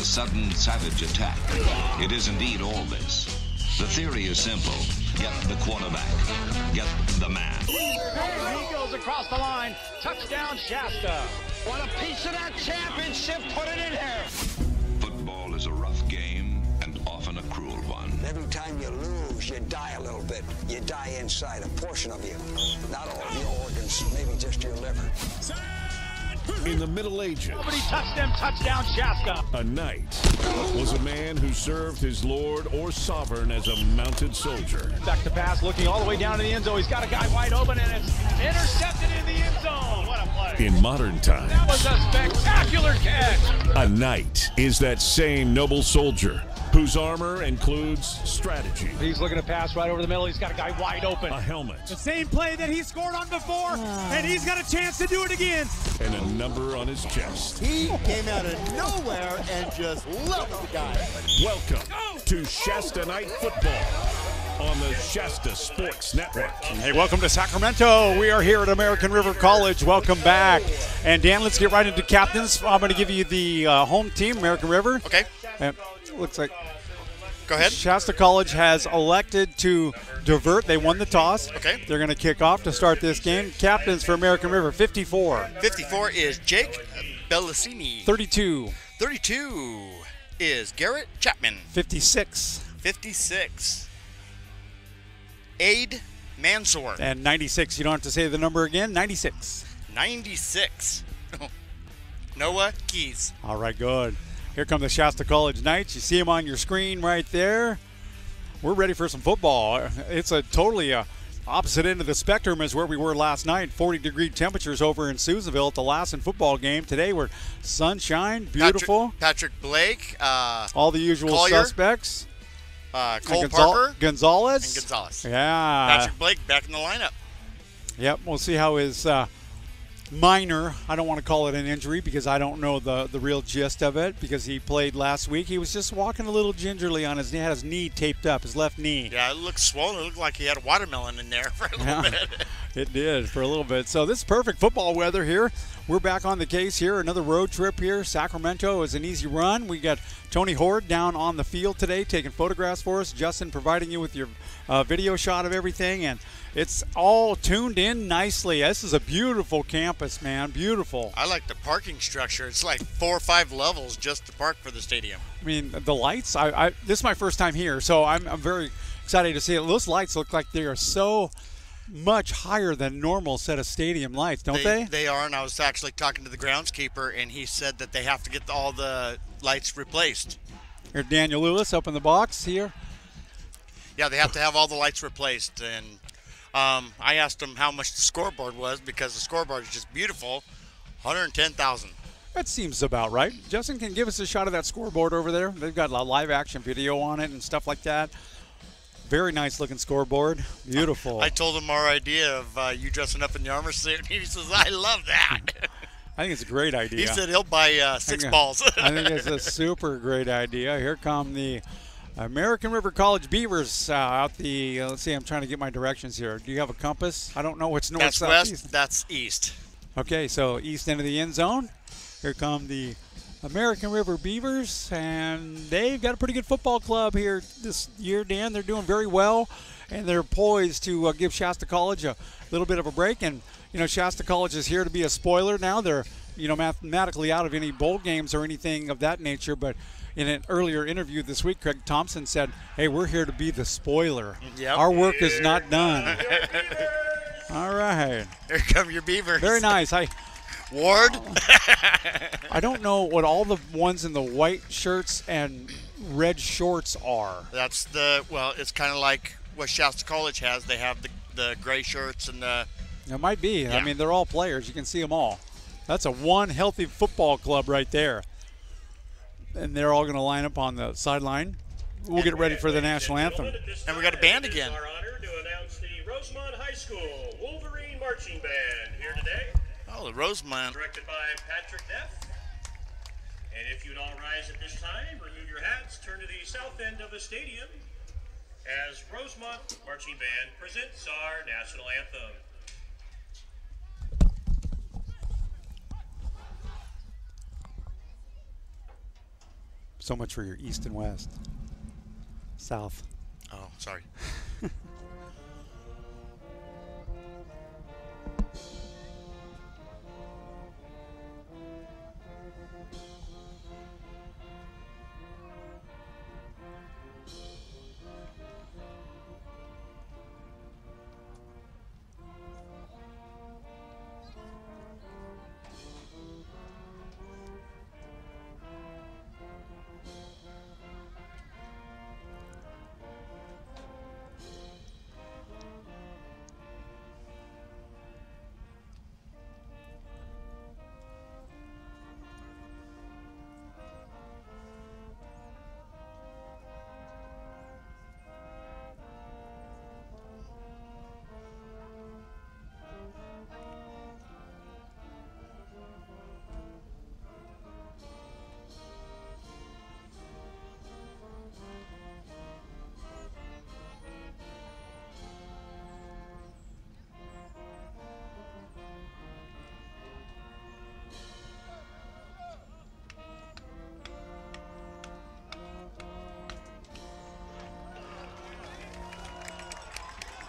a sudden, savage attack. It is indeed all this. The theory is simple. Get the quarterback. Get the man. He goes across the line. Touchdown, Shasta. Want a piece of that championship? Put it in here. Football is a rough game and often a cruel one. Every time you lose, you die a little bit. You die inside, a portion of you. Not all of your organs, maybe just your liver. In the Middle Ages, Nobody touched him. Touchdown, Shasta. a knight was a man who served his lord or sovereign as a mounted soldier. Back to pass, looking all the way down to the end zone. He's got a guy wide open, and it's intercepted in the end zone. What a play. In modern times, That was a spectacular catch. a knight is that same noble soldier whose armor includes strategy, He's looking to pass right over the middle. He's got a guy wide open. a helmet, The same play that he scored on before, and he's got a chance to do it again. and a number on his chest. He came out of nowhere and just loved the guy. Welcome to Shasta Night Football on the Shasta Sports Network. Hey, welcome to Sacramento. We are here at American River College. Welcome back. And Dan, let's get right into captains. I'm going to give you the home team, American River. Okay. And looks like Go ahead. Shasta College has elected to divert. They won the toss. Okay. They're going to kick off to start this game. Captains for American River, 54. 54 is Jake Bellasini. 32. 32 is Garrett Chapman. 56. 56. Aid Mansour. And 96. You don't have to say the number again. 96. 96. Noah Keys. All right, good. Here come the Shasta College Knights. You see them on your screen right there. We're ready for some football. It's a totally opposite end of the spectrum as where we were last night. 40-degree temperatures over in Susanville at the Lassen football game. Today we're sunshine, beautiful. Patrick Blake. All the usual Collier. suspects. Cole And Parker. Gonzalez. And Gonzalez. Yeah. Patrick Blake back in the lineup. Yep, we'll see how his minor, I don't want to call it an injury because I don't know the real gist of it because he played last week. He was just walking a little gingerly on his knee, had his knee taped up, his left knee. Yeah, it looked swollen. It looked like he had a watermelon in there for a little bit. It did for a little bit. So this is perfect football weather here. We're back on the case here. Another road trip here. Sacramento is an easy run. We got Tony Horde down on the field today taking photographs for us. Justin providing you with your video shot of everything. And it's all tuned in nicely. This is a beautiful campus, man. Beautiful. I like the parking structure. It's like 4 or 5 levels just to park for the stadium. I mean, the lights, this is my first time here, so I'm very excited to see it. Those lights look like they are so much higher than normal set of stadium lights, don't they? They are, and I was actually talking to the groundskeeper, and he said that they have to get all the lights replaced. Here's Daniel Lewis up in the box here. Yeah, they have to have all the lights replaced, and I asked him how much the scoreboard was because the scoreboard is just beautiful, $110,000. That seems about right. Justin can give us a shot of that scoreboard over there. They've got a live action video on it and stuff like that. Very nice looking scoreboard. Beautiful. I told him our idea of you dressing up in the armor suit, and he says, I love that. I think it's a great idea. He said he'll buy 6 balls. I think it's a super great idea. Here come the American River College Beavers out the, let's see, I'm trying to get my directions here. Do you have a compass? I don't know what's north, That's south, west, east. that's east. Okay, so east end of the end zone. Here come the American River Beavers, and they've got a pretty good football club here this year, Dan. They're doing very well, and they're poised to give Shasta College a little bit of a break. And, you know, Shasta College is here to be a spoiler now. They're, you know, mathematically out of any bowl games or anything of that nature, but in an earlier interview this week, Craig Thompson said, hey, we're here to be the spoiler. Yep. Our work is not done. All right. Here come your Beavers. Very nice. Ward. I don't know what all the ones in the white shirts and red shorts are. That's well, it's kind of like what Shasta College has. They have the gray shirts and the. It might be. Yeah. I mean, they're all players. You can see them all. That's a one healthy football club right there. And they're all going to line up on the sideline. We'll get ready for the national anthem. And we got a band again. Our honor to announce the Rosemont High School Wolverine Marching Band here today. Oh, the Rosemont. Directed by Patrick Neff. And if you'd all rise at this time, remove your hats, turn to the south end of the stadium as Rosemont Marching Band presents our national anthem. So much for your east and west. South. Oh, sorry.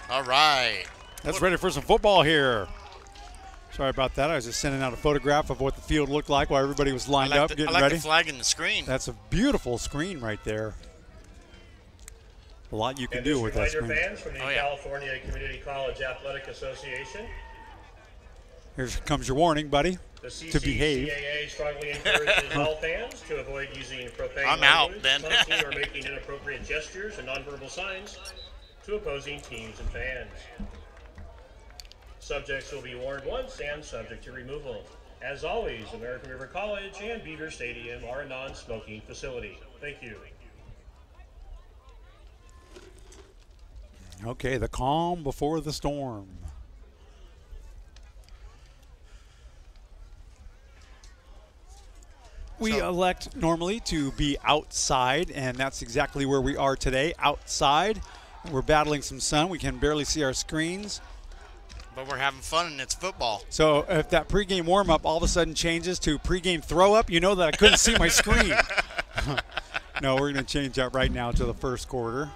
All right. That's ready for some football here. Sorry about that. I was just sending out a photograph of what the field looked like while everybody was lined up getting I like ready. the flag in the screen. That's a beautiful screen right there. A lot you can do with that screen. Fans from the California Community College Athletic Association. Here comes your warning, buddy, to behave. The CCAA strongly encourages all fans to avoid using profane I'm out, language, then. taunting, or making inappropriate gestures and nonverbal signs to opposing teams and fans. Subjects will be warned once and subject to removal. As always, American River College and Beaver Stadium are a non-smoking facility. Thank you. Okay, the calm before the storm. We elect normally to be outside, and that's exactly where we are today, outside. We're battling some sun. We can barely see our screens. But we're having fun, and it's football. So if that pregame warm-up all of a sudden changes to pregame throw-up, you know that I couldn't see my screen. No, we're going to change that right now to the first quarter.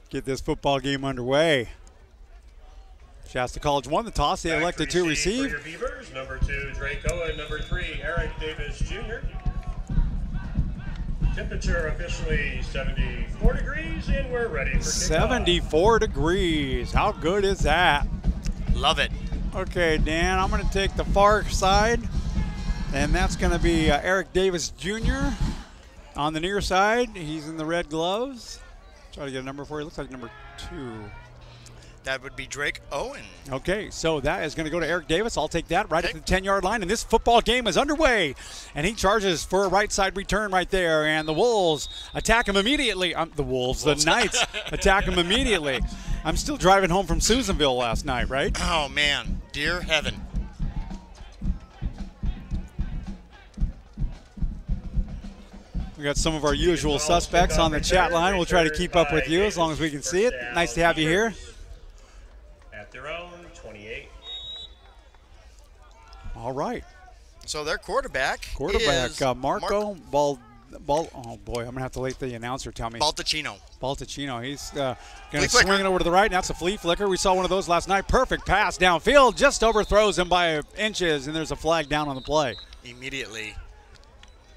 Get this football game underway. Shasta College won the toss. They elected to receive. For your Beavers, number 2, Drake Owen. Number 3, Eric Davis Jr. Temperature officially 74 degrees, and we're ready for kickoff. 74 degrees. How good is that? Love it. Okay, Dan, I'm going to take the far side, and that's going to be Eric Davis Jr. on the near side. He's in the red gloves. Try to get a number for you. Looks like number 2. That would be Drake Owen. Okay, so that is going to go to Eric Davis. I'll take that right at the 10-yard line, and this football game is underway. And he charges for a right side return right there, and the Wolves attack him immediately. The Knights attack him immediately. I'm still driving home from Susanville last night, right? Oh, man. Dear heaven. We got some of our usual suspects on the chat line. We'll try to keep up with you as long as we can see it. Nice to have you here. At their own 28. All right. So their quarterback is Marco oh boy, I'm gonna have to let the announcer tell me. Baltacino. He's gonna swing it over to the right, and that's a flea flicker. We saw one of those last night. Perfect pass downfield, just overthrows him by inches, and there's a flag down on the play. Immediately.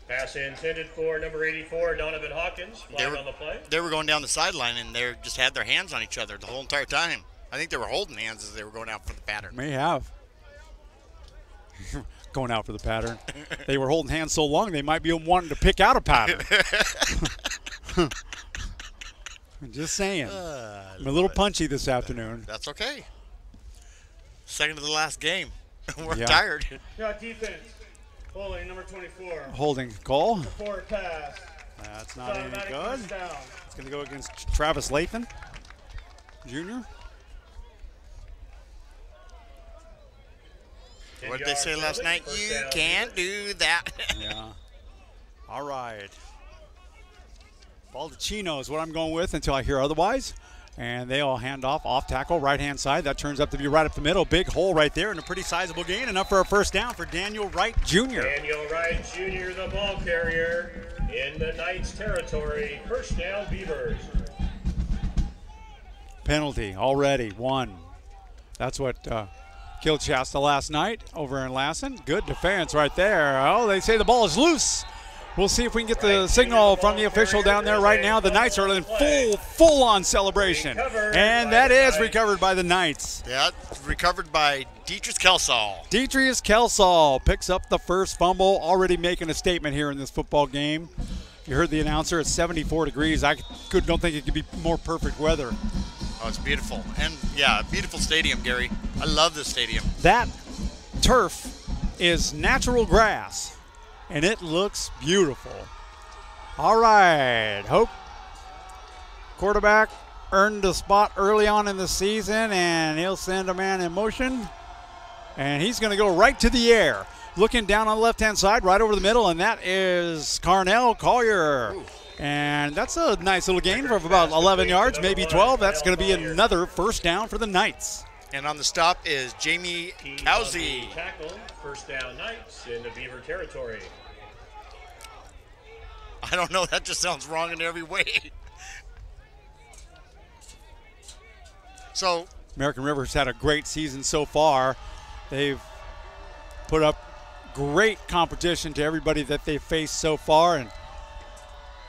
Pass intended for number 84, Donovan Hawkins. Flag on the play. They were going down the sideline, and they just had their hands on each other the whole entire time. I think they were holding hands as they were going out for the pattern. May have. Going out for the pattern. They were holding hands so long they might be wanting to pick out a pattern. I'm just saying. I'm a little punchy this afternoon. That's okay. Second to the last game. We're tired. Got defense. Holding number 24. Holding call. Forward pass. That's not any good. It's going to go against Travis Lathan, Jr. What did they say last night? You can't do that. Yeah. All right. Baldacino is what I'm going with until I hear otherwise. And they all hand off tackle, right-hand side. That turns up to be right up the middle. Big hole right there and a pretty sizable gain. Enough for a first down for Daniel Wright Jr. Daniel Wright Jr., the ball carrier, In the Knights territory, first down Beavers. Penalty already, 1. That's what killed Shasta last night over in Lassen. Good defense right there. Oh, they say the ball is loose. We'll see if we can get the signal from the official down there right now. The Knights are in full-on celebration. And that is recovered by the Knights. Yeah, recovered by Dietrich Kelsall. Dietrich Kelsall picks up the first fumble, already making a statement here in this football game. You heard the announcer, it's 74 degrees. I don't think it could be more perfect weather. Oh, it's beautiful. And, yeah, beautiful stadium, Gary. I love this stadium. That turf is natural grass. And it looks beautiful. All right, Hope, quarterback, earned a spot early on in the season, and he'll send a man in motion. And he's going to go right to the air. Looking down on the left-hand side, right over the middle, and that is Carnell Collier. Ooh. And that's a nice little gain for about 11 yards, maybe 12. That's going to be another first down for the Knights. And on the stop is Jamie Cowsey. Tackle, first down Knights in the Beaver territory. I don't know, that just sounds wrong in every way. So, American River's had a great season so far. They've put up great competition to everybody that they've faced so far, and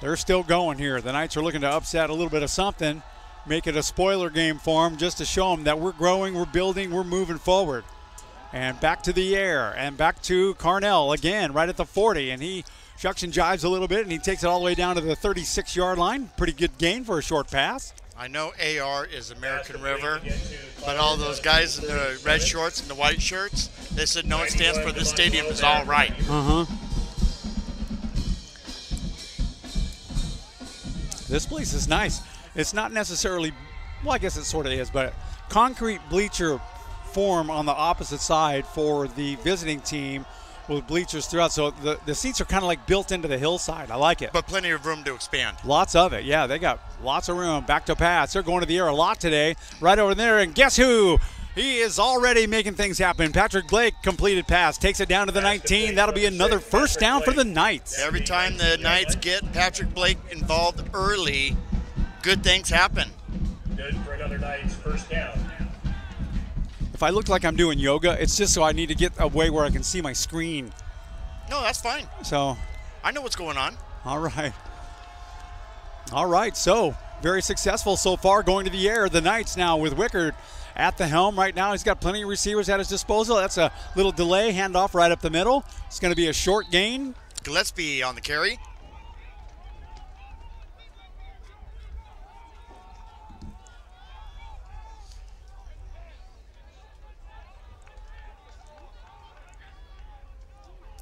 they're still going here. The Knights are looking to upset a little bit of something, make it a spoiler game for them just to show them that we're growing, we're building, we're moving forward. And back to the air, and back to Carnell again, right at the 40, and he shucks and jives a little bit, and he takes it all the way down to the 36-yard line. Pretty good gain for a short pass. I know AR is American River, but all those guys in the red shorts and the white shirts, they said no, it stands for this stadium is all right. This place is nice. It's not necessarily, well, I guess it sort of is, but concrete bleacher form on the opposite side for the visiting team with bleachers throughout. So the seats are kind of like built into the hillside. I like it. But plenty of room to expand. Lots of it. Yeah, they got lots of room. Back to pass. They're going to the air a lot today. Right over there. And guess who? He is already making things happen. Patrick Blake, completed pass. Takes it down to the 19. That'll be another first down for the Knights. Every time the Knights get Patrick Blake involved early, good things happen. Good for another Knights first down. If I look like I'm doing yoga, it's just so I need to get away where I can see my screen. No, that's fine. So I know what's going on. All right. All right, so very successful so far going to the air. The Knights now with Wickard at the helm right now. He's got plenty of receivers at his disposal. That's a little delay, handoff right up the middle. It's going to be a short gain. Gillespie on the carry.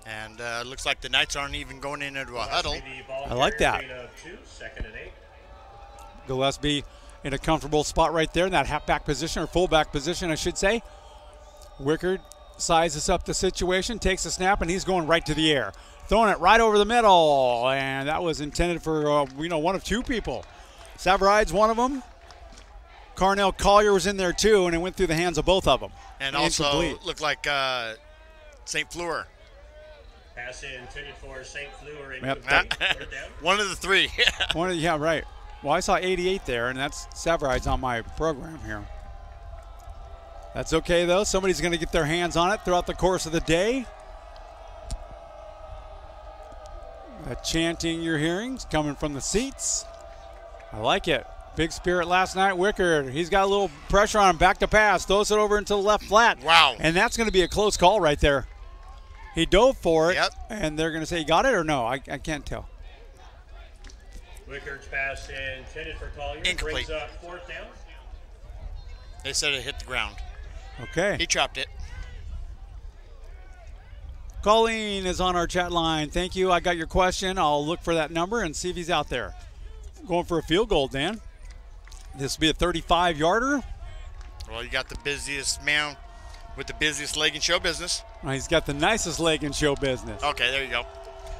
And looks like the Knights aren't even going into a huddle. I like that. Gillespie in a comfortable spot right there in that halfback position, or fullback position, I should say. Wickard sizes up the situation, takes a snap, and he's going right to the air. Throwing it right over the middle, and that was intended for, one of two people. Savaride's one of them. Carnell Collier was in there too, and it went through the hands of both of them. And also looked like St. Fleur. Pass intended for St. Fleur. Yep. One of the three. Yeah, right. Well, I saw 88 there, and that's Savaride's on my program here. That's okay, though. Somebody's going to get their hands on it throughout the course of the day. That chanting you're hearing is coming from the seats. I like it. Big spirit last night. Wickard, he's got a little pressure on him. Back to pass. Throws it over into the left flat. Wow. And that's going to be a close call right there. He dove for it, and they're going to say he got it or no. I can't tell. Wickard's pass intended for Collier. Incomplete. Brings up fourth down. They said it hit the ground. Okay. He chopped it. Colleen is on our chat line. Thank you. I got your question. I'll look for that number and see if he's out there. Going for a field goal, Dan. This will be a 35-yarder. Well, you got the busiest man with the busiest leg in show business. Well, he's got the nicest leg in show business. Okay, there you go.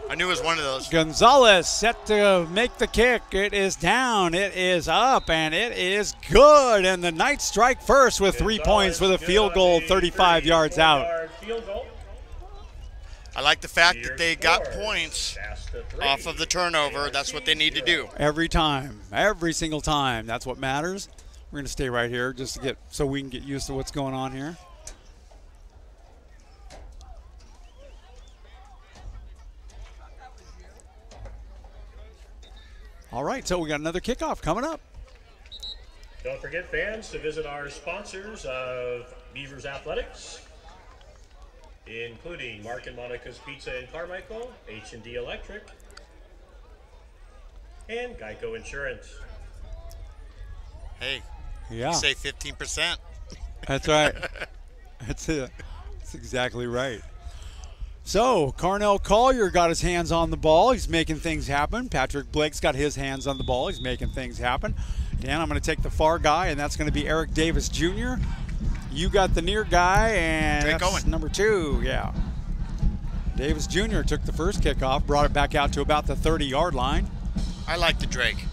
I knew it was one of those. Gonzalez set to make the kick. It is down, it is up, and it is good. And the Knights strike first with 3 points with a field goal 35 yards out. I like the fact that Your they got score, points Shasta 3, off of the turnover. That's what they need to do. Every time, every single time. That's what matters. We're going to stay right here just to get so we can get used to what's going on here. All right, so we got another kickoff coming up. Don't forget, fans, to visit our sponsors of Beavers Athletics, including Mark and Monica's Pizza in Carmichael, H&D Electric, and Geico Insurance. Hey, Yeah, you say 15%. that's right. That's it. That's exactly right. So, Carnell Collier got his hands on the ball. He's making things happen. Patrick Blake's got his hands on the ball. He's making things happen. Dan, I'm going to take the far guy, and that's going to be Eric Davis Jr. You got the near guy, and Drake that's Owen. number 2, yeah. Davis Jr. took the first kickoff, brought it back out to about the 30-yard line. I like the Drake.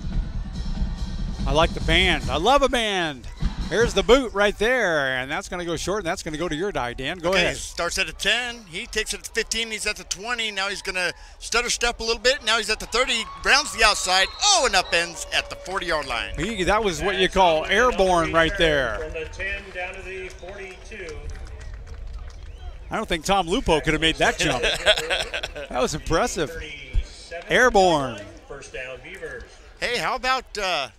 I like the band. I love a band. Here's the boot right there, and that's going to go short, and that's going to go to your die, Dan. Go Okay, ahead. starts at a 10. He takes it at 15. He's at the 20. Now he's going to stutter step a little bit. Now he's at the 30. Rounds the outside. Oh, and upends at the 40-yard line. That was what you call airborne right there. From the 10 down to the 42. I don't think Tom Lupo could have made that jump. That was impressive. 37 Airborne. First down, Beavers. Hey, how about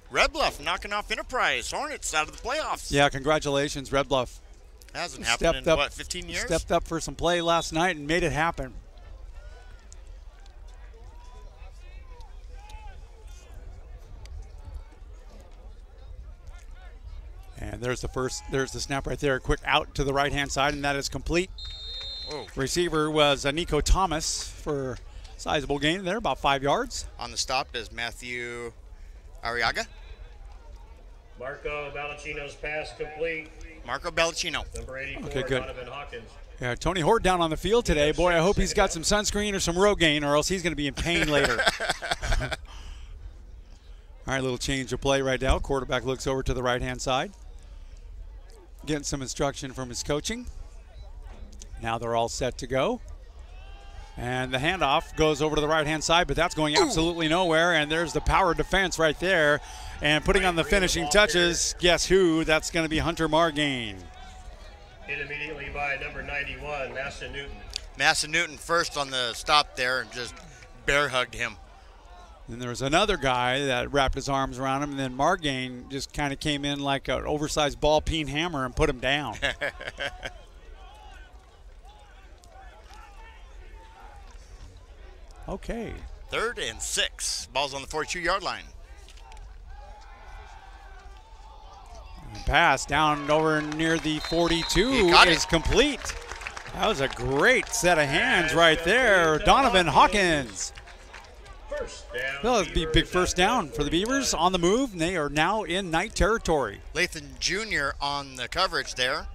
Red Bluff knocking off Enterprise Hornets out of the playoffs? Yeah, congratulations, Red Bluff. Hasn't happened in, what, 15 years? Stepped up for some play last night and made it happen. And there's the snap right there. Quick out to the right-hand side, and that is complete. Whoa. Receiver was Nico Thomas for sizable gain there, about 5 yards. On the stop is Matthew Arriaga. Marco Ballacino's pass complete. Marco Bellacino. Number 84, Okay, good. Donovan Hawkins. Yeah, Tony Hort down on the field today. Boy, I hope he's got some sunscreen or some Rogaine, or else he's going to be in pain later. All right, little change of play right now. Quarterback looks over to the right-hand side. Getting some instruction from his coaching. Now they're all set to go. And the handoff goes over to the right-hand side, but that's going absolutely nowhere. And there's the power defense right there. And putting on the finishing touches, guess who? That's going to be Hunter Margain. Hit immediately by number 91, Massa Newton. Massa Newton first on the stop there and just bear hugged him. Then there was another guy that wrapped his arms around him, and then Margain just kind of came in like an oversized ball peen hammer and put him down. Okay. 3rd and 6. Ball's on the 42-yard line. And pass down over near the 42 is complete. That was a great set of hands right there. Donovan Hawkins. First down. That'll be a big first down for the Beavers on the move, and they are now in night territory. Lathan Jr. on the coverage there.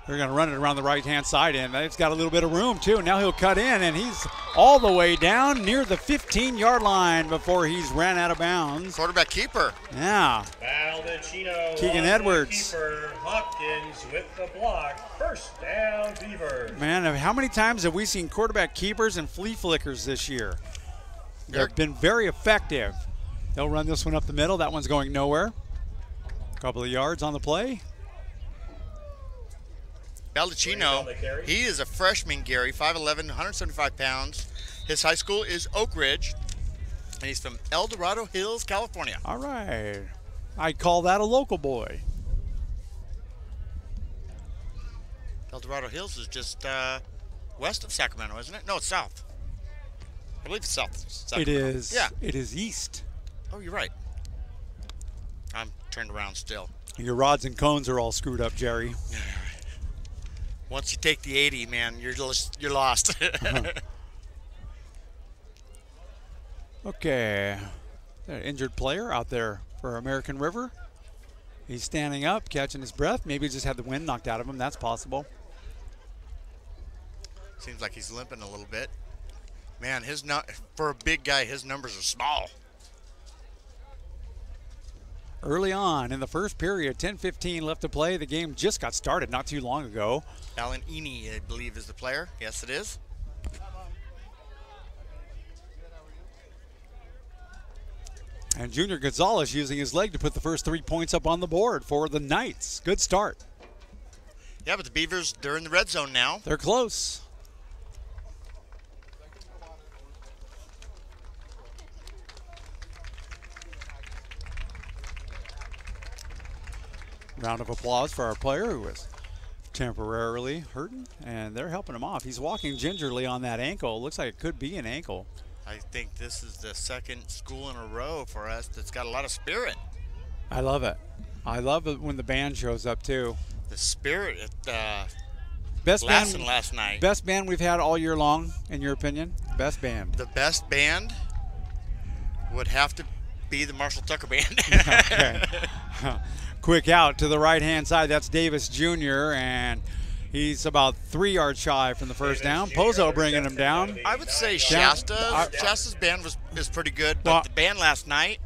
They're going to run it around the right-hand side, and they've got a little bit of room, too. Now he'll cut in, and he's all the way down near the 15-yard line before he's ran out of bounds. Quarterback keeper. Yeah. Baldacino. Keegan Edwards. Keeper Hopkins with the block. First down, Beavers. Man, how many times have we seen quarterback keepers and flea flickers this year? They've been very effective. They'll run this one up the middle. That one's going nowhere. A couple of yards on the play. Baldacino, he is a freshman, Gary, 5'11", 175 pounds. His high school is Oak Ridge, and he's from El Dorado Hills, California. All right. I call that a local boy. El Dorado Hills is just west of Sacramento, isn't it? No, it's south. I believe it's south. Sacramento. It is. Yeah. It is east. Oh, you're right. I'm turned around still. Your rods and cones are all screwed up, Jerry. Once you take the 80, man, you're lost. Okay. An injured player out there for American River. He's standing up, catching his breath. Maybe he just had the wind knocked out of him. That's possible. Seems like he's limping a little bit. Man, for a big guy, his numbers are small. early on in the first period. 10:15 left to play. The game just got started not too long ago. Alan Eny, I believe, is the player. Yes, it is. And Junior Gonzalez using his leg to put the first 3 points up on the board for the Knights. Good start. Yeah, but the Beavers, they're in the red zone now. They're close. Round of applause for our player who was temporarily hurting, and they're helping him off. He's walking gingerly on that ankle. Looks like it could be an ankle. I think this is the second school in a row for us that's got a lot of spirit. I love it. I love it when the band shows up too. The spirit at best Lassen band last night. Best band we've had all year long, in your opinion? Best band. The best band would have to be the Marshall Tucker Band. Okay. Quick out to the right-hand side. That's Davis Jr., and he's about 3 yards shy from the first down. Pozo bringing him down. I would say Shasta's band is pretty good, but the band last night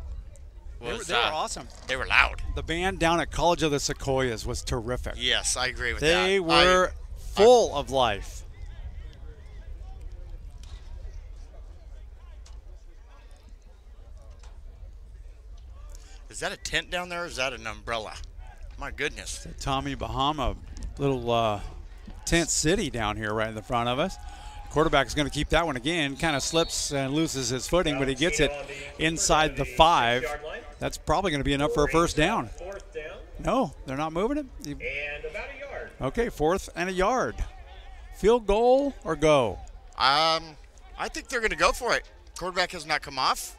was they were awesome. They were loud. The band down at College of the Sequoias was terrific. Yes, I agree with that. They were full of life. Is that a tent down there or is that an umbrella? My goodness. It's a Tommy Bahama little tent city down here right in the front of us. Quarterback's going to keep that one again. Kind of slips and loses his footing, but he gets it inside the 5. That's probably going to be enough for a first down. No, they're not moving it. And about a yard. Okay, 4th and a yard. Field goal or go? I think they're going to go for it. Quarterback has not come off.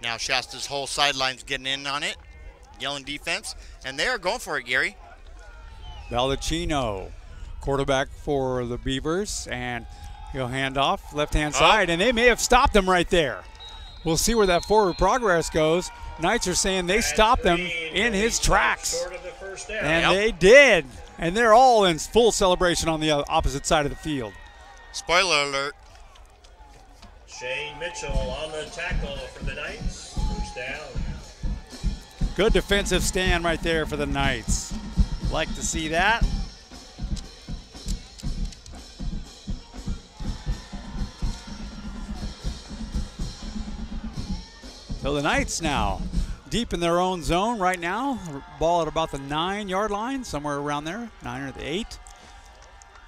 Now Shasta's whole sideline's getting in on it, yelling defense, and they are going for it, Gary. Baldacchino, quarterback for the Beavers, and he'll hand off left-hand side, and they may have stopped him right there. We'll see where that forward progress goes. Knights are saying they stopped him in his tracks, and they did, and they're all in full celebration on the opposite side of the field. Spoiler alert. Shane Mitchell on the tackle for the Knights. First down. Good defensive stand right there for the Knights. Like to see that. So the Knights now deep in their own zone right now. Ball at about the 9-yard line, somewhere around there, 9 or the 8.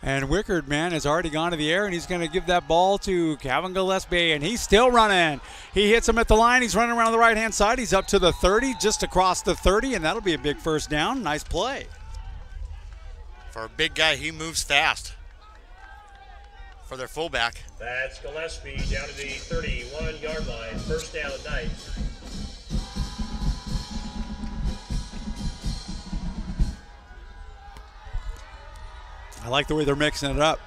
And Wickard, man, has already gone to the air, and he's going to give that ball to Calvin Gillespie, and he's still running. He hits him at the line. He's running around the right-hand side. He's up to the 30, just across the 30, and that'll be a big first down. Nice play. For a big guy, he moves fast. For their fullback. That's Gillespie down to the 31-yard line. First down, Knights. I like the way they're mixing it up.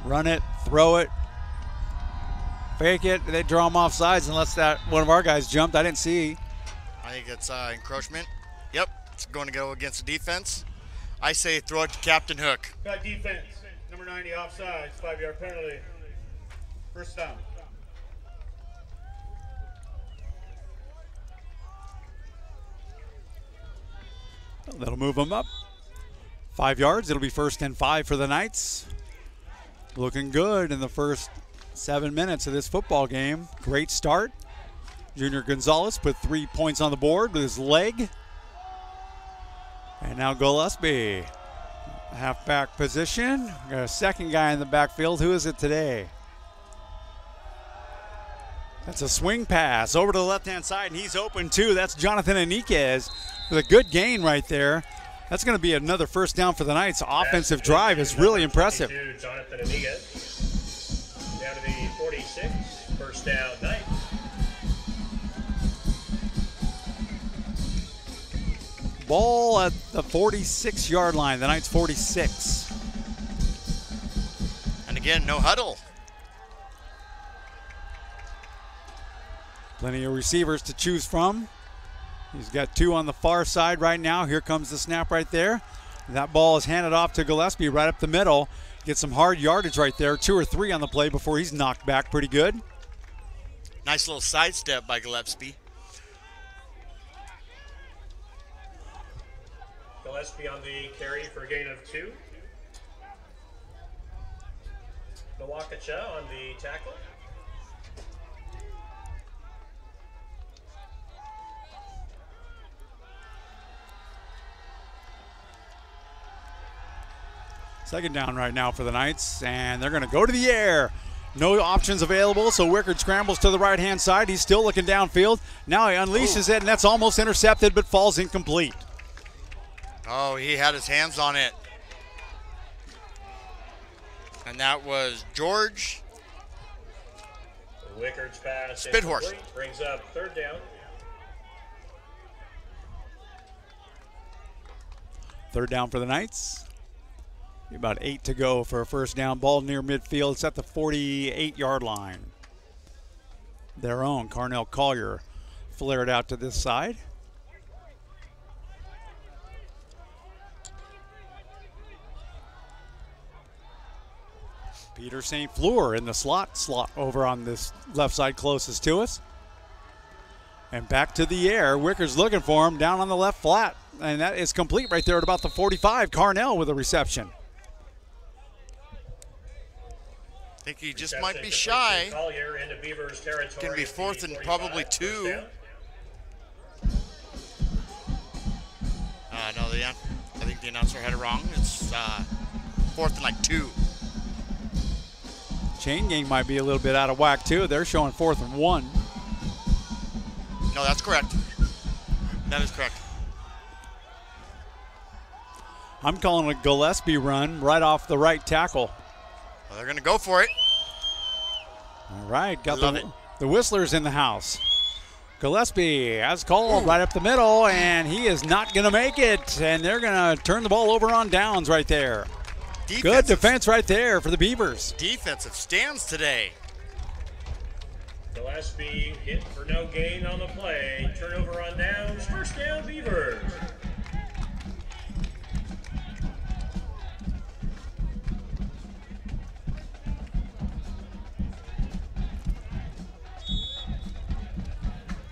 Run it, throw it, fake it. They draw them off sides unless that one of our guys jumped. I didn't see. I think it's encroachment. Yep, it's going to go against the defense. I say throw it to Captain Hook. Got defense. Number 90 offside. 5-yard penalty. First down. That'll move them up 5 yards. It'll be 1st and 5 for the Knights. Looking good in the first 7 minutes of this football game. Great start. Junior Gonzalez put 3 points on the board with his leg. And now Gillespie, halfback position. Got a second guy in the backfield. Who is it today? That's a swing pass over to the left-hand side, and he's open too. That's Jonathan Enriquez with a good gain right there. That's going to be another first down for the Knights. Offensive drive is really impressive. Jonathan Enriquez down to the 46. First down, Knights. Ball at the 46-yard line. The Knights 46. And again, no huddle. Plenty of receivers to choose from. He's got 2 on the far side right now. Here comes the snap right there. That ball is handed off to Gillespie right up the middle. Gets some hard yardage right there, 2 or 3 on the play before he's knocked back pretty good. Nice little sidestep by Gillespie. Gillespie on the carry for a gain of 2. Nawakacha on the tackle. Second down right now for the Knights, and they're going to go to the air. No options available, so Wickard scrambles to the right-hand side. He's still looking downfield. Now he unleashes it, and that's almost intercepted, but falls incomplete. Oh, he had his hands on it. And that was George Wickard's pass Spithorst. Brings up 3rd down. 3rd down for the Knights. About 8 to go for a first down. Ball near midfield. It's at the 48-yard line. Their own Carnell Collier flared out to this side. Peter St. Fleur in the slot over on this left side closest to us. And back to the air. Wicker's looking for him down on the left flat. And that is complete right there at about the 45. Carnell with a reception. I think he just might be shy. Collier into Beavers territory. It's going to be 4th and probably 2. No, I think the announcer had it wrong. It's 4th and like 2. Chain gang might be a little bit out of whack too. They're showing 4th and 1. No, that's correct. That is correct. I'm calling a Gillespie run right off the right tackle. Well, they're going to go for it. All right, got the Whistlers in the house. Gillespie has called right up the middle, and he is not going to make it. And they're going to turn the ball over on downs right there. Good defense right there for the Beavers. Defensive stands today. Gillespie hit for no gain on the play. Turnover on downs. First down, Beavers.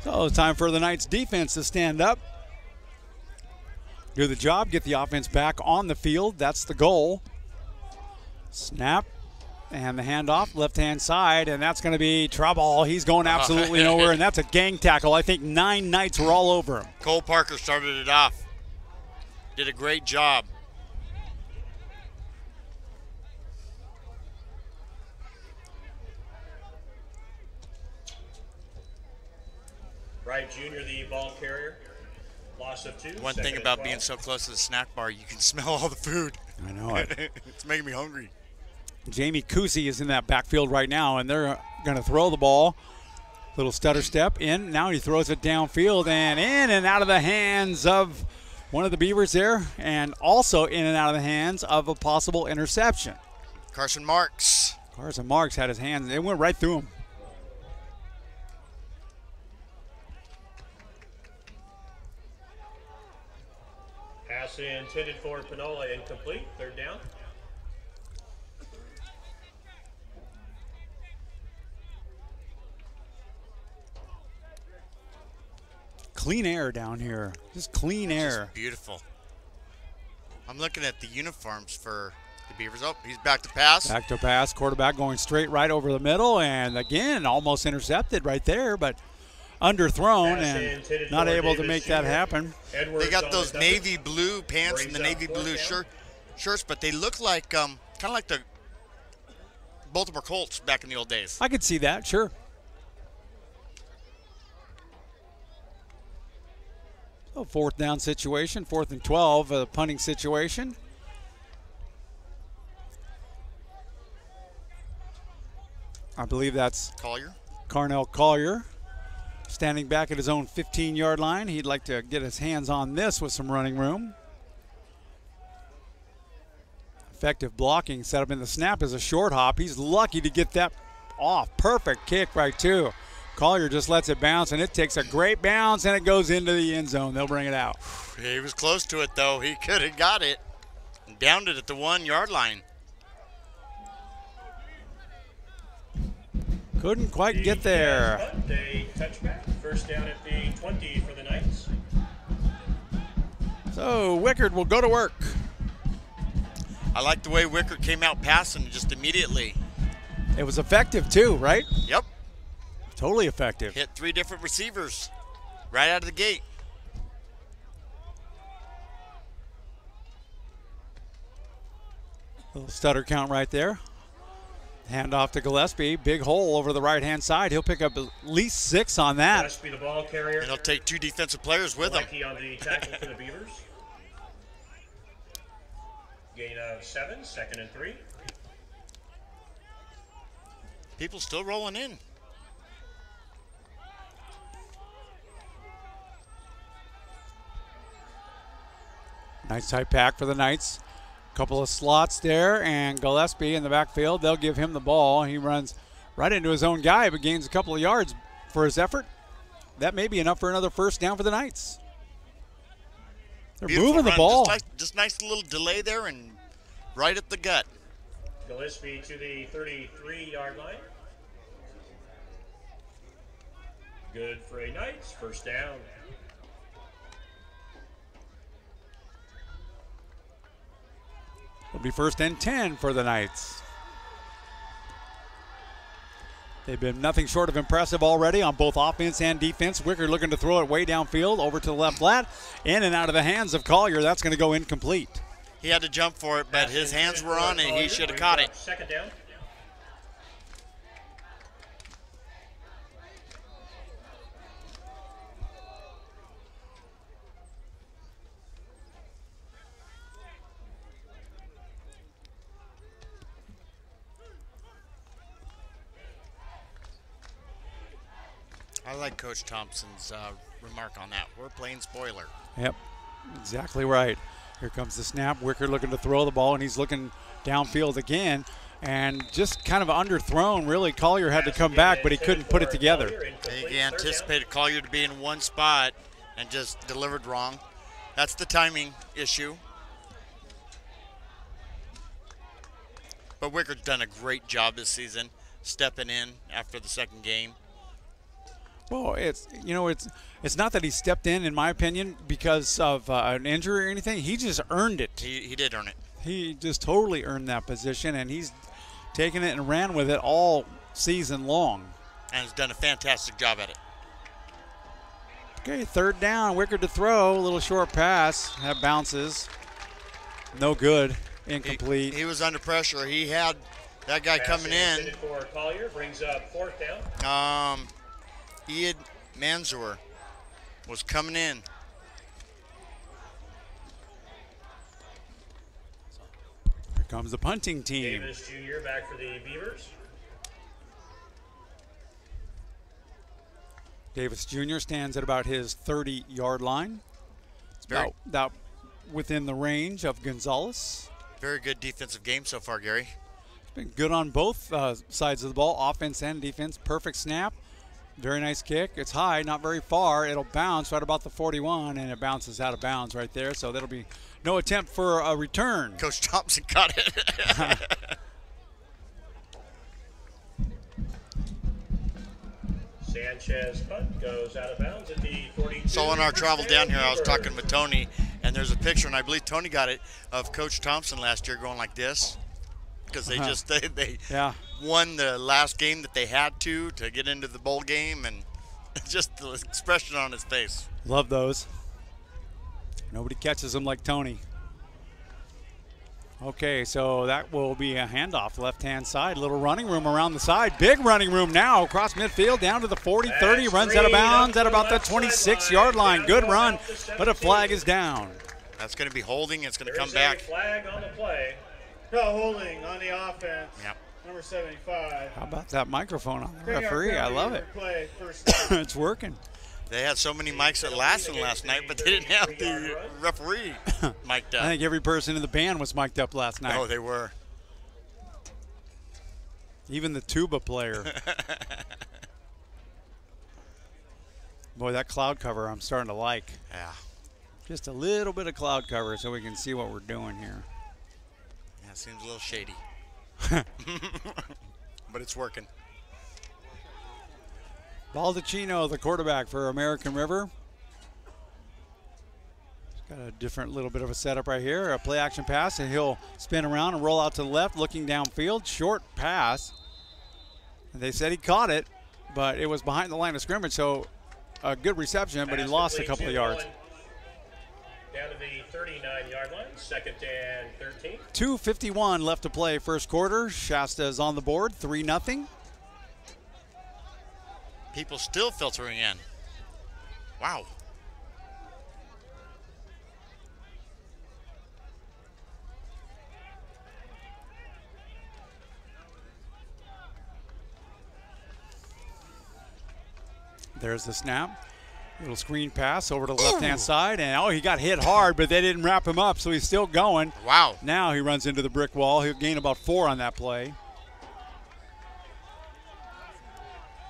So it's time for the Knights defense to stand up. Do the job, get the offense back on the field. That's the goal. Snap and the handoff left-hand side, and that's going to be trouble. He's going absolutely nowhere, and that's a gang tackle. I think 9 Knights were all over him. Cole Parker started it off. Did a great job. Wright Jr., the ball carrier. Loss of 2. One thing about being so close to the snack bar, you can smell all the food. I know it. It's making me hungry. Jamie Kusi is in that backfield right now, and they're going to throw the ball. Little stutter step in. Now he throws it downfield and in and out of the hands of one of the Beavers there, and also in and out of the hands of a possible interception. Carson Marks. Carson Marks had his hands. It went right through him. Pass intended for Panola, incomplete. 3rd down. Clean air down here. Just clean air. Just beautiful. I'm looking at the uniforms for the Beavers. Oh, he's back to pass. Back to pass. Quarterback going straight right over the middle, and again, almost intercepted right there, but underthrown and not able to make that happen. They got those navy blue pants and the navy blue shirts, but they look like kind of like the Baltimore Colts back in the old days. I could see that, sure. So 4th down situation, 4th and 12, a punting situation. I believe that's Carnell Collier. Standing back at his own 15-yard line. He'd like to get his hands on this with some running room. Effective blocking set up in the snap is a short hop. He's lucky to get that off. Perfect kick right too. Collier just lets it bounce, and it takes a great bounce, and it goes into the end zone. They'll bring it out. He was close to it, though. He could have got it. And downed it at the 1 yard line. Couldn't quite get there. A touchback. First down at the 20 for the Knights. So Wickard will go to work. I like the way Wickard came out passing just immediately. It was effective too, right? Yep. Totally effective. Hit 3 different receivers right out of the gate. Little stutter count right there. Hand off to Gillespie. Big hole over the right-hand side. He'll pick up at least 6 on that. Gillespie, the ball carrier. And he'll take 2 defensive players with him. On the tackle for the Beavers. Gain of 7, 2nd and 3. People still rolling in. Nice tight pack for the Knights. Couple of slots there, and Gillespie in the backfield. They'll give him the ball. He runs right into his own guy, but gains a couple of yards for his effort. That may be enough for another first down for the Knights. They're Beautiful moving run. the ball. Just nice little delay there and right at the gut. Gillespie to the 33-yard line. Good for a Knights. First down. It'll be 1st and 10 for the Knights. They've been nothing short of impressive already on both offense and defense. Wickard looking to throw it way downfield over to the left flat. In and out of the hands of Collier. That's going to go incomplete. He had to jump for it, but his hands were on it. He should have caught it. Second down. I like Coach Thompson's remark on that. We're playing spoiler. Yep, exactly right. Here comes the snap. Wickard looking to throw the ball, and he's looking downfield again. And just kind of underthrown, really. Collier had to come back, but he couldn't put it together. He anticipated Collier to be in one spot and just delivered wrong. That's the timing issue. But Wickard's done a great job this season, stepping in after the second game. Well, it's not that he stepped in my opinion, because of an injury or anything. He just earned it. He did earn it. He just totally earned that position, and he's taken it and ran with it all season long. And has done a fantastic job at it. Okay, 3rd down. Wickard to throw. A little short pass. That bounces. No good. Incomplete. He was under pressure. He had that guy coming in. For Collier brings up 4th down. Iad Mansour was coming in. Here comes the punting team. Davis Jr. back for the Beavers. Davis Jr. stands at about his 30-yard line. It's about within the range of Gonzalez. Very good defensive game so far, Gary. It's been good on both sides of the ball, offense and defense. Perfect snap. Very nice kick. It's high, not very far. It'll bounce right about the 41, and it bounces out of bounds right there. So that'll be no attempt for a return. Coach Thompson got it. Sanchez punt goes out of bounds at the 42. So on our travel down here, I was talking with Tony, and there's a picture, and I believe Tony got it, of Coach Thompson last year going like this. Because they won the last game that they had to get into the bowl game, and just the expression on his face. Love those. Nobody catches them like Tony. Okay, so that will be a handoff left-hand side. Little running room around the side. Big running room now across midfield down to the 40, 30. Runs out of bounds at about the 26-yard line. Good run, but a flag is down. That's going to be holding. It's going to come back. Flag on the play. No holding on the offense. Yep. Number 75. How about that microphone on the referee? I love it. It's working. They had so many mics at Lassen last night, but they didn't have the referee mic'd up. I think every person in the band was mic'd up last night. Oh, they were. Even the tuba player. Boy, that cloud cover I'm starting to like. Yeah. Just a little bit of cloud cover so we can see what we're doing here. seems a little shady. But it's working. Baldacchino, the quarterback for American River. He's got a different little bit of a setup right here. A play action pass, and he'll spin around and roll out to the left, looking downfield. Short pass. They said he caught it, but it was behind the line of scrimmage, so a good reception, but he lost a couple of yards. Down to the 39-yard line, 2nd and 13. 2:51 left to play first quarter. Shasta is on the board, 3-0. People still filtering in. Wow. There's the snap. Little screen pass over to the left-hand side, and he got hit hard, but they didn't wrap him up, so he's still going. Wow. Now he runs into the brick wall. He'll gain about 4 on that play.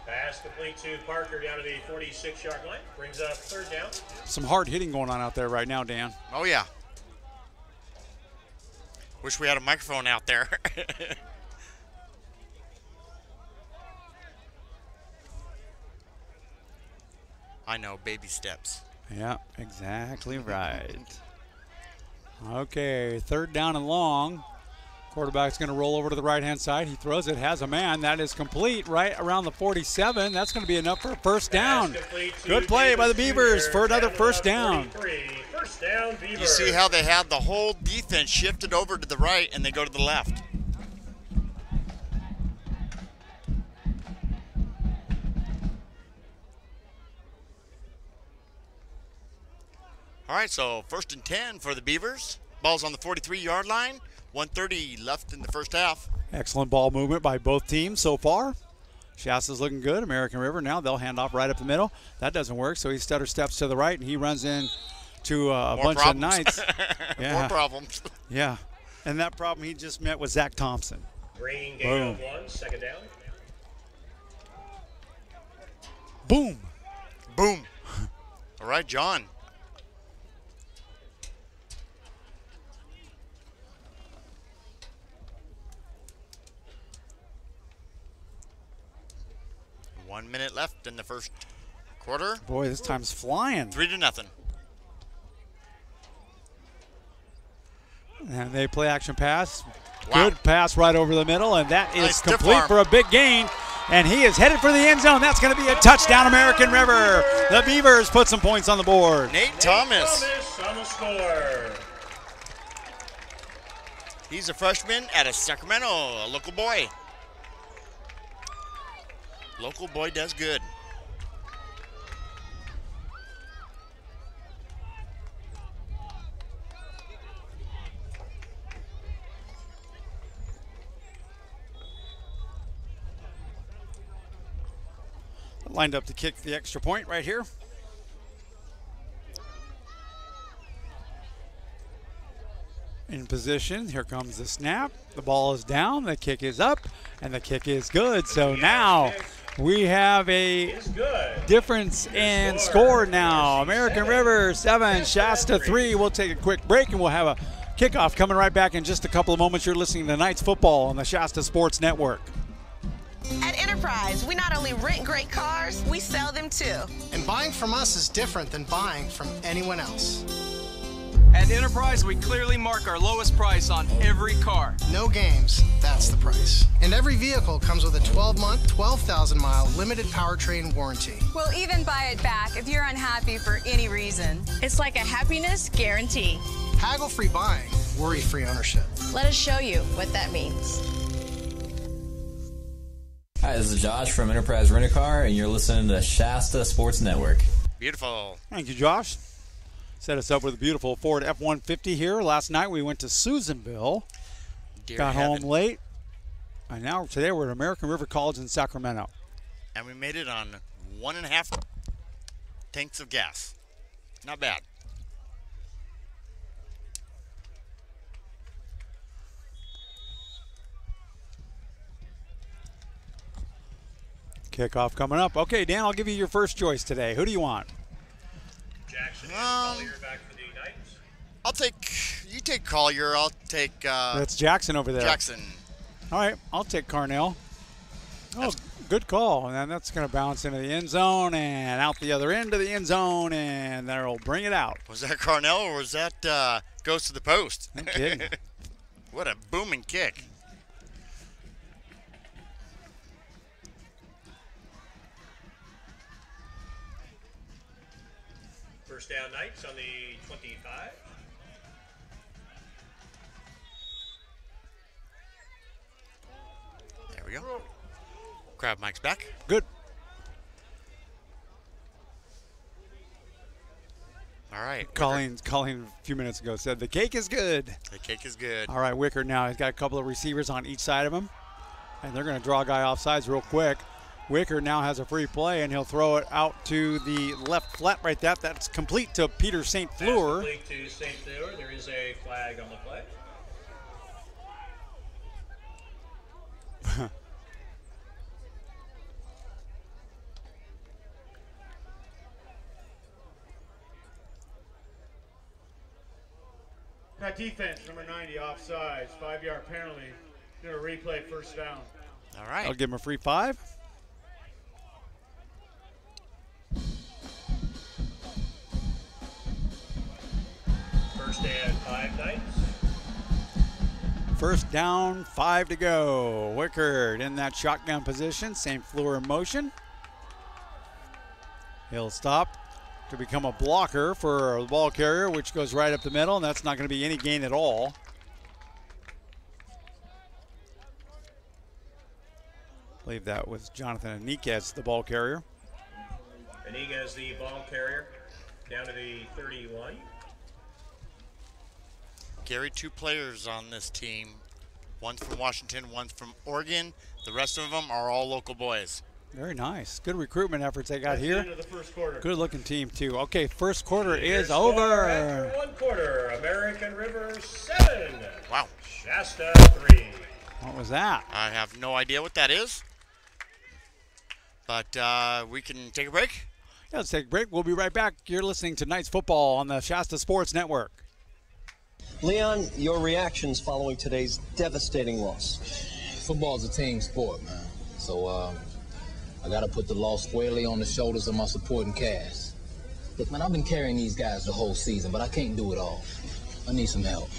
Pass complete to Parker down to the 46-yard line. Brings up 3rd down. Some hard hitting going on out there right now, Dan. Oh, yeah. Wish we had a microphone out there. I know, baby steps. Yeah, exactly right. Okay, 3rd down and long. Quarterback's going to roll over to the right-hand side. He throws it, has a man. That is complete right around the 47. That's going to be enough for a first down. Good play by the Beavers for another first down. First down, Beavers. You see how they had the whole defense shifted over to the right and they go to the left. All right, so 1st and 10 for the Beavers. Ball's on the 43-yard line. 1:30 left in the first half. Excellent ball movement by both teams so far. Shasta's looking good. American River now they'll hand off right up the middle. That doesn't work, so he stutter steps to the right, and he runs in to a bunch of Knights. Yeah. More problems. Yeah, and that problem he just met with Zach Thompson. Green gain of 1, 2nd down. Boom. Boom. All right, John. One minute left in the first quarter. Boy, this time's flying. 3-0. And they play action pass. Wow. Good pass right over the middle, and that is Nice complete for a big gain. And he is headed for the end zone. That's going to be a touchdown, American River. The Beavers put some points on the board. Nate Thomas on the score. He's a freshman out of Sacramento, a local boy. Local boy does good. Lined up to kick the extra point right here. In position, here comes the snap. The ball is down, the kick is up, and the kick is good. So now we have a difference in score now. American River 7, Shasta 3. We'll take a quick break and we'll have a kickoff coming right back in just a couple of moments. You're listening to Knights Football on the Shasta Sports Network. At Enterprise, we not only rent great cars, we sell them too. And buying from us is different than buying from anyone else. At Enterprise, we clearly mark our lowest price on every car. No games, that's the price. And every vehicle comes with a 12-month, 12,000-mile limited powertrain warranty. We'll even buy it back if you're unhappy for any reason. It's like a happiness guarantee. Haggle-free buying, worry-free ownership. Let us show you what that means. Hi, this is Josh from Enterprise Rent-A-Car, and you're listening to Shasta Sports Network. Beautiful. Thank you, Josh. Set us up with a beautiful Ford F-150 here. Last night we went to Susanville. Got home late. And now today we're at American River College in Sacramento. And we made it on 1.5 tanks of gas. Not bad. Kickoff coming up. Okay, Dan, I'll give you your first choice today. Who do you want? Jackson and Collier back for the Knights. You take Collier. I'll take. That's Jackson over there. Jackson. All right, I'll take Carnell. Oh, good call. And then that's going to bounce into the end zone and out the other end of the end zone, and that'll bring it out. Was that Carnell or was that goes to the post? No kidding. What a booming kick. First down, Knights on the 25. There we go. Grab Mike's back. Good. All right. Colleen a few minutes ago said the cake is good. The cake is good. All right, Wicker now. He's got a couple of receivers on each side of him, and they're going to draw a guy off sides real quick. Wicker now has a free play, and he'll throw it out to the left flat right there. That's complete to Peter St. Fleur. Complete to St. Fleur. There is a flag on the play. That defense, number 90, offsides, 5-yard penalty. Do a replay, first down. All right. I'll give him a free 5. First and 5, Knights. First down, 5 to go. Wickard in that shotgun position. St. Fleur in motion. He'll stop to become a blocker for the ball carrier, which goes right up the middle, and that's not going to be any gain at all. I believe that was Jonathan Enriquez, the ball carrier. Enriquez, the ball carrier, down to the 31. Gary, 2 players on this team. One's from Washington, one's from Oregon. The rest of them are all local boys. Very nice. Good recruitment efforts they got here. End of the first quarter. Good looking team, too. Okay, first quarter is Score over. After 1 quarter, American River 7. Wow. Shasta 3. What was that? I have no idea what that is. But we can take a break. Yeah, let's take a break. We'll be right back. You're listening to Knights Football on the Shasta Sports Network. Leon, your reactions following today's devastating loss? Football's a team sport, man. So I got to put the loss squarely on the shoulders of my supporting cast. Look, man, I've been carrying these guys the whole season, but I can't do it all. I need some help.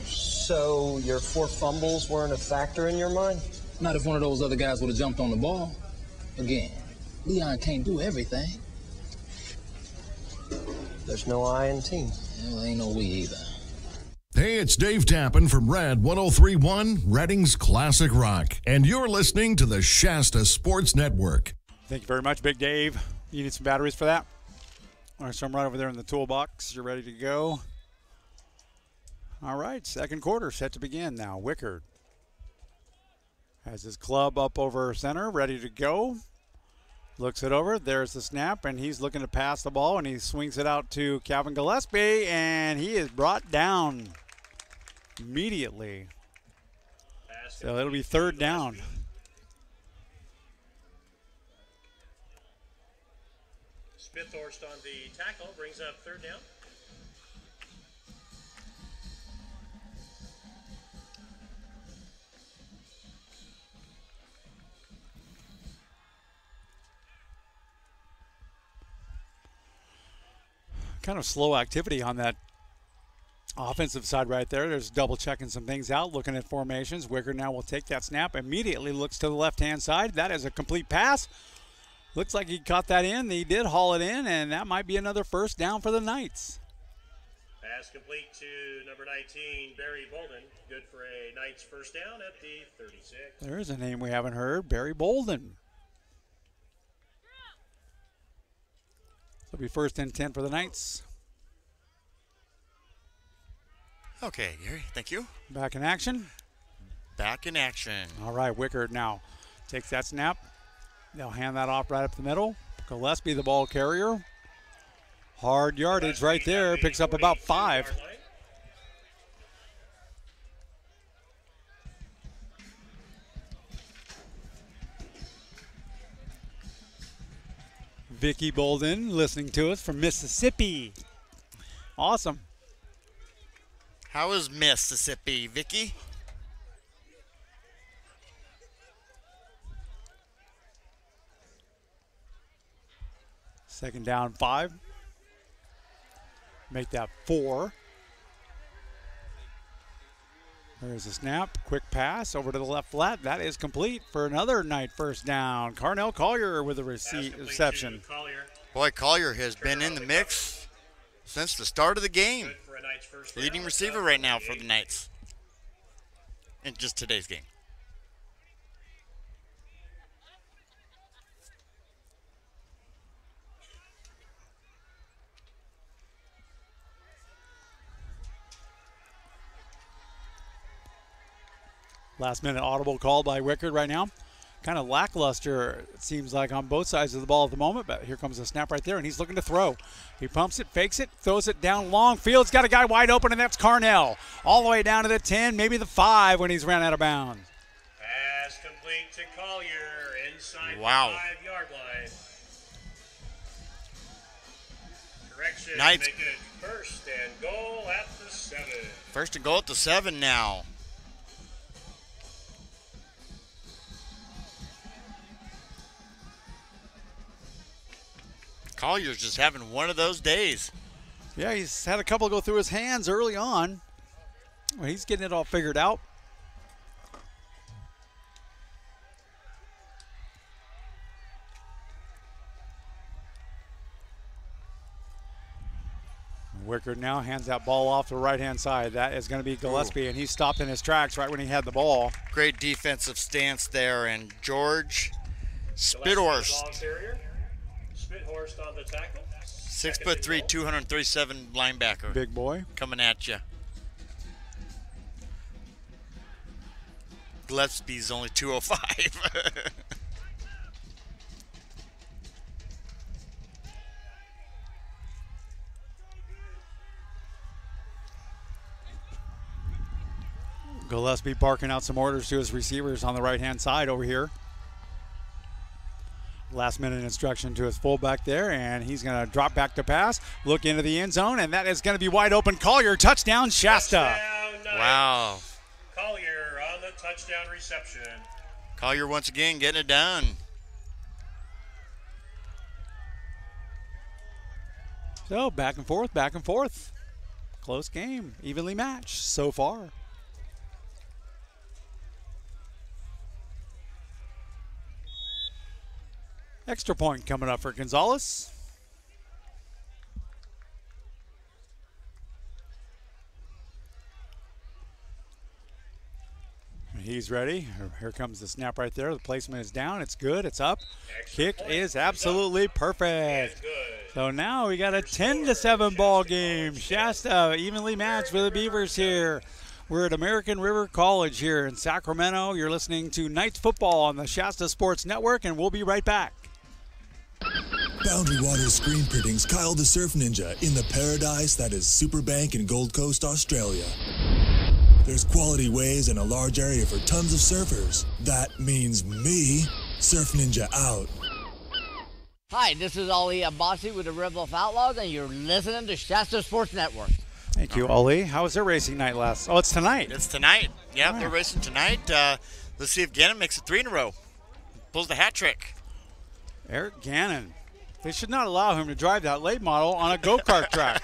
So your 4 fumbles weren't a factor in your mind? Not if one of those other guys would have jumped on the ball. Again, Leon can't do everything. There's no I in team. Well, ain't no we either. Hey, it's Dave Tappan from Rad 103.1, Redding's Classic Rock, and you're listening to the Shasta Sports Network. Thank you very much, Big Dave. You need some batteries for that? All right, so I'm right over there in the toolbox. You're ready to go. All right, second quarter set to begin now. Wickard has his club up over center, ready to go. Looks it over. There's the snap, and he's looking to pass the ball, and he swings it out to Calvin Gillespie, and he is brought down immediately. So it'll be third down. Spithorst on the tackle brings up third down. Kind of slow activity on that offensive side right there. There's double checking some things out, looking at formations. Wicker now will take that snap, immediately looks to the left-hand side. That is a complete pass. Looks like he caught that in. He did haul it in, and that might be another first down for the Knights. Pass complete to number 19, Barry Bolden. Good for a Knights first down at the 36. There's a name we haven't heard, Barry Bolden. It'll be first and 10 for the Knights. Okay, Gary, thank you. Back in action. Back in action. All right, Wickard now takes that snap. They'll hand that off right up the middle. Gillespie, the ball carrier. Hard yardage right there. Picks up about 5. Vicky Bolden listening to us from Mississippi. Awesome. How is Mississippi, Vicky? Second down 5. Make that 4. There's a snap, quick pass over to the left flat. That is complete for another Knight first down. Carnell Collier with a reception. Boy, Collier has been in the mix since the start of the game. Leading receiver right now for the Knights in just today's game. Last minute audible call by Wickard right now. Kind of lackluster, it seems like, on both sides of the ball at the moment, but here comes a snap right there, and he's looking to throw. He pumps it, fakes it, throws it down long. Field's got a guy wide open, and that's Carnell. All the way down to the 10, maybe the 5 when he's ran out of bounds. Pass complete to Collier inside the 5-yard line. Correction, Knights. making it first and goal at the 7. First and goal at the 7 now. Collier's just having one of those days. Yeah, he's had a couple go through his hands early on. Well, he's getting it all figured out. Wickard now hands that ball off to the right-hand side. That is going to be Gillespie, and he stopped in his tracks right when he had the ball. Great defensive stance there, and George Spithorst. Spithorst on the tackle. 6'3", 237 linebacker. Big boy. Coming at you. Gillespie's only 205. Gillespie barking out some orders to his receivers on the right-hand side over here. Last-minute instruction to his fullback there, and he's going to drop back to pass, look into the end zone, and that is going to be wide open. Collier, touchdown, Shasta. Touchdown, wow. Collier on the touchdown reception. Collier once again getting it done. So back and forth, back and forth. Close game, evenly matched so far. Extra point coming up for Gonzalez. He's ready. Here comes the snap right there. The placement is down. It's good. It's up. Kick is absolutely perfect. So now we got a 10-7 ball game. Shasta evenly matched with the Beavers here. We're at American River College here in Sacramento. You're listening to Knights football on the Shasta Sports Network, and we'll be right back. Boundary Waters Screen Printing's Kyle the Surf Ninja in the paradise that is Superbank in Gold Coast, Australia. There's quality waves and a large area for tons of surfers. That means me. Surf Ninja out. Hi, this is Ali Abbasi with the Red Bluff Outlaws, and you're listening to Shasta Sports Network. Thank you, Ali. How was their racing night last? Oh, it's tonight. It's tonight. Yeah, they're racing tonight. Let's see if Gannon makes it 3 in a row. Pulls the hat trick. Eric Gannon. They should not allow him to drive that late model on a go-kart track.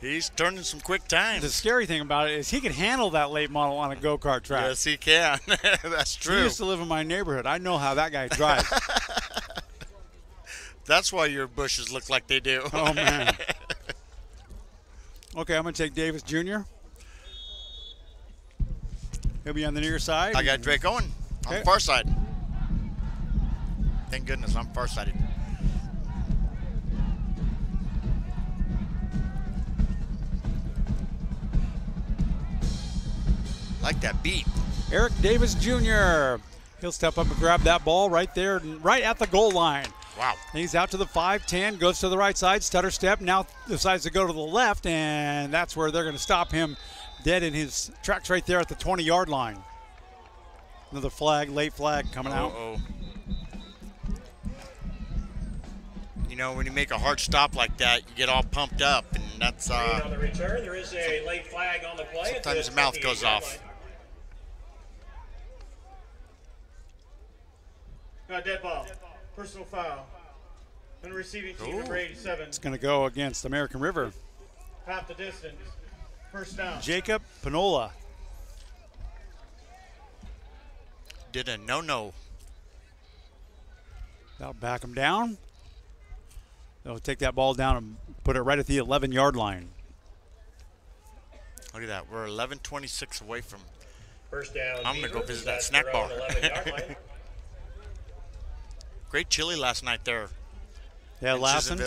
He's turning some quick times. The scary thing about it is he can handle that late model on a go-kart track. Yes, he can. That's true. He used to live in my neighborhood. I know how that guy drives. That's why your bushes look like they do. Oh, man. Okay, I'm going to take Davis Jr. He'll be on the near side. I got Drake Owen on the far side. Thank goodness I'm far-sighted. Like that beat. Eric Davis Jr. He'll step up and grab that ball right there, right at the goal line. Wow. He's out to the 5-10, goes to the right side, stutter step, now decides to go to the left, and that's where they're going to stop him dead in his tracks right there at the 20-yard line. Another flag, late flag coming out. You know, when you make a hard stop like that, you get all pumped up, and That's on the return. There is a late flag on the play. Sometimes the mouth goes off. Got dead ball. Personal foul. And receiving team number 87. It's going to go against American River. Half the distance. First down. Jacob Panola. Did a no-no. They'll back him down. They'll take that ball down and put it right at the 11-yard line. Look at that. We're 11:26 away from. First down. I'm going to go visit that snack bar. Great chili last night there. Yeah, Lassen. They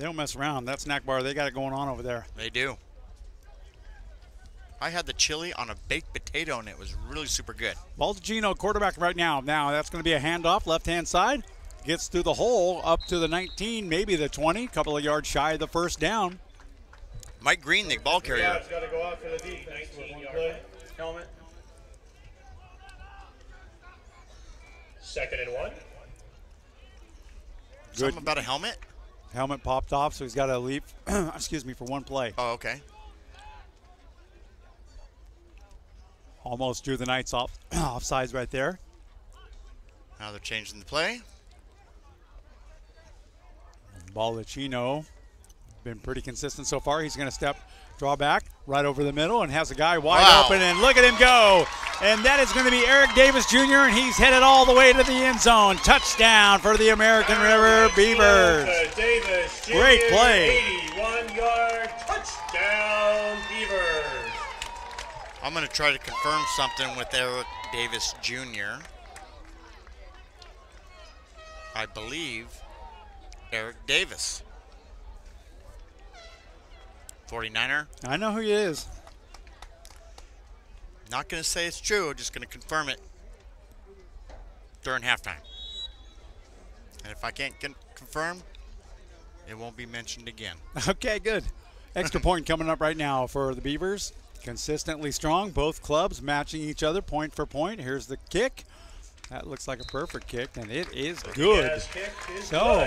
don't mess around. That snack bar, they got it going on over there. They do. I had the chili on a baked potato, and it was really super good. Baldacchino, quarterback right now. Now that's going to be a handoff, left-hand side. Gets through the hole up to the 19, maybe the 20. Couple of yards shy of the first down. Mike Green, the ball carrier. Yeah, it's got to go out for the defense. 19-yard helmet. 2nd and 1. Something about a helmet? Helmet popped off, so he's got to leap, excuse me, for one play. Oh, okay. Almost drew the Knights offsides right there. Now they're changing the play. Baldacchino been pretty consistent so far. He's going to draw back right over the middle and has a guy wide open, and look at him go. And that is going to be Eric Davis Jr., and he's headed all the way to the end zone. Touchdown for the American River Beavers. Davis Jr., great play. 81-yard touchdown Beavers. I'm going to try to confirm something with Eric Davis Jr. I believe Eric Davis. 49er. I know who he is. Not going to say it's true, just going to confirm it during halftime. And if I can't confirm, it won't be mentioned again. Okay, good. Extra point coming up right now for the Beavers. Consistently strong, both clubs matching each other point for point. Here's the kick. That looks like a perfect kick, and it is good. So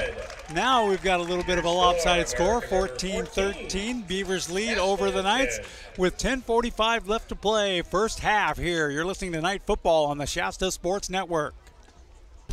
now we've got a little bit of a lopsided score, 14-13. Beavers lead over the Knights with 10:45 left to play. First half here. You're listening to Night Football on the Shasta Sports Network.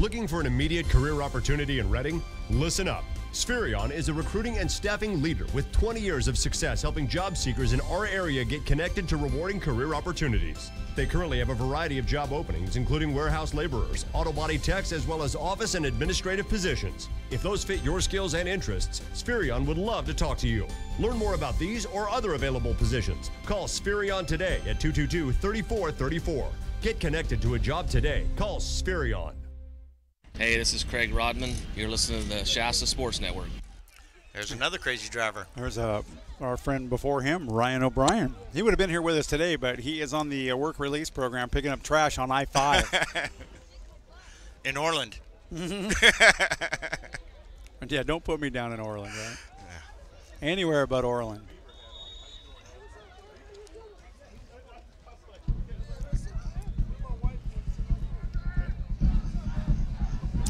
Looking for an immediate career opportunity in Reading? Listen up. Spherion is a recruiting and staffing leader with 20 years of success helping job seekers in our area get connected to rewarding career opportunities. They currently have a variety of job openings, including warehouse laborers, auto body techs, as well as office and administrative positions. If those fit your skills and interests, Spherion would love to talk to you. Learn more about these or other available positions. Call Spherion today at 222-3434. Get connected to a job today. Call Spherion. Hey, this is Craig Rodman. You're listening to the Shasta Sports Network. There's another crazy driver. There's our friend before him, Ryan O'Brien. He would have been here with us today, but he is on the work release program picking up trash on I-5. In Orland. Yeah, don't put me down in Orland, right? Yeah. Anywhere but Orland.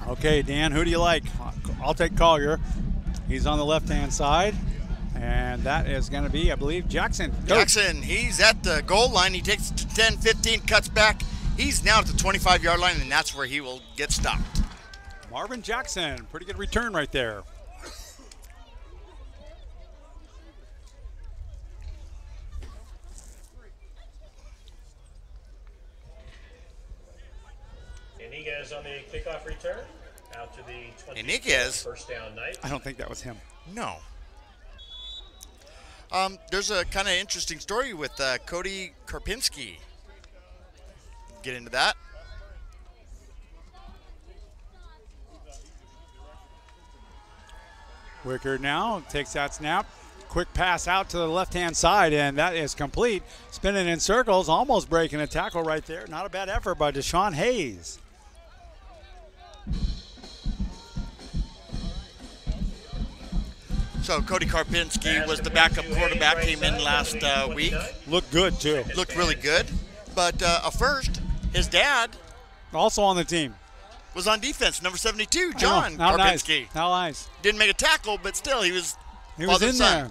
Okay, Dan, who do you like? I'll take Collier. He's on the left-hand side, and that is going to be, I believe, Jackson. Jackson, he's at the goal line. He takes it to 10, 15, cuts back. He's now at the 25-yard line, and that's where he will get stopped. Marvin Jackson, pretty good return right there. Iniguez on the kickoff return. Out to the 20. Iniguez? First down Knight. I don't think that was him. No. There's a kind of interesting story with Cody Karpinski. Get into that. Wicker now takes that snap. Quick pass out to the left-hand side, and that is complete. Spinning in circles, almost breaking a tackle right there. Not a bad effort by Deshaun Hayes. So Cody Karpinski was the backup quarterback, came in last week. Looked good, too. Looked really good. But first, his dad. Also on the team. Was on defense, number 72, John How Karpinski. Nice. How nice. Didn't make a tackle, but still, he was He was in there.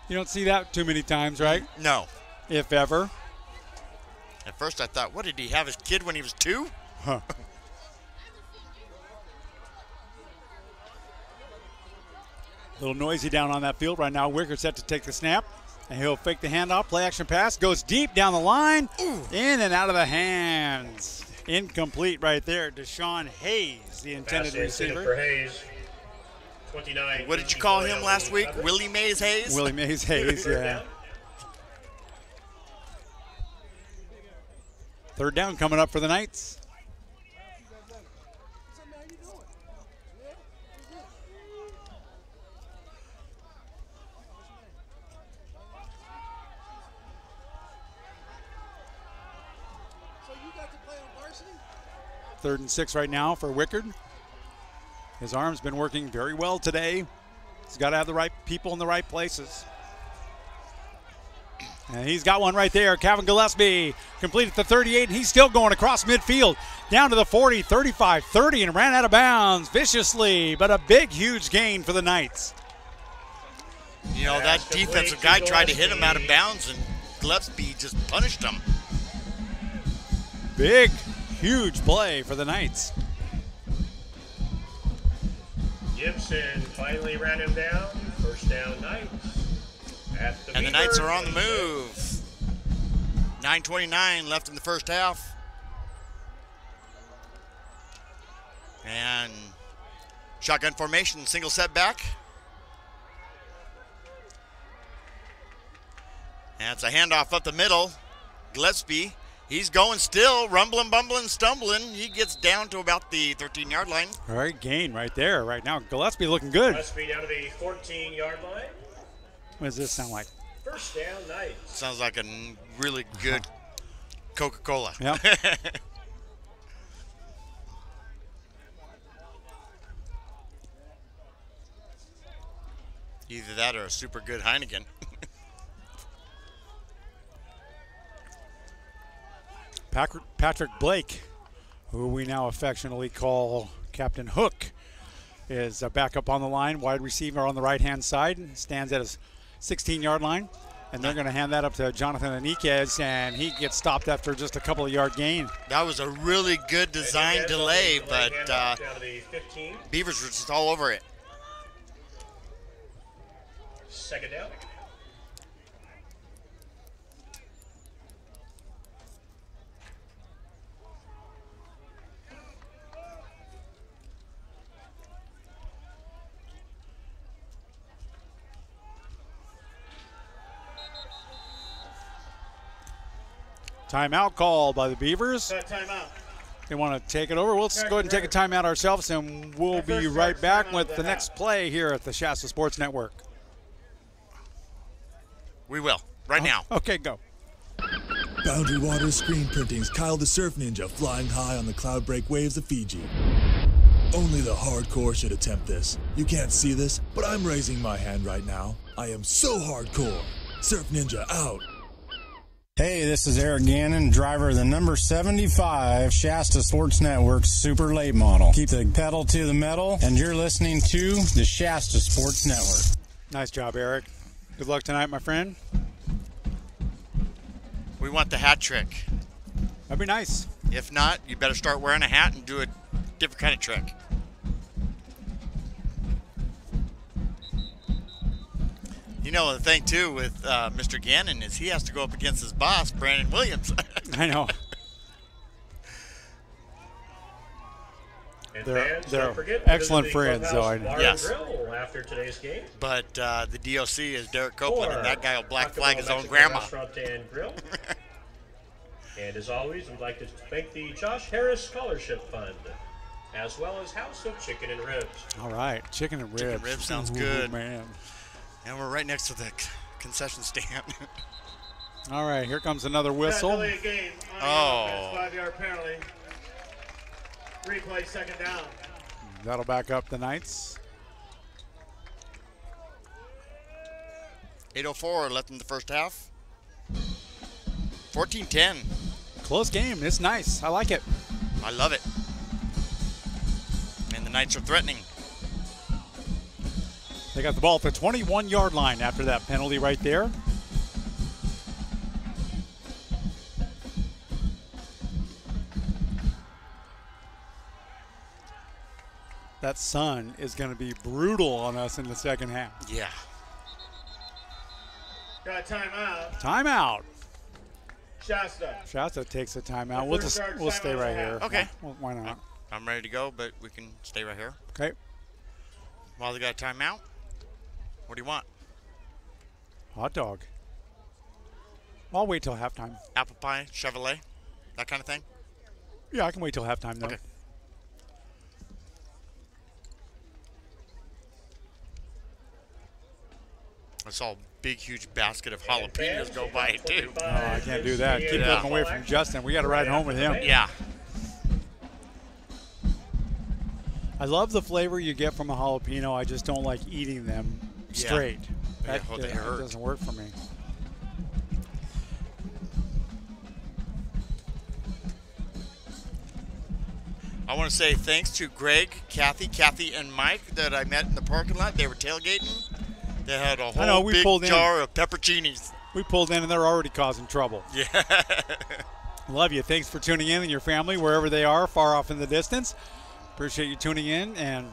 You don't see that too many times, right? No. If ever. At first I thought, what, did he have his kid when he was 2? Huh. A little noisy down on that field right now. Wicker set to take the snap, and he'll fake the handoff. Play action pass goes deep down the line, in and out of the hands. Incomplete right there. Deshaun Hayes, the intended receiver. For Hayes. 29. What did you call him last week? Willie Mays Hayes? Willie Mays Hayes, yeah. Third down coming up for the Knights. Third and 6 right now for Wickard. His arm's been working very well today. He's got to have the right people in the right places. And he's got one right there. Calvin Gillespie completed the 38, and he's still going across midfield. Down to the 40, 35, 30, and ran out of bounds viciously, but a big, huge gain for the Knights. You know, that defensive guy tried to hit him out of bounds, and Gillespie just punished him. Big, huge play for the Knights. Gibson finally ran him down. First down, Knights. And the Knights are on the move. 9:29 left in the first half. And shotgun formation, single setback. And it's a handoff up the middle. Gillespie, he's going still, rumbling, bumbling, stumbling. He gets down to about the 13-yard line. All right, gain right there, right now. Gillespie looking good. Gillespie down to the 14-yard line. What does this sound like? First down, Knights. Sounds like a really good Coca-Cola. Yep. Either that or a super good Heineken. Patrick Blake, who we now affectionately call Captain Hook, is back up on the line. Wide receiver on the right-hand side. Stands at his 16-yard line. And they're going to hand that up to Jonathan Aniquez, and he gets stopped after just a couple of yard gain. That was a really good design delay, but Beavers were just all over it. Second down. Timeout call by the Beavers. Timeout. They want to take it over. We'll go ahead and take a timeout ourselves, and we'll be right back with the next play here at the Shasta Sports Network. We will, right now. Okay, go. Boundary Waters Screen Printing's Kyle the Surf Ninja flying high on the cloud break waves of Fiji. Only the hardcore should attempt this. You can't see this, but I'm raising my hand right now. I am so hardcore. Surf Ninja out. Hey, this is Eric Gannon, driver of the number 75 Shasta Sports Network Super Late Model. Keep the pedal to the metal, and you're listening to the Shasta Sports Network. Nice job, Eric. Good luck tonight, my friend. We want the hat trick. That'd be nice. If not, you better start wearing a hat and do a different kind of trick. You know, the thing, too, with Mr. Gannon is he has to go up against his boss, Brandon Williams. I know. They're excellent friends, though. Yes. After today's game. But the DOC is Derek Copeland, and that guy will black flag his own grandma. And grill. And as always, we'd like to thank the Josh Harris Scholarship Fund, as well as House of Chicken and Ribs. All right, chicken and ribs. Chicken and ribs sounds good. Man. And we're right next to the concession stand. All right, here comes another whistle. Game oh. 5-yard penalty. Replay, second down. That'll back up the Knights. 8:04 left in the first half. 14-10. Close game. It's nice. I like it. I love it. And the Knights are threatening. They got the ball at the 21-yard line after that penalty right there. That sun is going to be brutal on us in the second half. Yeah. Got a timeout. Timeout. Shasta. Shasta takes a timeout. We'll stay right here. Okay. Well, why not? I'm ready to go, but we can stay right here. Okay. While they got a timeout, what do you want? Hot dog. I'll wait till halftime. Apple pie, Chevrolet, that kind of thing? Yeah, I can wait till halftime, though. Okay. I saw a big, huge basket of jalapenos go by, too. Oh, I can't do that. Keep looking away from Justin. We got to ride home with him. Yeah. I love the flavor you get from a jalapeno. I just don't like eating them straight. Yeah. That doesn't work for me. I want to say thanks to Greg, Kathy, and Mike that I met in the parking lot. They were tailgating. They had a whole big jar of pepperoncinis. We pulled in, and they're already causing trouble. Yeah. Love you. Thanks for tuning in and your family, wherever they are, far off in the distance. Appreciate you tuning in and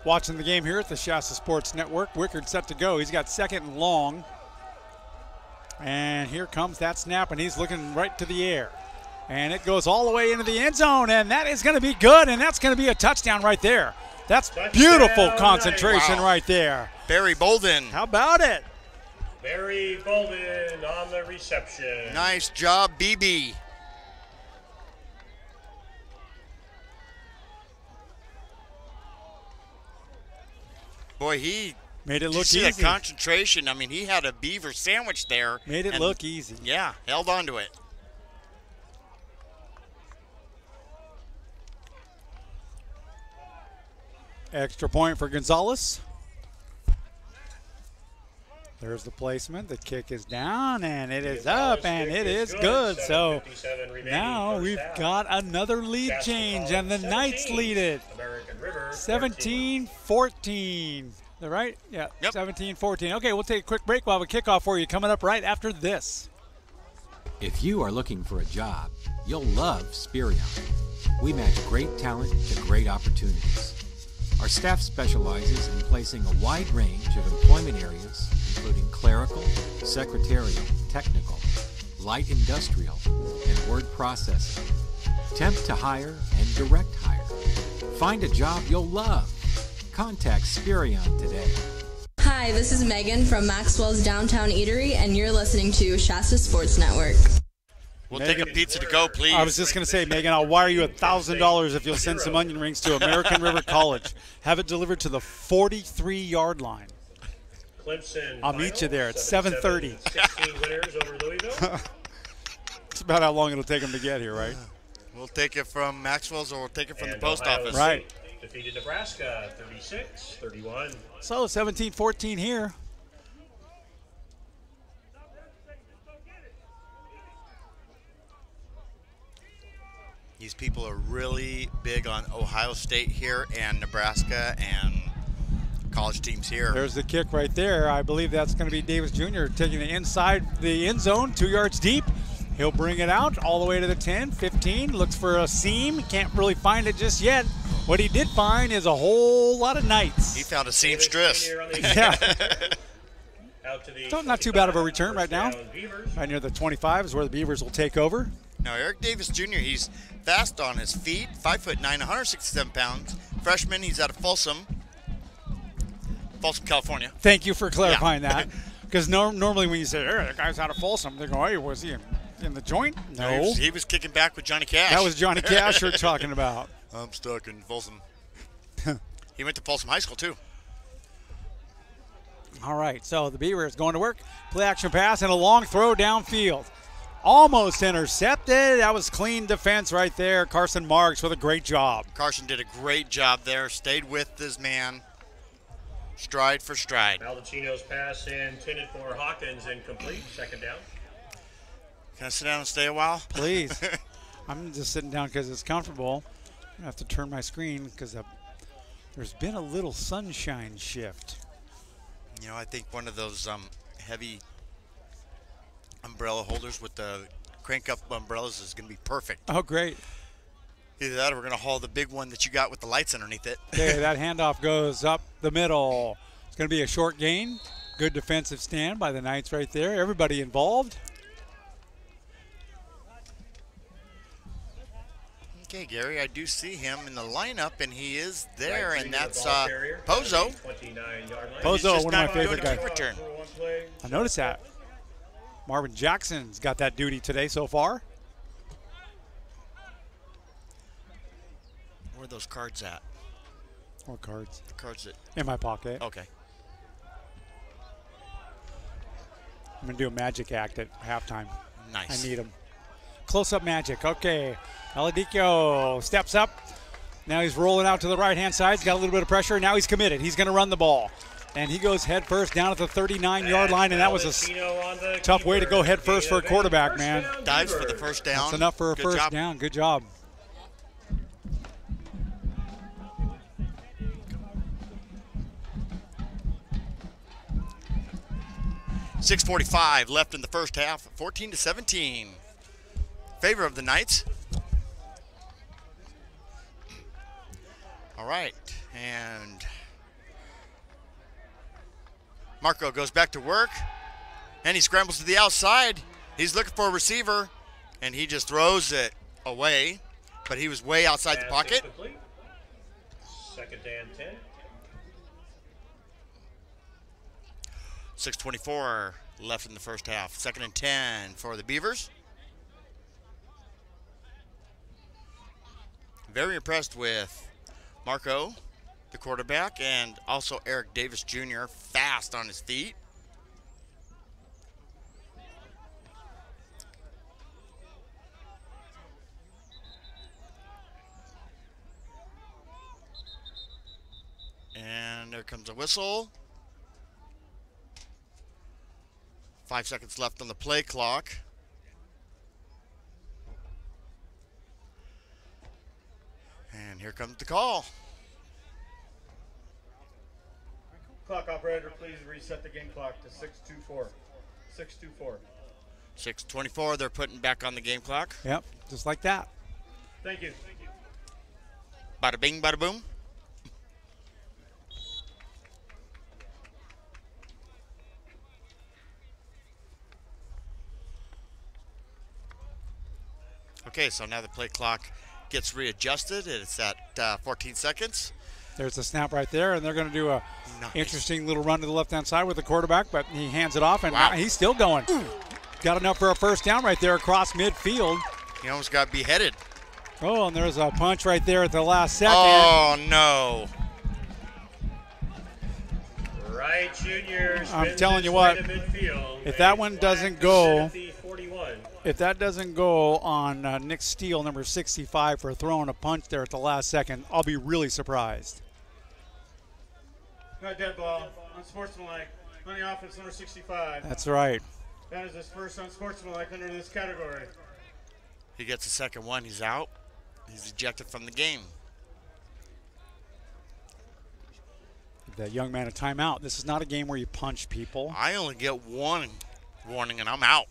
watching the game here at the Shasta Sports Network. Wickard set to go. He's got second and long. And here comes that snap, and he's looking right to the air. And it goes all the way into the end zone, and that is going to be good, and that's going to be a touchdown right there. That's beautiful concentration right there. Barry Bolden. How about it? Barry Bolden on the reception. Nice job, BB. Boy, he made it look easy. That concentration. I mean, he had a beaver sandwich there. Made it look easy. Yeah, held on to it. Extra point for Gonzalez. There's the placement. The kick is down, and it is up, and it is good. So now we've got another lead change, and the Knights lead it 17-14. They're right? Yeah, yep. 17-14. Okay, we'll take a quick break. We'll have a kickoff for you coming up right after this. If you are looking for a job, you'll love Spirion. We match great talent to great opportunities. Our staff specializes in placing a wide range of employment areas, including clerical, secretarial, technical, light industrial, and word processing, temp to hire, and direct hire. Find a job you'll love. Contact Spirion today. Hi, this is Megan from Maxwell's Downtown Eatery, and you're listening to Shasta Sports Network. We'll take a pizza to go, please. I was just going to say, Megan, I'll wire you $1,000 if you'll send some onion rings to American River College. Have it delivered to the 43-yard line. Clemson. I'll meet you there at 7:30. 16 winners over Louisville. It's about how long it'll take them to get here, right? We'll take it from Maxwell's, or we'll take it from And the post Ohio office. State Right. Defeated Nebraska 36-31. So 17-14 here. These people are really big on Ohio State here and Nebraska and college teams here. There's the kick right there. I believe that's going to be Davis Jr. taking it inside the end zone, 2 yards deep. He'll bring it out all the way to the 10, 15. Looks for a seam. Can't really find it just yet. What he did find is a whole lot of Knights. He found a seamstress. Yeah. Out to the So not too bad of a return right now. Right near the 25 is where the Beavers will take over. Now, Eric Davis Jr., he's fast on his feet, 5'9", 167 pounds. Freshman, he's out of Folsom, California. Thank you for clarifying that. Because normally when you say, hey, that guy's out of Folsom, they go, hey, was he in the joint? No. He was kicking back with Johnny Cash. That was Johnny Cash you're talking about. I'm stuck in Folsom. He went to Folsom High School, too. All right, so the Beavers going to work. Play action pass and a long throw downfield. Almost intercepted. That was clean defense right there. Carson Marks with a great job. Carson did a great job there. Stayed with his man. Stride for stride. Maldacino's pass intended for Hawkins, incomplete. Second down. Can I sit down and stay a while? Please. I'm just sitting down because it's comfortable. I have to turn my screen because there's been a little sunshine shift. You know, I think one of those heavy umbrella holders with the crank-up umbrellas is going to be perfect. Oh, great. Either that or we're going to haul the big one that you got with the lights underneath it. Okay, that handoff goes up the middle. It's going to be a short gain. Good defensive stand by the Knights right there. Everybody involved. Okay, Gary, I do see him in the lineup, and he is there, and that's Pozo. Pozo, one of my favorite guys. Return. I noticed that. Marvin Jackson's got that duty today so far. Where are those cards at? What cards? The cards that... In my pocket. Okay. I'm going to do a magic act at halftime. Nice. I need them. Close-up magic. Okay. Aladikio steps up. Now he's rolling out to the right-hand side. He's got a little bit of pressure. Now he's committed. He's going to run the ball. And he goes head first down at the 39-yard line, and that was a tough way to go head first for a quarterback, man. Dives for the first down. That's enough for a first down. Good job. .6:45 left in the first half, 14-17. Favor of the Knights. All right, and Marco goes back to work, and he scrambles to the outside. He's looking for a receiver, and he just throws it away, but he was way outside the pocket. Second and 10. 6:24 left in the first half. 2nd and 10 for the Beavers. Very impressed with Marco, the quarterback, and also Eric Davis Jr., fast on his feet. And there comes a whistle. 5 seconds left on the play clock. And here comes the call. Clock operator, please reset the game clock to 6:24. 6:24. 6:24, they're putting back on the game clock. Yep, just like that. Thank you. Bada bing, bada boom. Okay, so now the play clock gets readjusted. It's at 14 seconds. There's a snap right there, and they're going to do a interesting little run to the left-hand side with the quarterback, but he hands it off, and he's still going. Got enough for a first down right there across midfield. He almost got beheaded. Oh, and there's a punch right there at the last second. Oh, no. Wright Jr. I'm telling you what, if that one doesn't go, if that doesn't go on Nick Steele, number 65, for throwing a punch there at the last second, I'll be really surprised. Not dead ball. Unsportsmanlike. On the offense, number 65. That's right. That is his first unsportsmanlike under this category. He gets the second one. He's out. He's ejected from the game. Give that young man a timeout. This is not a game where you punch people. I only get one warning, and I'm out.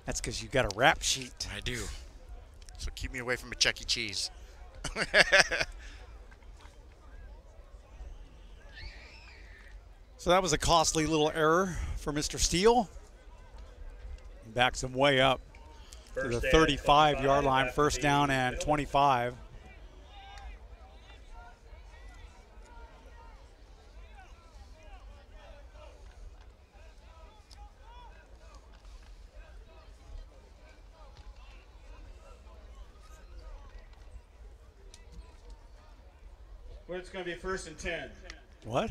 That's because you got a rap sheet. I do. So keep me away from a Chuck E. Cheese. So that was a costly little error for Mr. Steele. Backs him way up to the 35-yard line, first down and 25. Well, it's going to be 1st and 10. What?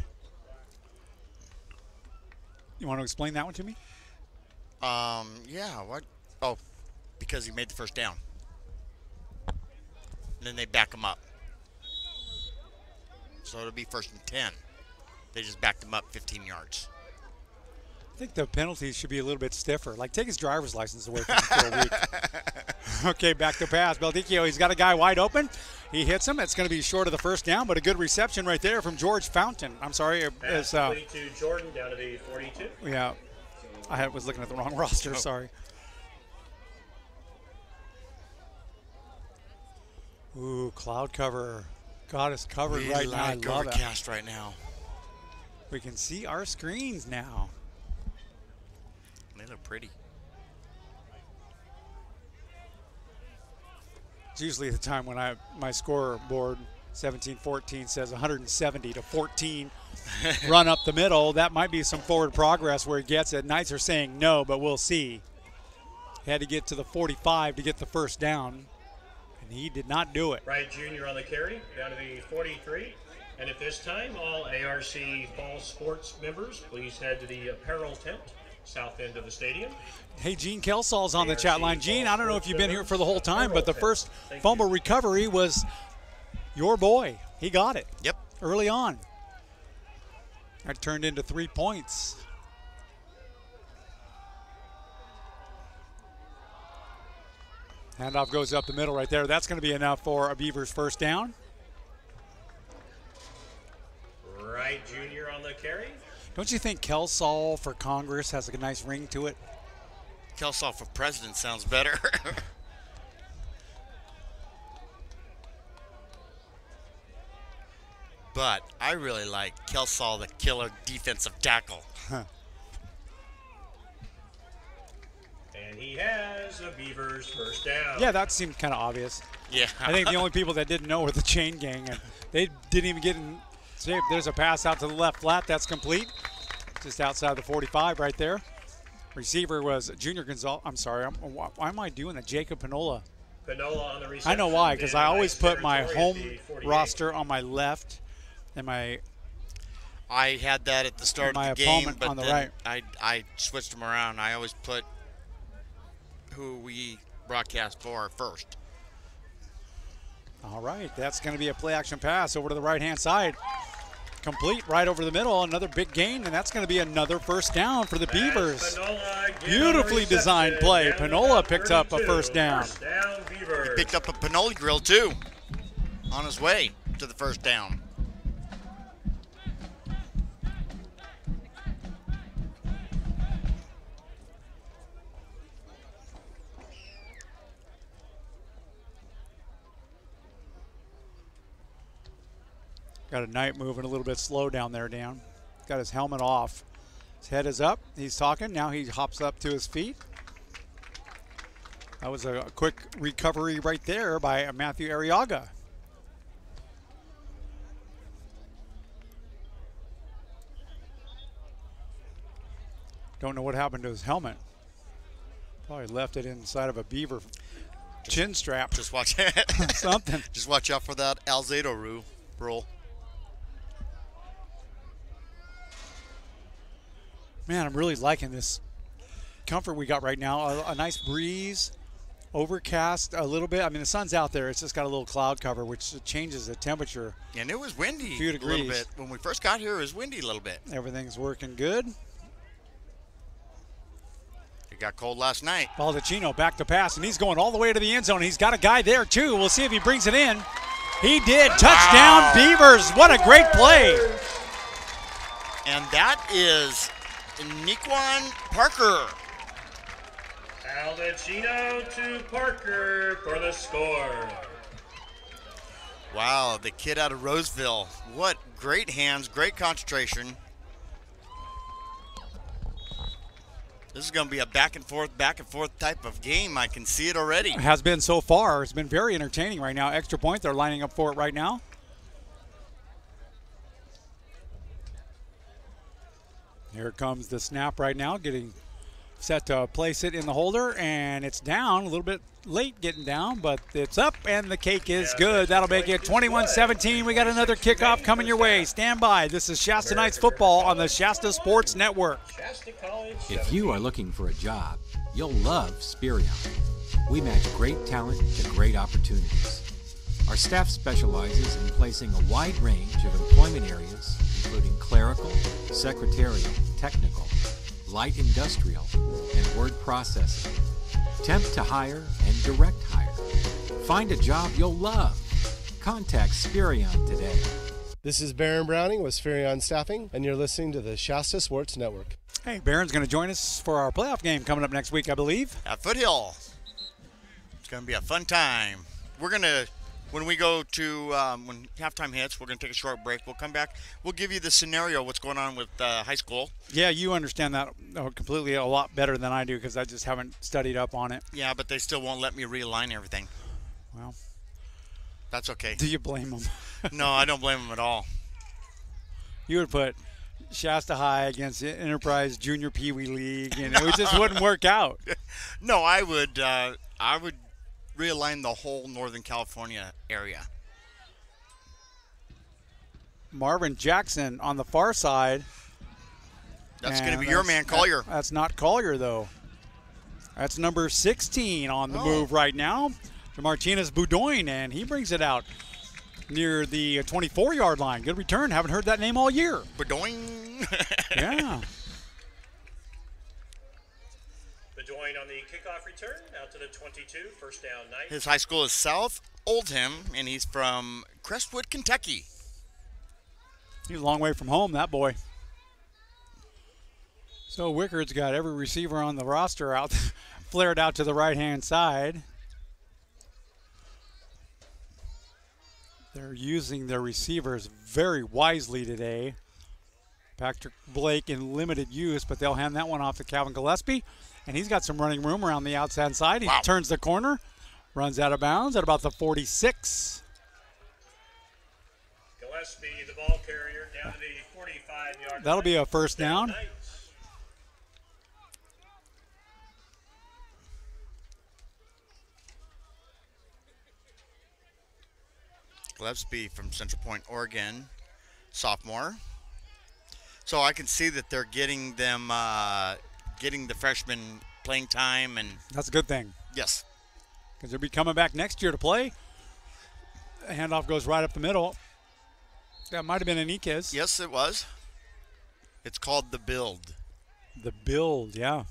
You want to explain that one to me? Yeah, what? Oh, because he made the first down. And then they back him up. So it'll be 1st and 10. They just backed him up 15 yards. I think the penalties should be a little bit stiffer. Like, take his driver's license away from him for a week. Okay, back to pass. Baldicchio, he's got a guy wide open. He hits him. It's going to be short of the first down, but a good reception right there from George Fountain. I'm sorry. Pass complete to Jordan down to the 42. Yeah, I was looking at the wrong roster. Sorry. Ooh, cloud cover. Got us covered right now. I love it. Overcast right now. We can see our screens now. They look pretty. It's usually the time when my scoreboard 17-14 says 170 to 14 run up the middle. That might be some forward progress where he gets it. Knights are saying no, but we'll see. He had to get to the 45 to get the first down, and he did not do it. Wright Jr. on the carry, down to the 43. And at this time, all ARC Fall Sports members, please head to the apparel tent, south end of the stadium. Hey, Gene Kelsall's on the chat line. Gene, I don't know if you've been here for the whole time, but the first fumble recovery was your boy. He got it. Yep. Early on. That turned into 3 points. Handoff goes up the middle right there. That's going to be enough for a Beavers first down. Wright Jr. on the carry. Don't you think Kelsall for Congress has a nice ring to it? Kelsall for president sounds better. But I really like Kelsall, the killer defensive tackle. And he has a Beavers first down. Yeah, that seemed kind of obvious. Yeah. I think the only people that didn't know were the chain gang, and they didn't even get in shape. There's a pass out to the left flat. That's complete. Just outside the 45 right there. Receiver was Junior Gonzalez. I'm sorry. Why am I doing that? Jacob Pinola. Pinola on the reception. I know why, because I always put my home roster on my left and my I had that at the start of the game, but on the then right. I switched them around. I always put who we broadcast for first. All right, that's going to be a play action pass over to the right-hand side. Complete right over the middle, another big gain, and that's going to be another first down for the Beavers. Beautifully designed play. Pinola picked up a first down. He picked up a Pinoli grill too on his way to the first down. Got a Knight moving a little bit slow down there, Dan. Got his helmet off. His head is up. He's talking. Now he hops up to his feet. That was a quick recovery right there by Matthew Arriaga. Don't know what happened to his helmet. Probably left it inside of a Beaver chin strap. Just watch something. Just watch out for that Alzado roll. Man, I'm really liking this comfort we got right now. A nice breeze, overcast a little bit. I mean, the sun's out there. It's just got a little cloud cover, which changes the temperature. And it was windy a few degrees. Little bit. When we first got here, it was windy a little bit. Everything's working good. It got cold last night. Baldacchino back to pass, and he's going all the way to the end zone. He's got a guy there, too. We'll see if he brings it in. He did. Touchdown, Beavers. What a great play. And that is Niquan Parker. Baldacchino to Parker for the score. Wow, the kid out of Roseville. What great hands, great concentration. This is going to be a back and forth type of game. I can see it already. It has been so far. It's been very entertaining right now. Extra point, they're lining up for it right now. Here comes the snap right now, getting set to place it in the holder, and it's down, a little bit late getting down, but it's up, and the cake is good. That'll make it 21-17. We got another kickoff coming your way. Stand by. This is Shasta Knights football on the Shasta Sports Network. If you are looking for a job, you'll love Spirion. We match great talent to great opportunities. Our staff specializes in placing a wide range of employment areas, including clerical, secretarial, technical, light industrial, and word processing, temp to hire, and direct hire. Find a job you'll love. Contact Spirion today. This is Baron Browning with Spirion Staffing, and you're listening to the Shasta Sports Network. Hey, Baron's going to join us for our playoff game coming up next week, I believe. At Foothill. It's going to be a fun time. We're going to, when we go to, when halftime hits, we're going to take a short break. We'll come back. We'll give you the scenario, what's going on with high school. Yeah, you understand that completely a lot better than I do because I just haven't studied up on it. Yeah, but they still won't let me realign everything. Well, that's okay. Do you blame them? No, I don't blame them at all. You would put Shasta High against Enterprise Junior Pee Wee League, and it just wouldn't work out. No, I would realign the whole Northern California area. Marvin Jackson on the far side. That's going to be your man, Collier. That's not Collier, though. That's number 16 on the move right now. Martinez Boudoin, and he brings it out near the 24-yard line. Good return. Haven't heard that name all year. Boudoin. Yeah. Boudoin on the kickoff return out to the 22, first down 9. His high school is South Oldham, and he's from Crestwood, Kentucky. He's a long way from home, that boy. So Wickard's got every receiver on the roster out, flared out to the right-hand side. They're using their receivers very wisely today. Patrick Blake in limited use, but they'll hand that one off to Calvin Gillespie. And he's got some running room around the outside side. He turns the corner, runs out of bounds at about the 46. Gillespie, the ball carrier, down to the 45-yard line. That'll be a first down. Gillespie from Central Point, Oregon, sophomore. So I can see that they're getting them, getting the freshmen playing time, and that's a good thing. Yes, because they'll be coming back next year to play. The handoff goes right up the middle. That might have been Enriquez. Yes, it was. It's called the build. The build, yeah.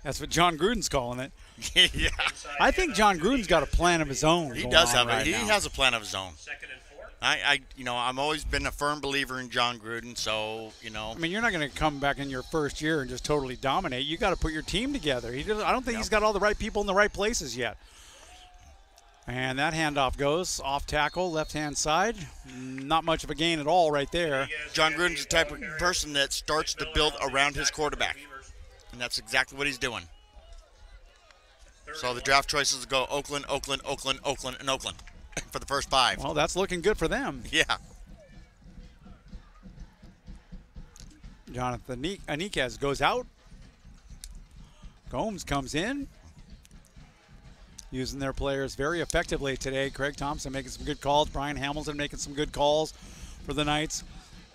That's what John Gruden's calling it. Yeah. I think John Gruden's got a plan of his own. He does have right He now. has a plan of his own. I'm always been a firm believer in John Gruden, so, I mean, you're not going to come back in your first year and just totally dominate. You got to put your team together. I don't think he's got all the right people in the right places yet. And that handoff goes off tackle, left-hand side. Not much of a gain at all right there. John Gruden's the type of person that starts to build around his quarterback. And that's exactly what he's doing. So the draft choices go Oakland, Oakland, Oakland, Oakland, and Oakland for the first 5. Well, that's looking good for them. Yeah. Jonathan Enriquez goes out. Gomes comes in. Using their players very effectively today. Craig Thompson making some good calls. Brian Hamilton making some good calls for the Knights.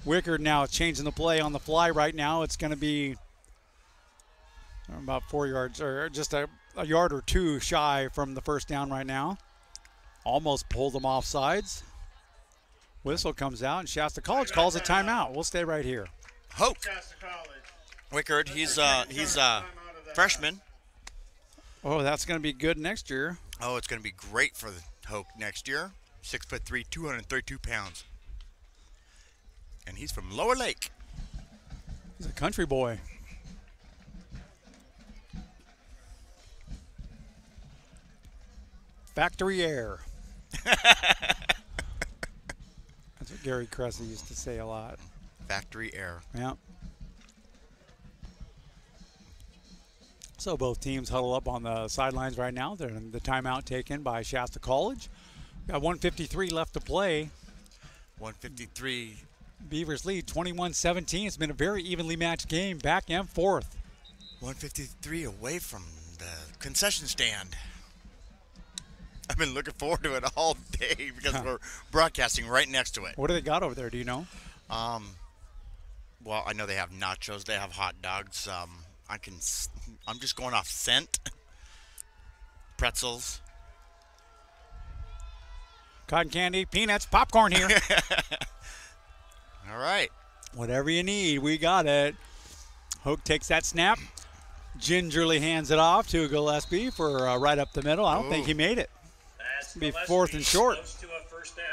Wickard now changing the play on the fly right now. It's going to be about 4 yards, or just a yard or two shy from the first down right now. Almost pulled them off sides. Whistle comes out, and Shasta College calls a timeout. We'll stay right here. Hoke. Wickard, he's a freshman. Oh, that's going to be good next year. Oh, it's going to be great for the Hoke next year. 6'3", 232 pounds. And he's from Lower Lake. He's a country boy. Factory air. That's what Gary Cressy used to say a lot. Factory air. Yeah. So both teams huddle up on the sidelines right now. They're in the timeout taken by Shasta College. Got 1:53 left to play. 1:53. Beavers lead 21-17. It's been a very evenly matched game, back and forth. 1:53 away from the concession stand. I've been looking forward to it all day because we're broadcasting right next to it. What do they got over there? Do you know? Well, I know they have nachos. They have hot dogs. I'm just going off scent. Pretzels. Cotton candy, peanuts, popcorn here. All right. Whatever you need, we got it. Hoke takes that snap. Gingerly hands it off to Gillespie for right up the middle. I don't think he made it. Be 4th and short. Close to a first down.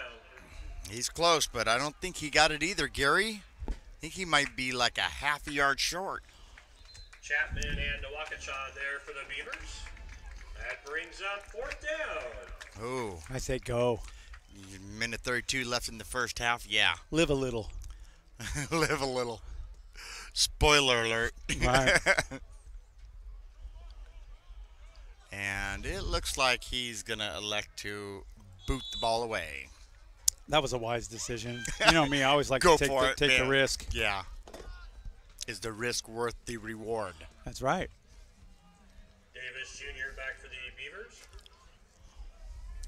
He's close, but I don't think he got it either, Gary. I think he might be like a half a yard short. Chapman and Nwakicha there for the Beavers. That brings up 4th down. Oh. I say go. Minute 32 left in the first half. Yeah. Live a little. Live a little. Spoiler alert. Right. And it looks like he's going to elect to boot the ball away. That was a wise decision. You know me, I always like Go to for it, take the man. risk. Yeah. Is the risk worth the reward? That's right. Davis Jr. back for the Beavers.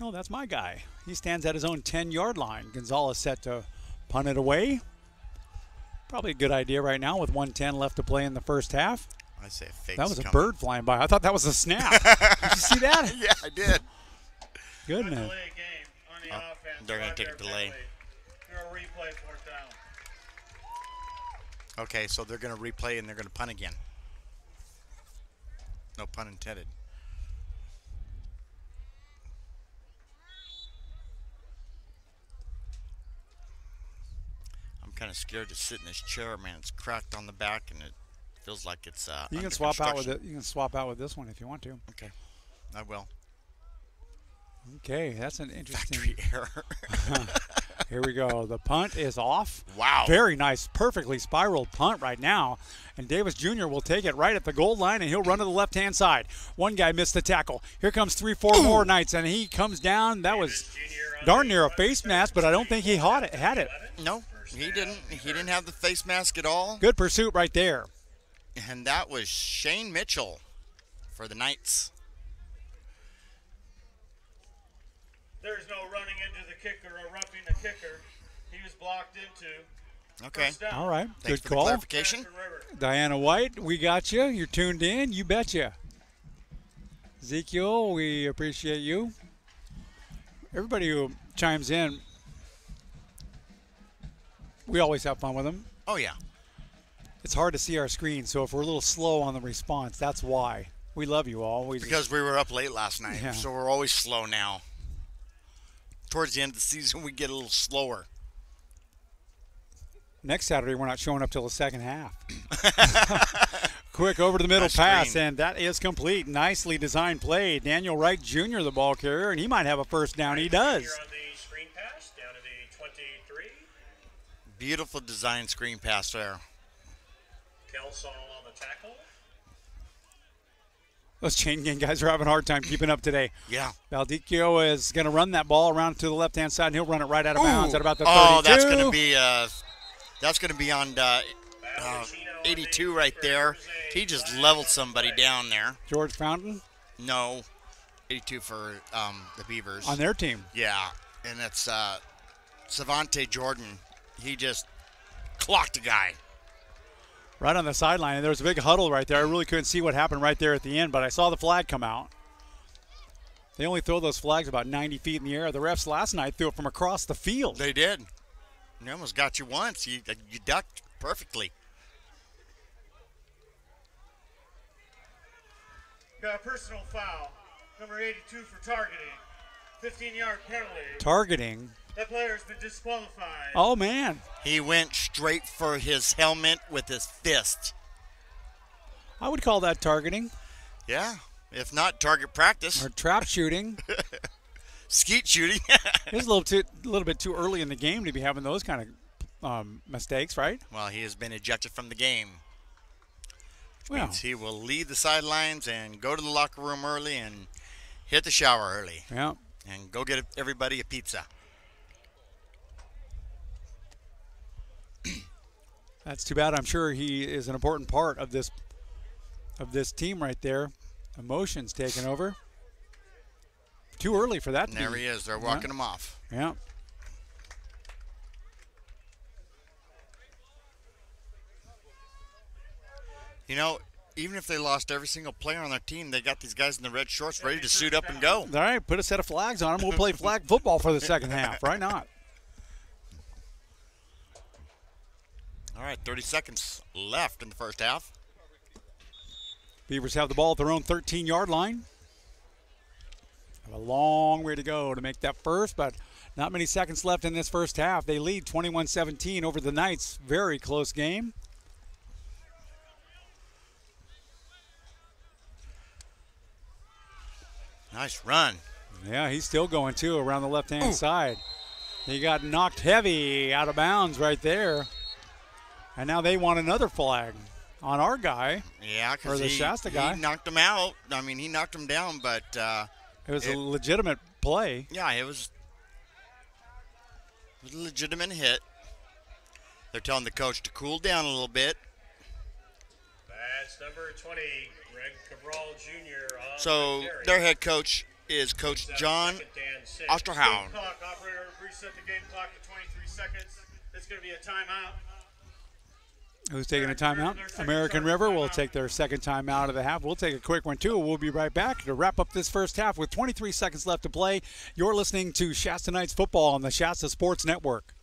Oh, that's my guy. He stands at his own 10-yard line. Gonzalez set to punt it away. Probably a good idea right now with 1:10 left to play in the first half. I say fake. That was a bird flying by. I thought that was a snap. Did you see that? Yeah, I did. Goodness. They're going to take a delay. Replay 4th down. Okay, so they're going to replay and they're going to punt again. No pun intended. I'm kind of scared to sit in this chair, man. It's cracked on the back and it feels like it's You can swap out with it. You can swap out with this one if you want to. Okay, I will. Okay, that's an interesting factory error. Here we go. The punt is off. Wow. Very nice, perfectly spiraled punt right now. And Davis Jr. will take it right at the goal line, and he'll run to the left-hand side. One guy missed the tackle. Here comes 3-4 more Knights, and he comes down. That was darn near a face mask, but I don't think he had it. No, he didn't. He didn't have the face mask at all. Good pursuit right there. And that was Shane Mitchell for the Knights. There's no running into the kicker or roughing the kicker. He was blocked into. Okay. All right. Thanks Good for call. the clarification. Diana White, we got you. You're tuned in. You betcha. Ezekiel, we appreciate you. Everybody who chimes in, we always have fun with them. Oh, yeah. It's hard to see our screen, so if we're a little slow on the response, that's why. We love you all. Because we were up late last night, Yeah. so we're always slow now. Towards the end of the season, we get a little slower. Next Saturday, we're not showing up till the second half. Quick over to the middle Nice pass, screen. and that is complete. Nicely designed play. Daniel Wright Jr., the ball carrier, and he might have a first down. He does. Here on the screen pass, down to the 23. Beautiful design screen pass there. Kelsall on the tackle. Those chain gang guys are having a hard time keeping up today. Yeah. Valdicchio is going to run that ball around to the left-hand side, and he'll run it right out of bounds at about the 32. Oh, that's going to be on 82 right there. He just leveled somebody down there. George Fountain? No, 82 for the Beavers. On their team. Yeah, and it's Savante Jordan. He just clocked a guy. Right on the sideline, and there was a big huddle right there. I really couldn't see what happened right there at the end, but I saw the flag come out. They only throw those flags about 90 feet in the air. The refs last night threw it from across the field. They did. They almost got you once. You ducked perfectly. Got a personal foul. Number 82 for targeting. 15-yard penalty. Targeting. That player's been disqualified. Oh, man. He went straight for his helmet with his fist. I would call that targeting. Yeah, if not target practice. Or trap shooting. Skeet shooting. It's a little bit too early in the game to be having those kind of mistakes, right? Well, he has been ejected from the game. Which Well. means he will leave the sidelines and go to the locker room early and hit the shower early. Yeah. And go get everybody a pizza. That's too bad. I'm sure he is an important part of this team right there. Emotions taking over. Too early for that. And there he is. They're walking him off. Yeah. You know, even if they lost every single player on their team, they got these guys in the red shorts ready to suit up and go. All right, put a set of flags on them. We'll play flag football for the second half. Why not? All right, 30 seconds left in the first half. Beavers have the ball at their own 13-yard line. A long way to go to make that first, but not many seconds left in this first half. They lead 21-17 over the Knights. Very close game. Nice run. Yeah, he's still going, too, around the left-hand side. He got knocked heavy out of bounds right there. And now they want another flag on our guy. Yeah, because the Shasta guy. He knocked him out. I mean, he knocked him down, but it was a legitimate play. Yeah, it was a legitimate hit. They're telling the coach to cool down a little bit. That's number 20, Greg Cabral Jr. So their head coach is Coach John Osterhound. Operator, reset the game clock to 23 seconds. It's going to be a timeout. Who's taking a timeout? American River will take their second timeout of the half. We'll take a quick one, too. We'll be right back to wrap up this first half with 23 seconds left to play. You're listening to Shasta Knights football on the Shasta Sports Network.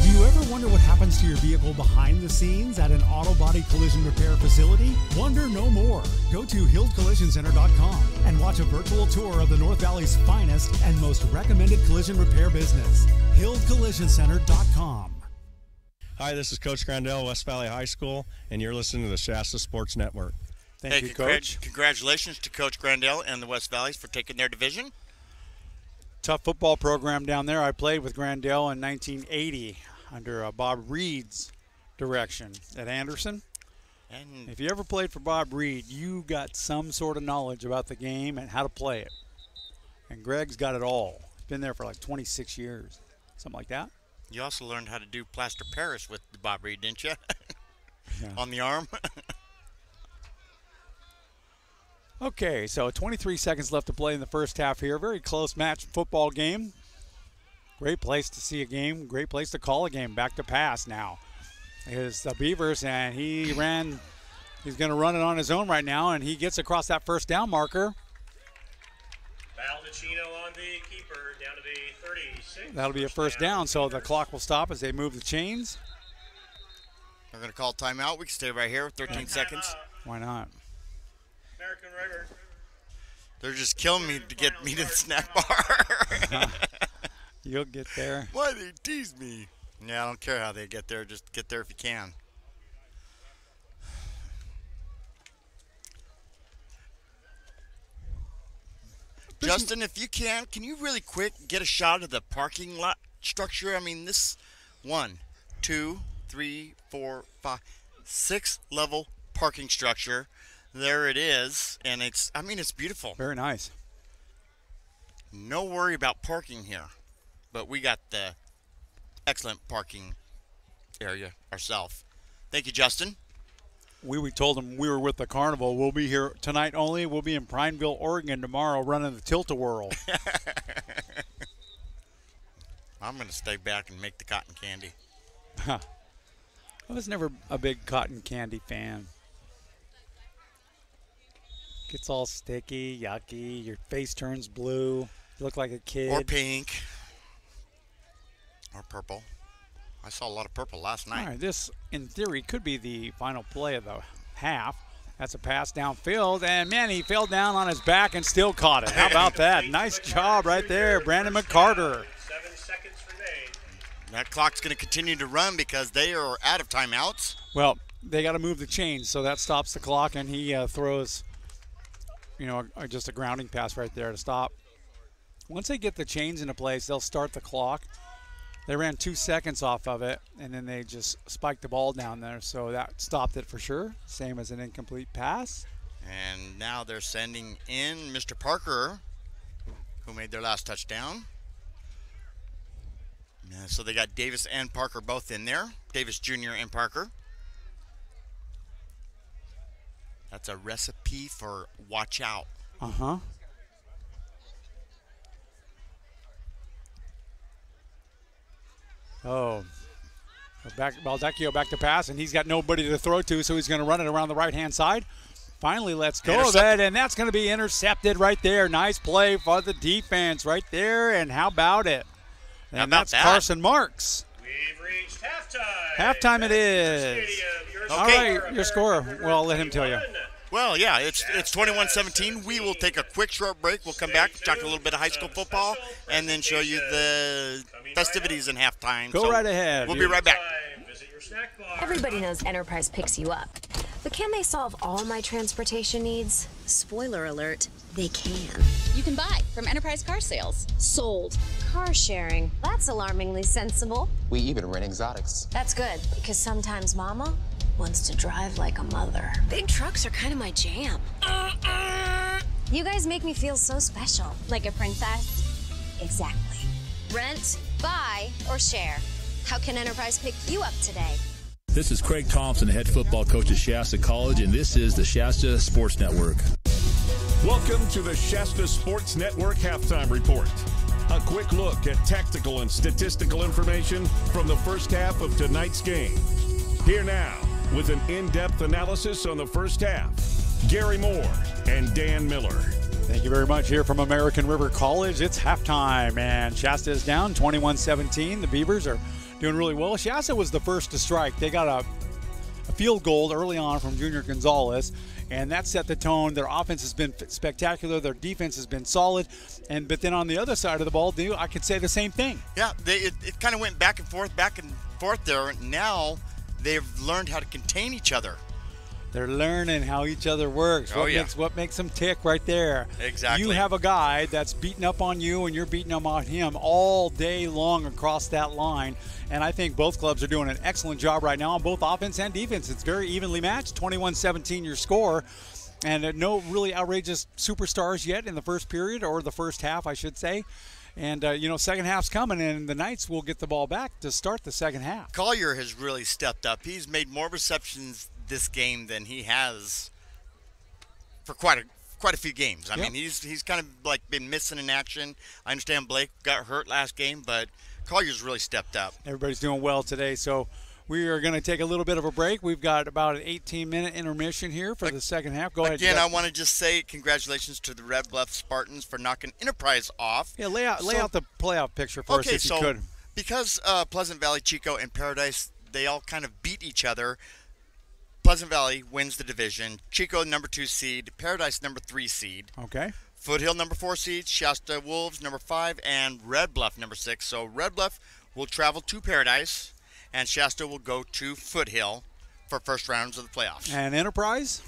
Do you ever wonder what happens to your vehicle behind the scenes at an auto body collision repair facility? Wonder no more. Go to HilldCollisionCenter.com and watch a virtual tour of the North Valley's finest and most recommended collision repair business. HilldCollisionCenter.com. Hi, this is Coach Grandel, West Valley High School, and you're listening to the Shasta Sports Network. Thank you, Coach. Congratulations to Coach Grandel and the West Valleys for taking their division. Tough football program down there. I played with Grandel in 1980 under Bob Reed's direction at Anderson. And if you ever played for Bob Reed, you got some sort of knowledge about the game and how to play it. And Greg's got it all. He's been there for like 26 years, something like that. You also learned how to do plaster Paris with Bob Reed, didn't you? Yeah. On the arm. Okay, so 23 seconds left to play in the first half here. Very close match football game. Great place to see a game. Great place to call a game. Back to pass now. Here's the Beavers, and he's going to run it on his own right now, and he gets across that first down marker. Baldacchino on the keeper, down to the 36. That'll be a first down, so the clock will stop as they move the chains. They're going to call timeout. We can stay right here with 13 seconds. Why not? American River. They're just killing me to get me to the snack bar. You'll get there. Why they tease me? Yeah, I don't care how they get there. Just get there if you can. Justin, if you can you really quick get a shot of the parking lot structure? I mean, this 1, 2, 3, 4, 5, 6 level parking structure. There it is, and it's beautiful. Very nice. No worry about parking here, but we got the excellent parking area ourselves. Thank you, Justin. We told them we were with the carnival. We'll be here tonight only. We'll be in Prineville, Oregon tomorrow running the Tilt-A-Whirl. I'm going to stay back and make the cotton candy. I was never a big cotton candy fan. Gets all sticky, yucky. Your face turns blue. You look like a kid. Or pink. Or purple. I saw a lot of purple last night. All right, this, in theory, could be the final play of the half. That's a pass downfield, and, man, he fell down on his back and still caught it. How about that? Nice job right there, Brandon McCarter. 7 seconds remain. That clock's going to continue to run because they are out of timeouts. Well, they got to move the chains, so that stops the clock, and he throws, just a grounding pass right there to stop. Once they get the chains into place, they'll start the clock. They ran 2 seconds off of it, and then they just spiked the ball down there, so that stopped it for sure, same as an incomplete pass. And now they're sending in Mr. Parker, who made their last touchdown. So they got Davis and Parker both in there, Davis Jr. and Parker. That's a recipe for watch out. Uh-huh. Oh, Baldacchio back to pass, and he's got nobody to throw to, so he's going to run it around the right-hand side. Finally lets go of it, and that's going to be intercepted right there. Nice play for the defense right there, and how about it? And that's Carson Marks. We've reached halftime. Halftime it is. Stadium, All right, your score. Well, I'll let him tell you. Well, yeah, it's 21-17. We will take a quick short break. We'll come back, talk a little bit of high school football, and then show you the festivities in halftime. Go right ahead. We'll be right back. Everybody knows Enterprise picks you up. But can they solve all my transportation needs? Spoiler alert, they can. You can buy from Enterprise Car Sales. Sold. Car sharing. That's alarmingly sensible. We even rent exotics. That's good, because sometimes Mama wants to drive like a mother. Big trucks are kind of my jam. You guys make me feel so special. Like a princess? Exactly. Rent, buy, or share. How can Enterprise pick you up today? This is Craig Thompson, head football coach at Shasta College, and this is the Shasta Sports Network. Welcome to the Shasta Sports Network Halftime Report. A quick look at tactical and statistical information from the first half of tonight's game. Here now, with an in-depth analysis on the first half, Gary Moore and Dan Miller. Thank you very much. Here from American River College, it's halftime, and Shasta is down 21-17. The Beavers are doing really well. Shasta was the first to strike. They got a field goal early on from Junior Gonzalez, and that set the tone. Their offense has been spectacular. Their defense has been solid. But then on the other side of the ball, I could say the same thing. Yeah, it kind of went back and forth there. Now they've learned how to contain each other. They're learning how each other works. What makes them tick right there. Exactly. You have a guy that's beating up on you, and you're beating up on him all day long across that line. And I think both clubs are doing an excellent job right now on both offense and defense. It's very evenly matched, 21-17 your score. And no really outrageous superstars yet in the first period, or the first half, I should say. And, second half's coming, and the Knights will get the ball back to start the second half. Collier has really stepped up. He's made more receptions this game than he has for quite a few games. I mean, he's kind of like been missing in action. I understand Blake got hurt last game, but Collier's really stepped up. Everybody's doing well today, so we are going to take a little bit of a break. We've got about an 18-minute intermission here for the second half. Go ahead. Again, I want to just say congratulations to the Red Bluff Spartans for knocking Enterprise off. Yeah, lay out the playoff picture for us if you could. Because Pleasant Valley, Chico, and Paradise, they all kind of beat each other. Pleasant Valley wins the division. Chico, number 2 seed. Paradise, number 3 seed. Okay. Foothill, number 4 seed. Shasta Wolves, number 5. And Red Bluff, number 6. So Red Bluff will travel to Paradise, and Shasta will go to Foothill for first rounds of the playoffs. And Enterprise?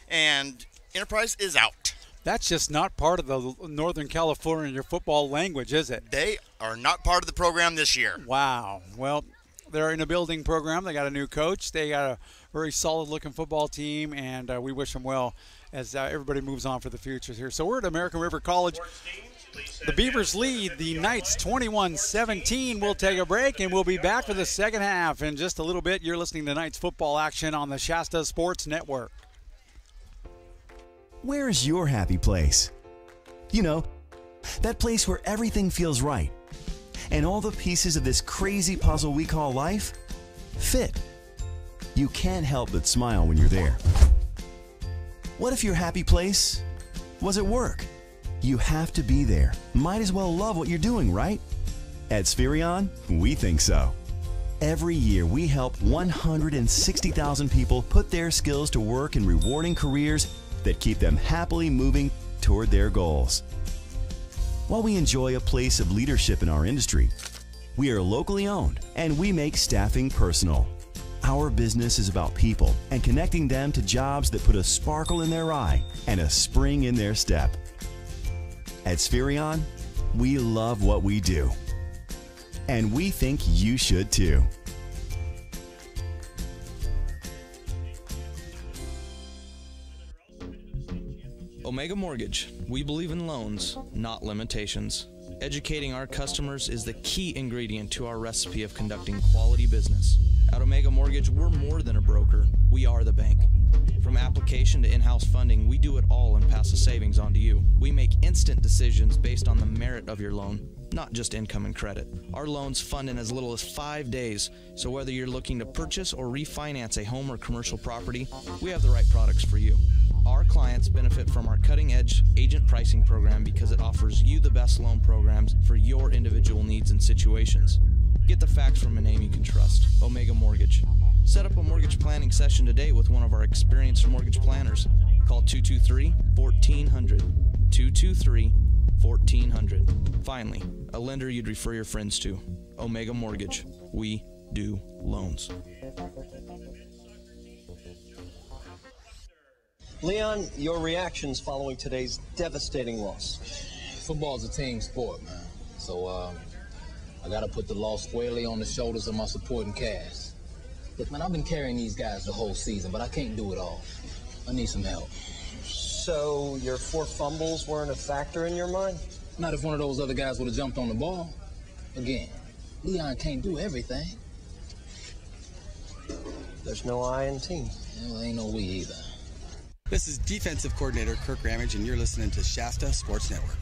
And Enterprise is out. That's just not part of the Northern California football language, is it? They are not part of the program this year. Wow. Well, they're in a building program. They got a new coach. They got a very solid-looking football team, and we wish them well as everybody moves on for the future here. So we're at American River College. The Beavers lead the Knights 21-17. We'll take a break, and we'll be back for the second half in just a little bit. You're listening to Knights football action on the Shasta Sports Network. Where's your happy place? You know, that place where everything feels right, and all the pieces of this crazy puzzle we call life fit. You can't help but smile when you're there. What if your happy place was at work? You have to be there. Might as well love what you're doing, right? At Spherion, we think so. Every year, we help 160,000 people put their skills to work in rewarding careers that keep them happily moving toward their goals. While we enjoy a place of leadership in our industry, we are locally owned, and we make staffing personal. Our business is about people and connecting them to jobs that put a sparkle in their eye and a spring in their step. At Spherion, we love what we do. And we think you should too. Omega Mortgage. We believe in loans, not limitations. Educating our customers is the key ingredient to our recipe of conducting quality business. At Omega Mortgage, we're more than a broker. We are the bank. From application to in-house funding, we do it all and pass the savings on to you. We make instant decisions based on the merit of your loan, not just income and credit. Our loans fund in as little as 5 days, so whether you're looking to purchase or refinance a home or commercial property, we have the right products for you. Our clients benefit from our cutting-edge agent pricing program because it offers you the best loan programs for your individual needs and situations. Get the facts from a name you can trust, Omega Mortgage. Set up a mortgage planning session today with one of our experienced mortgage planners. Call 223-1400. 223-1400. Finally, a lender you'd refer your friends to. Omega Mortgage. We do loans. Leon, your reactions following today's devastating loss? Football's a team sport, man. So I got to put the loss squarely on the shoulders of my supporting cast. Look, man, I've been carrying these guys the whole season, but I can't do it all. I need some help. So your 4 fumbles weren't a factor in your mind? Not if one of those other guys would have jumped on the ball. Again, Leon can't do everything. There's no I in team. Well, ain't no we either. This is Defensive Coordinator Kirk Ramage, and you're listening to Shasta Sports Network.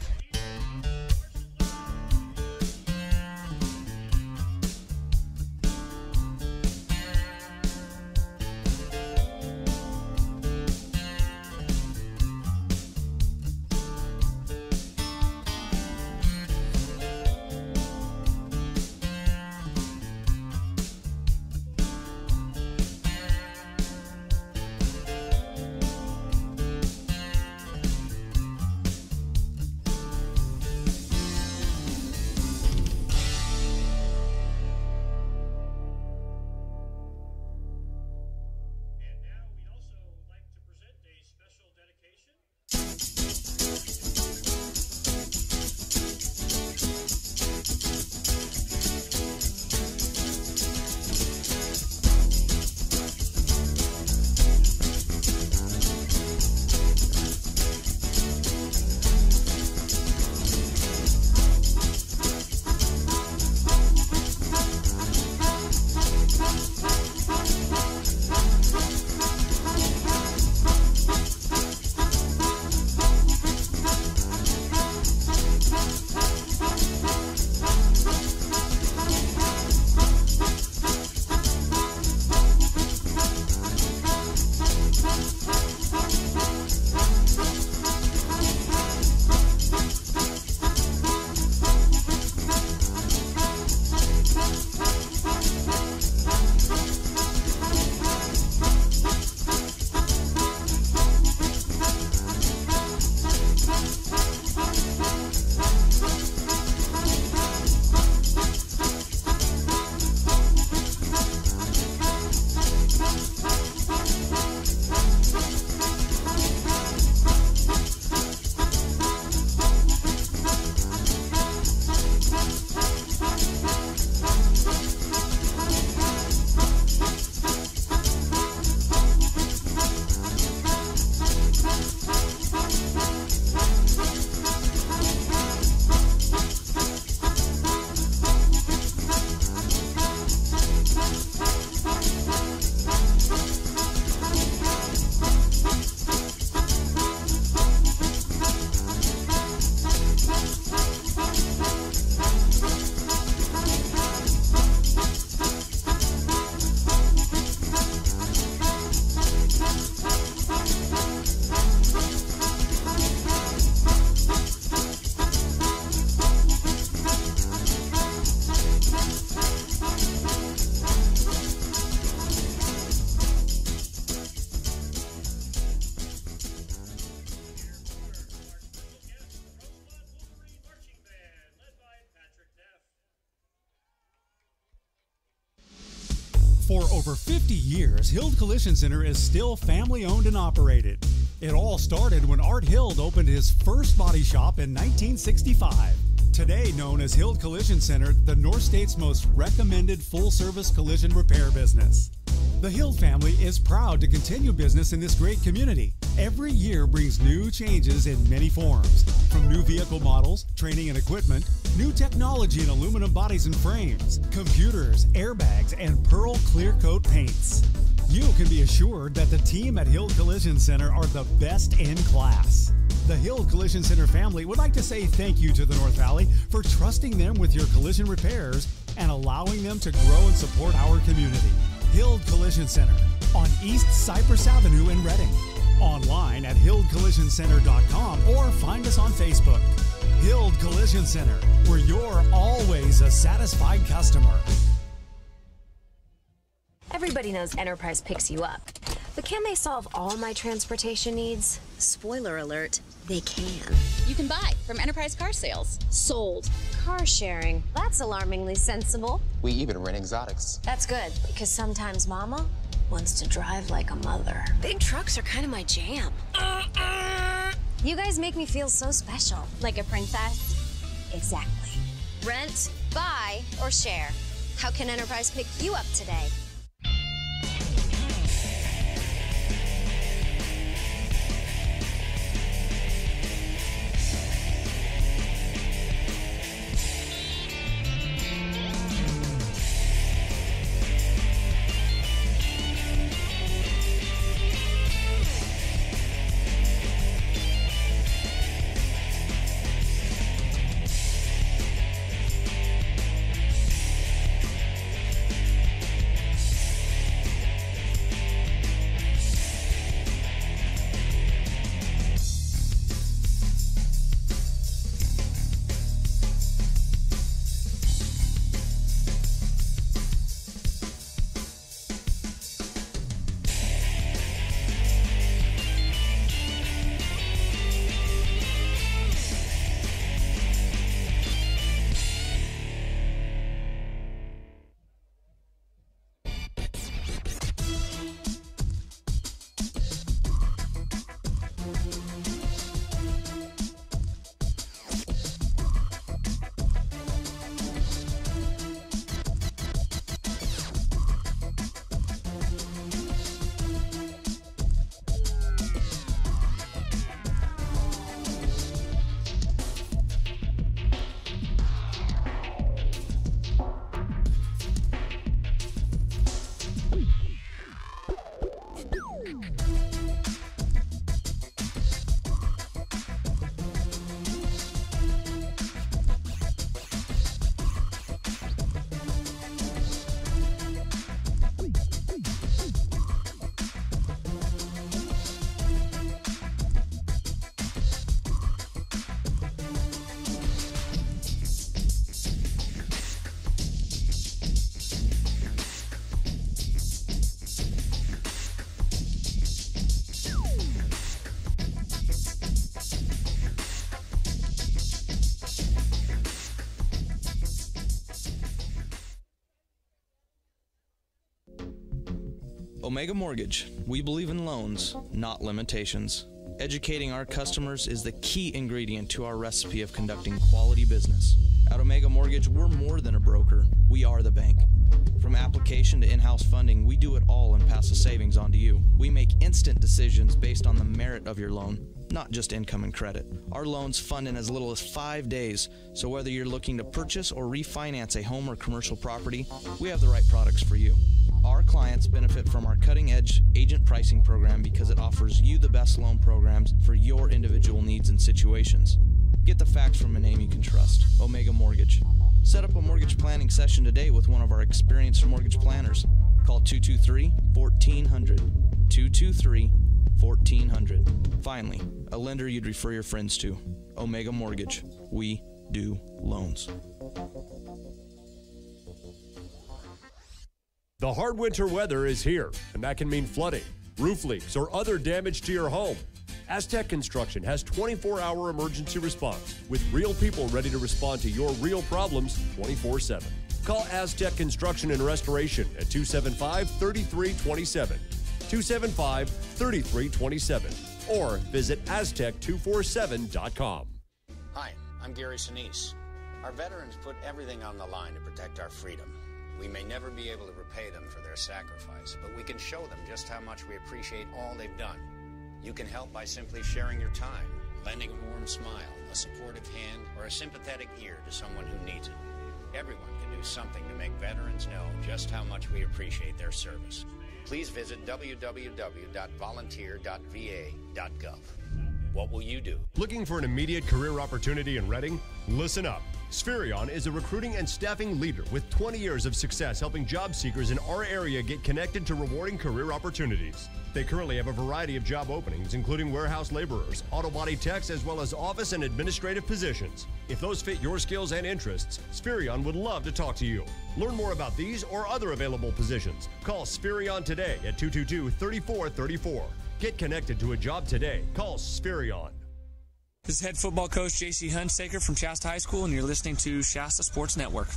For over 50 years, Hild Collision Center is still family-owned and operated. It all started when Art Hild opened his first body shop in 1965. Today known as Hild Collision Center, the North State's most recommended full-service collision repair business. The Hild family is proud to continue business in this great community. Every year brings new changes in many forms, from new vehicle models, training and equipment, new technology in aluminum bodies and frames, computers, airbags, and Pearl Clear Coat paints. You can be assured that the team at Hild Collision Center are the best in class. The Hild Collision Center family would like to say thank you to the North Valley for trusting them with your collision repairs and allowing them to grow and support our community. Hild Collision Center on East Cypress Avenue in Reading. Online at hildcollisioncenter.com or find us on Facebook. Hild Collision Center, where you're always a satisfied customer. Everybody knows Enterprise picks you up. But can they solve all my transportation needs? Spoiler alert, they can. You can buy from Enterprise Car Sales. Sold. Car sharing. That's alarmingly sensible. We even rent exotics. That's good, because sometimes Mama wants to drive like a mother. Big trucks are kind of my jam. You guys make me feel so special. Like a princess? Exactly. Rent, buy, or share. How can Enterprise pick you up today? Omega Mortgage. We believe in loans, not limitations. Educating our customers is the key ingredient to our recipe of conducting quality business. At Omega Mortgage, we're more than a broker. We are the bank. From application to in-house funding, we do it all and pass the savings on to you. We make instant decisions based on the merit of your loan, not just income and credit. Our loans fund in as little as 5 days, so whether you're looking to purchase or refinance a home or commercial property, we have the right products for you. Our clients benefit from our cutting-edge agent pricing program because it offers you the best loan programs for your individual needs and situations. Get the facts from a name you can trust, Omega Mortgage. Set up a mortgage planning session today with one of our experienced mortgage planners. Call 223-1400, 223-1400. Finally, a lender you'd refer your friends to, Omega Mortgage. We do loans. The hard winter weather is here, and that can mean flooding, roof leaks, or other damage to your home. Aztec Construction has 24-hour emergency response with real people ready to respond to your real problems 24/7. Call Aztec Construction and Restoration at 275-3327, 275-3327, or visit Aztec247.com. Hi, I'm Gary Sinise. Our veterans put everything on the line to protect our freedom. We may never be able to repay them for their sacrifice, but we can show them just how much we appreciate all they've done. You can help by simply sharing your time, lending a warm smile, a supportive hand, or a sympathetic ear to someone who needs it. Everyone can do something to make veterans know just how much we appreciate their service. Please visit www.volunteer.va.gov. What will you do? Looking for an immediate career opportunity in Reading? Listen up. Spherion is a recruiting and staffing leader with 20 years of success helping job seekers in our area get connected to rewarding career opportunities. They currently have a variety of job openings, including warehouse laborers, auto body techs, as well as office and administrative positions. If those fit your skills and interests, Spherion would love to talk to you. Learn more about these or other available positions. Call Spherion today at 222-3434. Get connected to a job today. Call Spherion. This is head football coach J.C. Hunsaker from Shasta High School, and you're listening to Shasta Sports Network.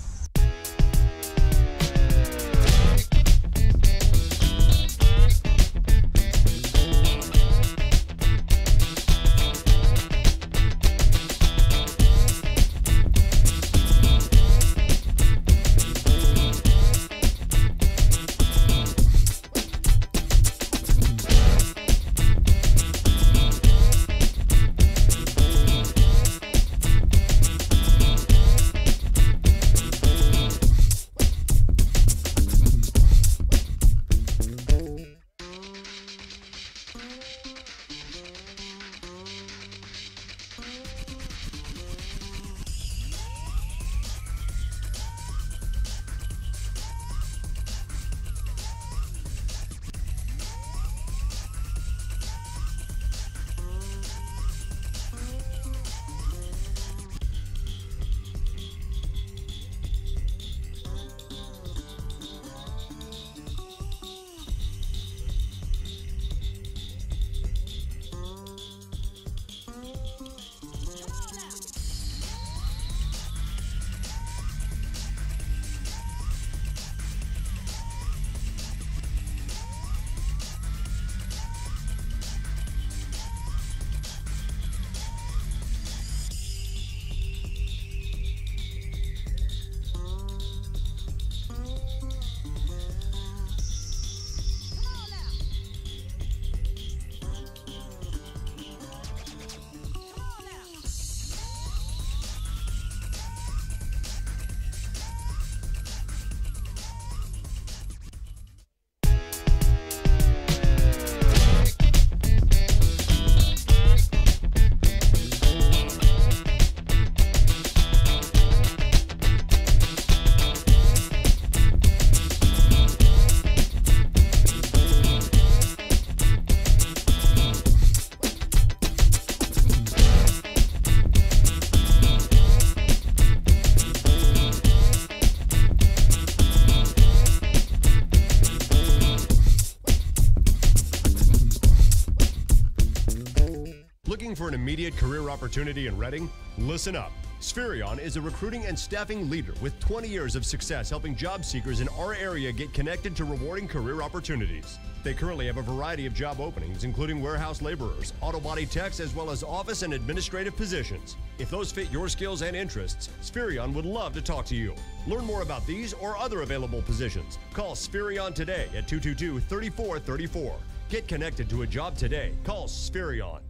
Looking for an immediate career opportunity in Reading? Listen up. Spherion is a recruiting and staffing leader with 20 years of success helping job seekers in our area get connected to rewarding career opportunities. They currently have a variety of job openings, including warehouse laborers, auto body techs, as well as office and administrative positions. If those fit your skills and interests, Spherion would love to talk to you. Learn more about these or other available positions. Call Spherion today at 222-3434. Get connected to a job today. Call Spherion.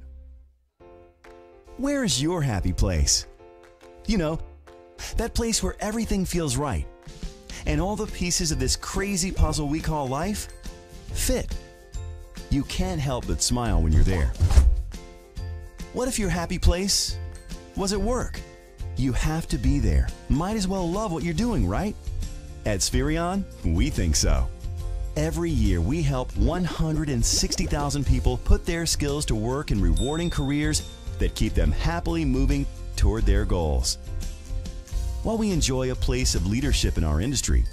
Where's your happy place? You know, that place where everything feels right and all the pieces of this crazy puzzle we call life fit. You can't help but smile when you're there. What if your happy place was at work? You have to be there. Might as well love what you're doing, right? At Spherion, we think so. Every year, we help 160,000 people put their skills to work in rewarding careers that keep them happily moving toward their goals. While we enjoy a place of leadership in our industry,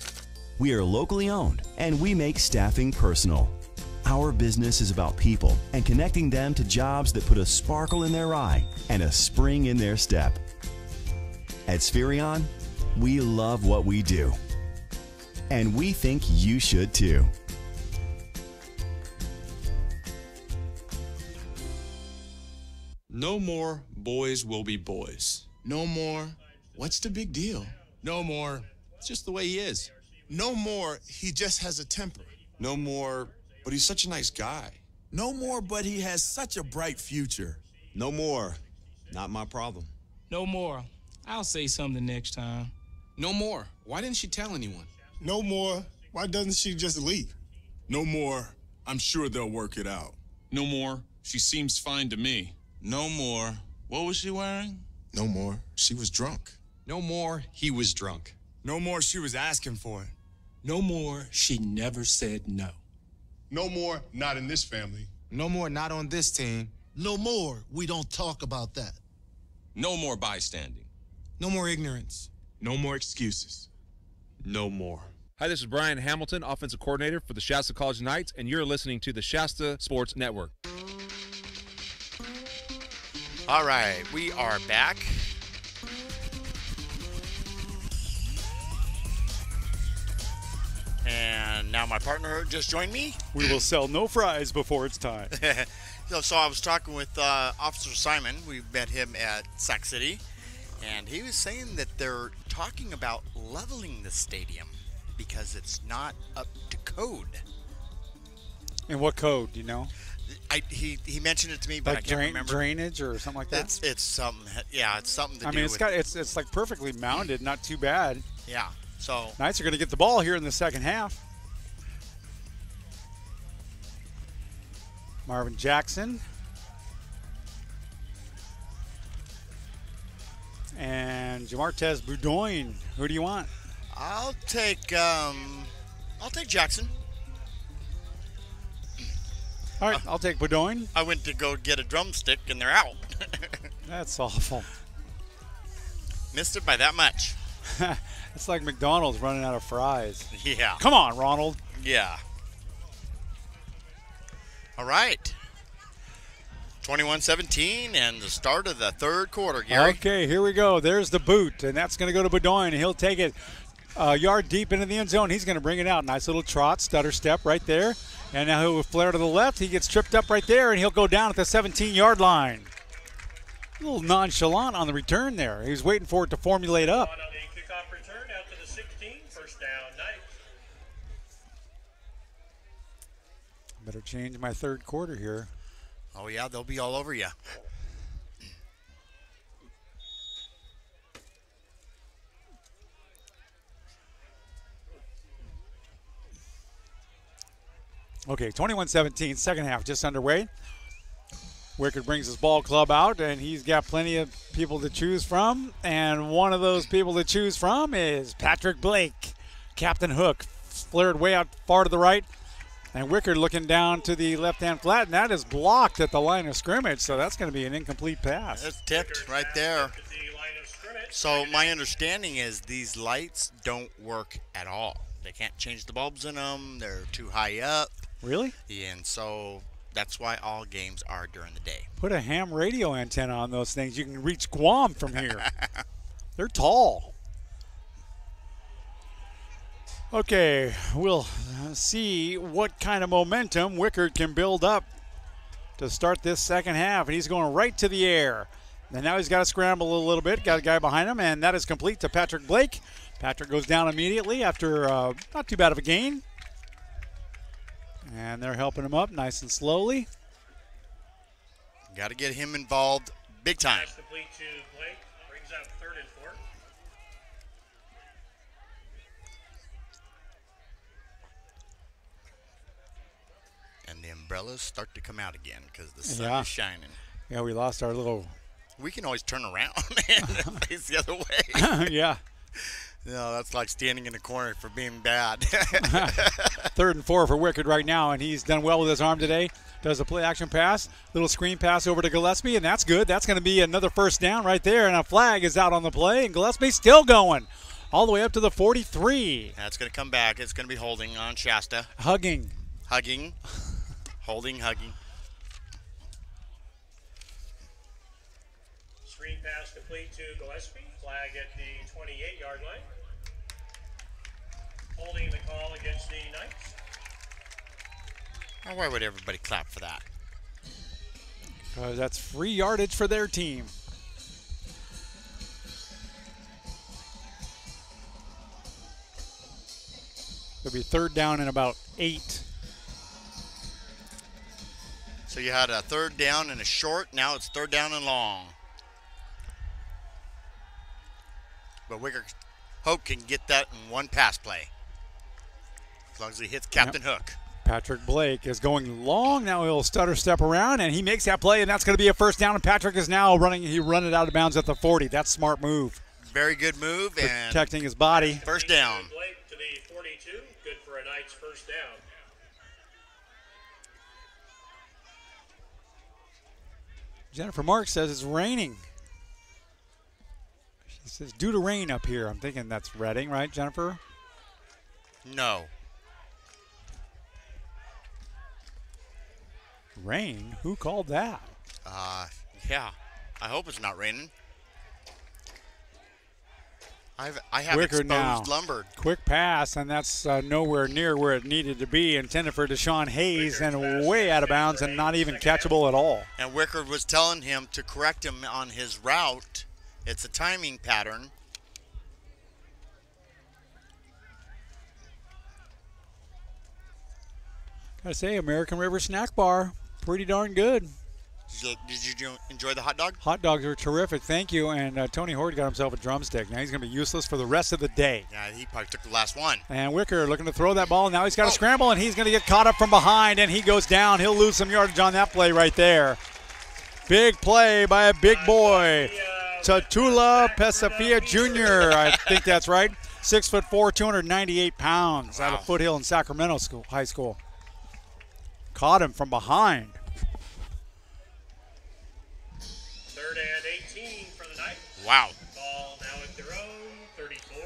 we are locally owned and we make staffing personal. Our business is about people and connecting them to jobs that put a sparkle in their eye and a spring in their step. At Spherion, we love what we do. And we think you should too. No more boys will be boys. No more, what's the big deal? No more, it's just the way he is. No more, he just has a temper. No more, but he's such a nice guy. No more, but he has such a bright future. No more, not my problem. No more, I'll say something next time. No more, why didn't she tell anyone? No more, why doesn't she just leave? No more, I'm sure they'll work it out. No more, she seems fine to me. No more. What was she wearing? No more. She was drunk. No more, he was drunk. No more, she was asking for it. No more, she never said no. No more, not in this family. No more, not on this team. No more, we don't talk about that. No more bystanding. No more ignorance. No more excuses. No more. Hi, this is Brian Hamilton, offensive coordinator for the Shasta College Knights, and you're listening to the Shasta Sports Network. All right, we are back. And now my partner just joined me. We will sell no fries before it's time. So I was talking with Officer Simon. We met him at Sac City, and he was saying that they're talking about leveling the stadium because it's not up to code. And what code, do you know? He mentioned it to me, but like I can't remember. Drainage or something like that? It's something. Yeah, it's something to do. I mean, with it's like perfectly mounted, not too bad. Yeah. So Knights are going to get the ball here in the second half. Marvin Jackson. And Jamartez Boudoin. Who do you want? I'll take Jackson. All right, I'll take Boudoin. I went to go get a drumstick, and they're out. That's awful. Missed it by that much. It's like McDonald's running out of fries. Yeah. Come on, Ronald. Yeah. All right. 21-17 and the start of the third quarter, Gary. Okay, here we go. There's the boot, and that's going to go to Boudoin, and he'll take it a yard deep into the end zone. He's going to bring it out. Nice little trot, stutter step right there. And now he'll flare to the left. He gets tripped up right there, and he'll go down at the 17-yard line. A little nonchalant on the return there. He was waiting for it to formulate up. On the kickoff return out to the 16, first down, Knights. Better change my third quarter here. Oh, yeah, they'll be all over you. Okay, 21-17, second half just underway. Wickard brings his ball club out, and he's got plenty of people to choose from. And one of those people to choose from is Patrick Blake. Captain Hook flared way out far to the right. And Wickard looking down to the left-hand flat, and that is blocked at the line of scrimmage, so that's going to be an incomplete pass. It's tipped right there. So my understanding is these lights don't work at all. They can't change the bulbs in them. They're too high up. Really? Yeah, and so that's why all games are during the day. Put a ham radio antenna on those things. You can reach Guam from here. They're tall. Okay, we'll see what kind of momentum Wickard can build up to start this second half. And he's going right to the air. And now he's got to scramble a little bit. Got a guy behind him, and that is complete to Patrick Blake. Patrick goes down immediately after not too bad of a gain. And they're helping him up nice and slowly. Got to get him involved big time. Pass complete to Blake, brings out 3rd and 4. And the umbrellas start to come out again because the sun is shining. Yeah, we lost our little... We can always turn around and face the other way. Yeah. No, that's like standing in the corner for being bad. 3rd and 4 for Wickard right now, and he's done well with his arm today. Does a play-action pass, little screen pass over to Gillespie, and that's good. That's going to be another first down right there, and a flag is out on the play, and Gillespie's still going all the way up to the 43. That's going to come back. It's going to be holding on Shasta. Hugging. Holding. Screen pass complete to Gillespie. Flag at the 28-yard line. Holding the call against the Knights. Now, why would everybody clap for that? Because that's free yardage for their team. It'll be 3rd down and about 8. So you had a 3rd down and a short. Now it's 3rd down and long. But Hope can get that in one pass play. As long as he hits Captain Hook. Patrick Blake is going long. Now he'll stutter step around, and he makes that play, and that's going to be a first down. And Patrick is now running. He run it out of bounds at the 40. That's a smart move. Very good move. And protecting his body. First down. Blake to the 42. Good for a Knights first down. Jennifer Marks says it's raining. She says due to rain up here. I'm thinking that's Reading, right, Jennifer? No. Rain? Who called that? Yeah. I hope it's not raining. I have Wicker exposed now. lumber. Quick pass, and that's nowhere near where it needed to be. Intended for Deshaun Hayes, and way out of bounds and not even catchable at all. And Wicker was telling him to correct him on his route. It's a timing pattern. Gotta say, American River Snack Bar, pretty darn good. Did you enjoy the hot dog? Hot dogs are terrific, thank you. And Tony Horde got himself a drumstick. Now he's going to be useless for the rest of the day. Yeah, he probably took the last one. And Wicker looking to throw that ball. Now he's got to scramble, and he's going to get caught up from behind, and he goes down. He'll lose some yardage on that play right there. Big play by a big boy. Tatula Pesafia Jr., I think that's right. 6'4", 298 pounds out of Foothill in Sacramento High School. Caught him from behind. 3rd and 18 for the Knights. Wow. Ball now at their own 34.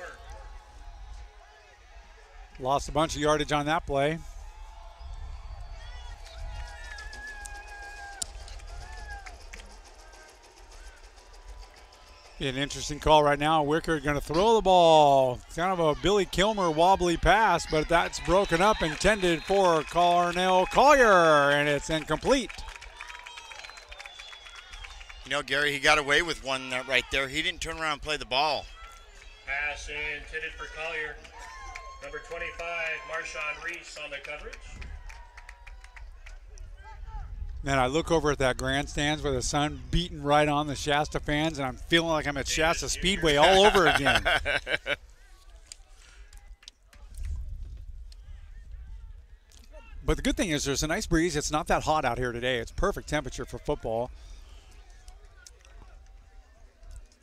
Lost a bunch of yardage on that play. Be an interesting call right now. Wicker going to throw the ball. Kind of a Billy Kilmer wobbly pass, but that's broken up, intended for Cornell Collier, and it's incomplete. You know, Gary, he got away with one right there. He didn't turn around and play the ball. Pass intended for Collier. Number 25, Marshawn Reese on the coverage. Man, I look over at that grandstands with the sun beating right on the Shasta fans, and I'm feeling like I'm at Shasta Speedway all over again. But the good thing is there's a nice breeze. It's not that hot out here today. It's perfect temperature for football.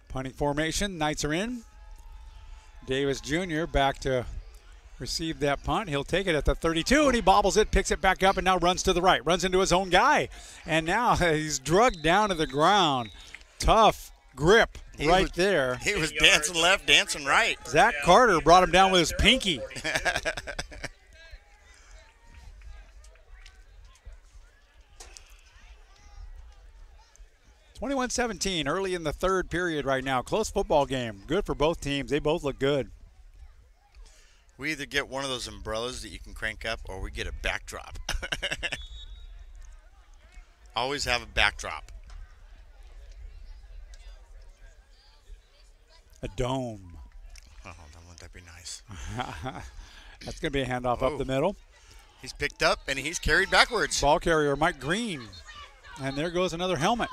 Punting formation. Knights are in. Davis Jr. back to receive that punt. He'll take it at the 32, and he bobbles it, picks it back up, and now runs to the right. Runs into his own guy. And now he's drugged down to the ground. Tough grip there. He was dancing left, dancing right. Zach Carter brought him down with his pinky. 21-17, early in the third period right now. Close football game. Good for both teams. They both look good. We either get one of those umbrellas that you can crank up, or we get a backdrop. Always have a backdrop. A dome. Oh, wouldn't that be nice? That's going to be a handoff up the middle. He's picked up, and he's carried backwards. Ball carrier, Mike Green. And there goes another helmet.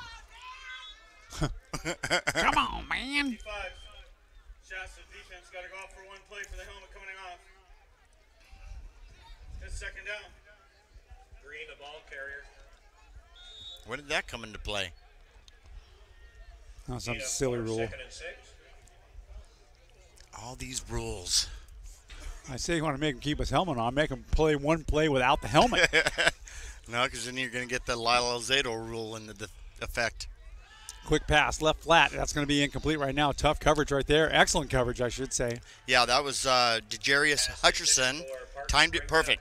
Come on, man. Shasta's defense got to go off for one play for the helmet coming off. It's second down. Green, the ball carrier. When did that come into play? Oh, some silly rule. 2nd and 6. All these rules. I say you want to make him keep his helmet on. Make him play one play without the helmet. No, because then you're going to get the Lyle Alzado rule into the effect. Quick pass, left flat. That's going to be incomplete right now. Tough coverage right there. Excellent coverage, I should say. Yeah, that was DeJarius Hutcherson. Timed it perfect.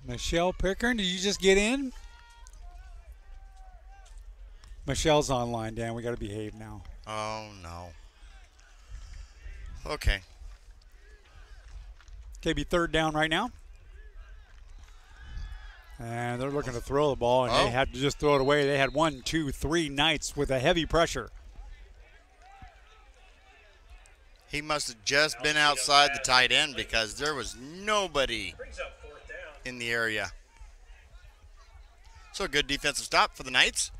Michelle Pickern, did you just get in? Michelle's online, Dan. We got to behave now. Oh, no. Okay. KB third down right now. And they're looking to throw the ball, and they had to just throw it away. They had 1, 2, 3 Knights with a heavy pressure. He must have just been outside the tight end because there was nobody in the area. So a good defensive stop for the Knights.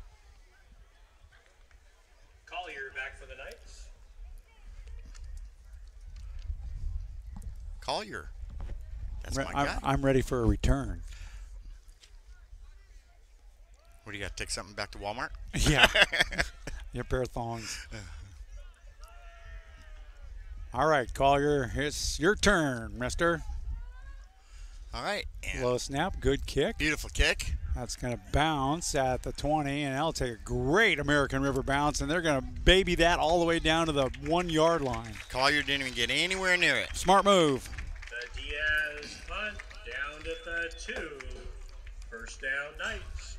Collier back for the Knights. Collier. That's my guy. I'm ready for a return. What do you got? Take something back to Walmart? Yeah. Your pair of thongs. All right, Collier, it's your turn, mister. All right. Low snap, good kick. Beautiful kick. That's going to bounce at the 20, and that'll take a great American River bounce, and they're going to baby that all the way down to the 1 yard line. Collier didn't even get anywhere near it. Smart move. The Diaz punt down to the 2. First down, Knights.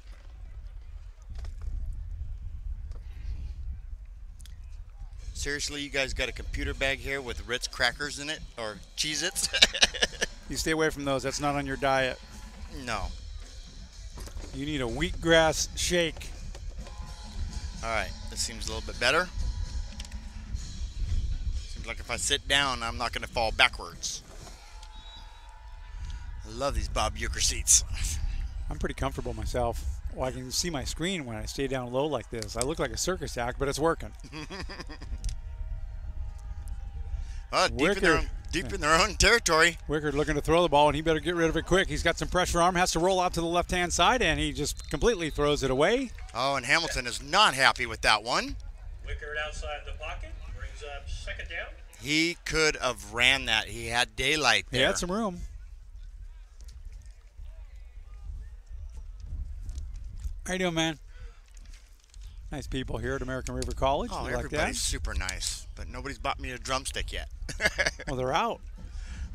Seriously, you guys got a computer bag here with Ritz crackers in it, or Cheez-Its? You stay away from those. That's not on your diet. No. You need a wheatgrass shake. All right, this seems a little bit better. Seems like if I sit down, I'm not going to fall backwards. I love these Bob Uecker seats. I'm pretty comfortable myself. Well, I can see my screen when I stay down low like this. I look like a circus act, but it's working. Deep in their own territory. Wickard looking to throw the ball, and he better get rid of it quick. He's got some pressure on him, has to roll out to the left-hand side, and he just completely throws it away. Oh, and Hamilton is not happy with that one. Wickard outside the pocket, brings up second down. He could have ran that. He had daylight there. He had some room. How you doing, man? Nice people here at American River College. Oh, everybody's super nice, but nobody's bought me a drumstick yet. Well, they're out.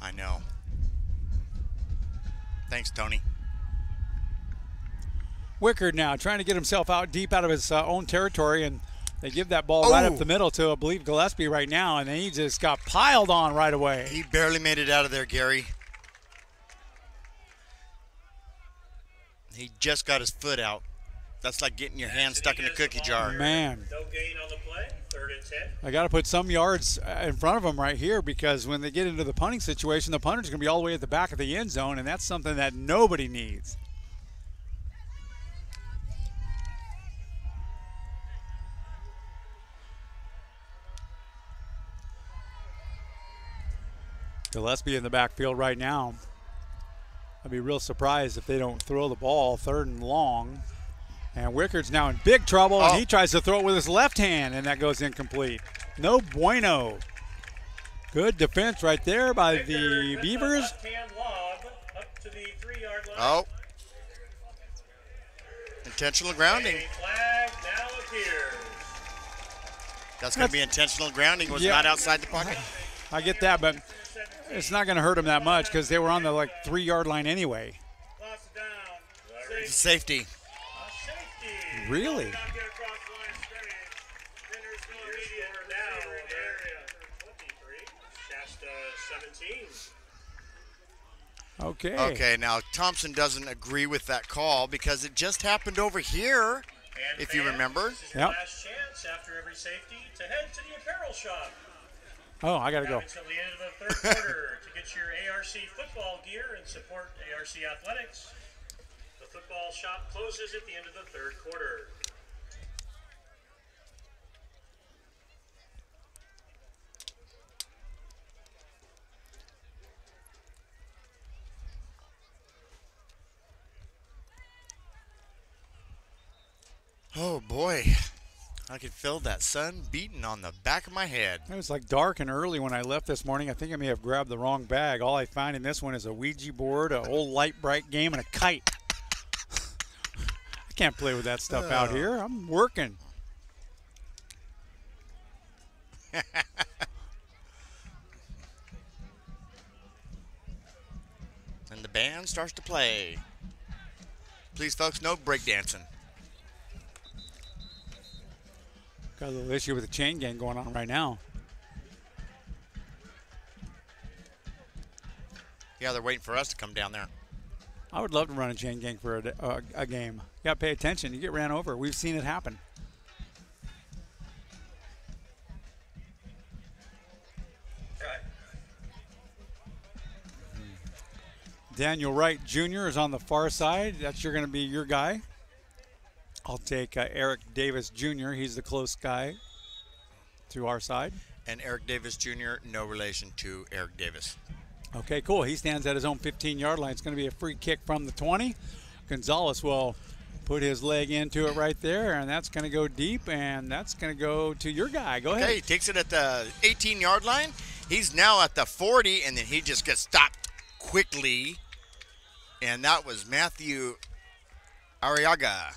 I know. Thanks, Tony. Wickard now trying to get himself out deep out of his own territory, and they give that ball right up the middle to, I believe, Gillespie right now, and then he just got piled on right away. He barely made it out of there, Gary. He just got his foot out. That's like getting your hand stuck in a cookie jar. Man. No gain on the play, 3rd and 10. I got to put some yards in front of them right here, because when they get into the punting situation, the punter's going to be all the way at the back of the end zone, and that's something that nobody needs. Gillespie in the backfield right now. I'd be real surprised if they don't throw the ball 3rd and long. And Wickard's now in big trouble, and he tries to throw it with his left hand, and that goes incomplete. No bueno. Good defense right there by the Beavers. Left-hand lob up to the 3-yard line. Oh. Intentional grounding. A flag now appears. That's going to be intentional grounding. Was not outside the pocket. I get that, but it's not going to hurt him that much because they were on the 3-yard line anyway. Safety. Really? Okay. Okay, now Thompson doesn't agree with that call because it just happened over here, if you remember. Yep. Last chance after every safety to head to the apparel shop. Oh, I got to go. Until the end of the 3rd quarter to get your ARC football gear and support ARC athletics. The football shop closes at the end of the 3rd quarter. Oh boy, I could feel that sun beating on the back of my head. It was dark and early when I left this morning. I think I may have grabbed the wrong bag. All I find in this one is a Ouija board, an old light bright game, and a kite. I can't play with that stuff out here. I'm working. And the band starts to play. Please, folks, no breakdancing. Got a little issue with the chain gang going on right now. Yeah, they're waiting for us to come down there. I would love to run a chain gang for a game. You got to pay attention. You get ran over. We've seen it happen. Daniel Wright Jr. is on the far side. That's going to be your guy. I'll take Eric Davis Jr. He's the close guy. to our side. And Eric Davis Jr., no relation to Eric Davis. Okay, cool. He stands at his own 15-yard line. It's going to be a free kick from the 20. Gonzalez will put his leg into it right there, and that's going to go deep, and that's going to go to your guy. Go ahead. Okay, he takes it at the 18-yard line. He's now at the 40, and then he just gets stopped quickly. And that was Matthew Arriaga.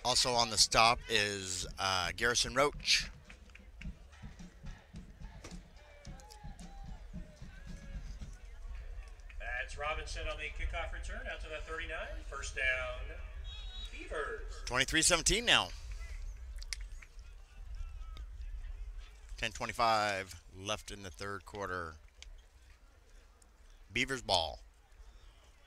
Also on the stop is Garrison Roach. That's Robinson on the kickoff return out to the 39. First down, Beavers. 23-17 now. 10:25 left in the third quarter. Beavers ball.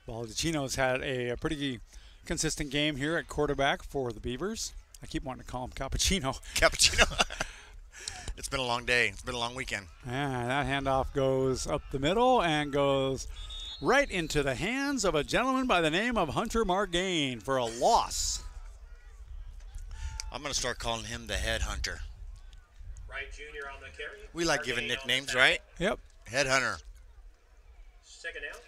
Baldacchino's had a pretty consistent game here at quarterback for the Beavers. I keep wanting to call him Cappuccino. Cappuccino. It's been a long day. It's been a long weekend. And that handoff goes up the middle and goes right into the hands of a gentleman by the name of Hunter Margain for a loss. I'm going to start calling him the headhunter. Wright Jr. on the carry. We like giving nicknames, right? Yep. Headhunter. Second down.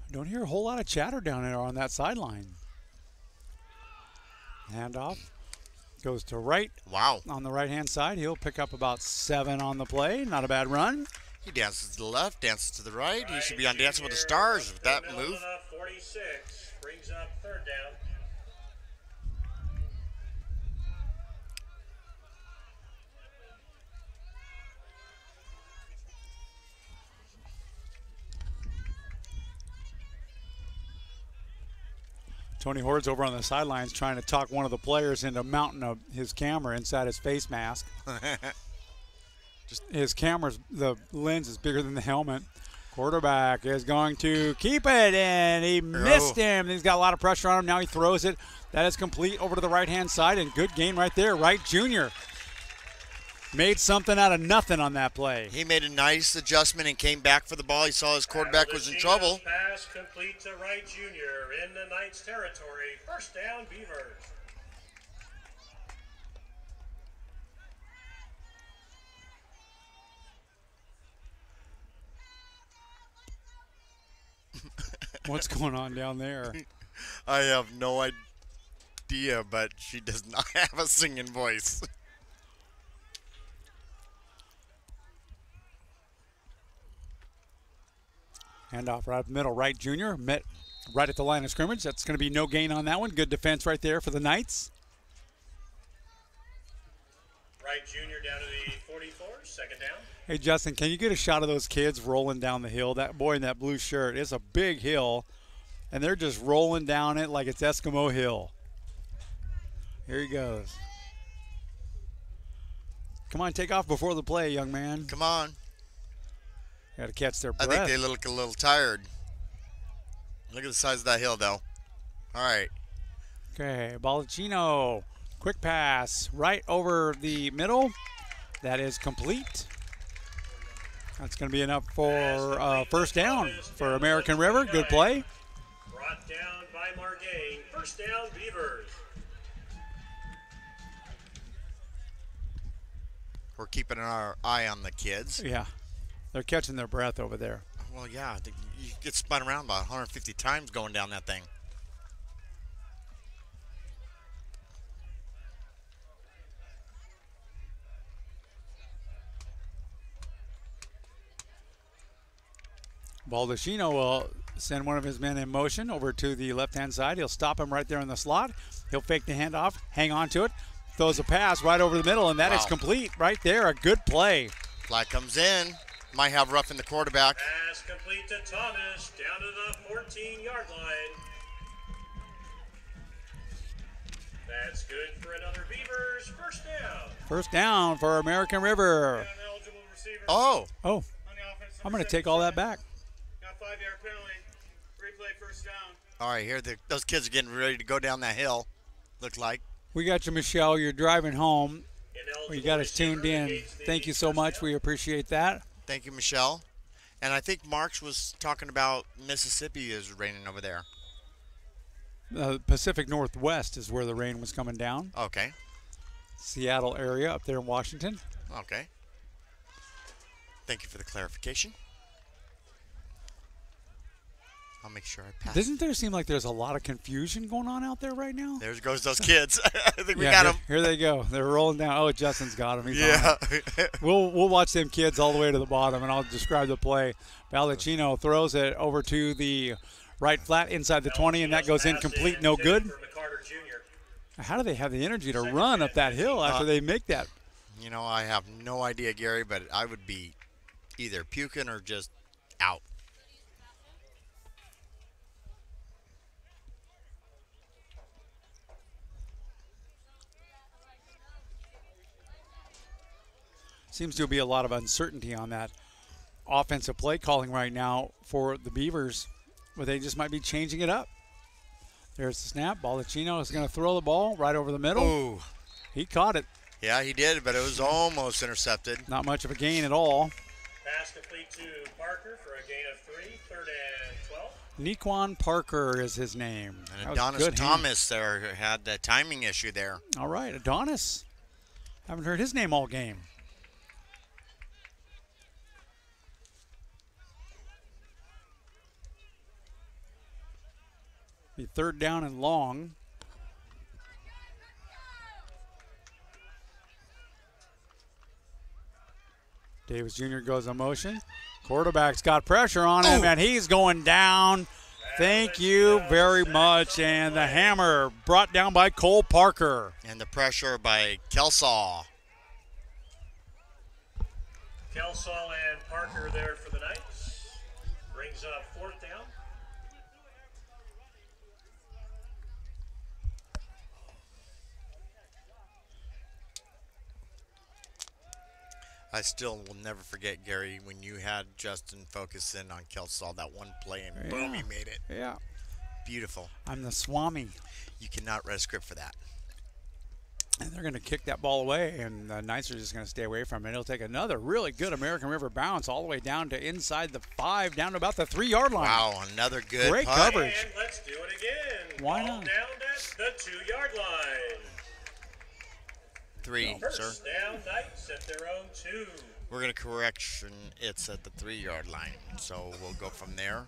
Don't hear a whole lot of chatter down there on that sideline. Handoff goes to Wright. Wow. On the right-hand side. He'll pick up about 7 on the play. Not a bad run. He dances to the left, dances to the right. He should be on Dancing with the Stars with that move. 46 brings up third down. Tony Horde's over on the sidelines trying to talk one of the players into mounting his camera inside his face mask. His camera's, the lens is bigger than the helmet. Quarterback is going to keep it, and he missed him. He's got a lot of pressure on him. Now he throws it. That is complete over to the right-hand side, and good gain right there. Wright Jr. made something out of nothing on that play. He made a nice adjustment and came back for the ball. He saw his quarterback was in trouble. Pass complete to Wright Jr. in the Knights territory. First down, Beavers. What's going on down there? I have no idea, but she does not have a singing voice. Handoff right up the middle. Wright Jr. met right at the line of scrimmage. That's going to be no gain on that one. Good defense right there for the Knights. Wright Jr. down to the 44, second down. Hey, Justin, can you get a shot of those kids rolling down the hill? That boy in that blue shirt, it's a big hill, and they're just rolling down it like it's Eskimo Hill. Here he goes. Come on, take off before the play, young man. Come on. Got to catch their breath. I think they look a little tired. Look at the size of that hill, though. All right. Okay, Baldacchino. Quick pass right over the middle. That is complete. That's going to be enough for first down for American River. Good play. Brought down by Margain. First down, Beavers. We're keeping our eye on the kids. Yeah. They're catching their breath over there. Well, yeah. You get spun around about 150 times going down that thing. Baldacchino will send one of his men in motion over to the left-hand side. He'll stop him right there in the slot. He'll fake the handoff, hang on to it, throws a pass right over the middle, and that is complete right there. A good play. Flag comes in. Might have rough in the quarterback. Pass complete to Thomas, down to the 14-yard line. That's good for another Beavers. First down. First down for American River. Oh. I'm going to take all that back. Got 5-yard penalty. Replay first down. All right, here those kids are getting ready to go down that hill, look like. We got you, Michelle. You're driving home. Well, you got us tuned in. Thank you so much. We appreciate that. Thank you, Michelle. And I think Marks was talking about Mississippi is raining over there. Pacific Northwest is where the rain was coming down. Okay. Seattle area up there in Washington. Okay. Thank you for the clarification. I'll make sure I pass. Doesn't there seem like there's a lot of confusion going on out there right now? There goes those kids. I think we got them. Here they go. They're rolling down. Oh, Justin's got them. He's on it. We'll watch them kids all the way to the bottom, and I'll describe the play. Baldacchino throws it over to the right flat inside the 20, and that goes incomplete, no good. How do they have the energy to run up that hill after they make that? You know, I have no idea, Gary, but I would be either puking or just out. Seems to be a lot of uncertainty on that offensive play calling right now for the Beavers, where they just might be changing it up. There's the snap. Baldacchino is going to throw the ball right over the middle. Ooh. He caught it. Yeah, he did, but it was almost intercepted. Not much of a gain at all. Pass complete to Parker for a gain of 3, 3rd and 12. Nequan Parker is his name. And Adonis Thomas there had the timing issue there. All right, Adonis. Haven't heard his name all game. Be 3rd down and long. Davis Jr. goes on motion. Quarterback's got pressure on him, and he's going down. Thank you very much. And the hammer brought down by Cole Parker. And the pressure by Kelsall. Kelsall and Parker there for the Knights. Brings up 4th down. I still will never forget, Gary, when you had Justin focus in on Kelsall, that one play, and boom, he made it. Yeah. Beautiful. I'm the Swami. You cannot write a script for that. And they're going to kick that ball away, and the Knights are just going to stay away from it. It'll take another really good American River bounce all the way down to inside the 5, down to about the 3-yard line. Wow, another good Great putt. coverage. And let's do it again. Why Ball not? down at the 2-yard line. 3, First sir. down, Knights at their own 2. We're going to correction. It's at the 3-yard line, so we'll go from there.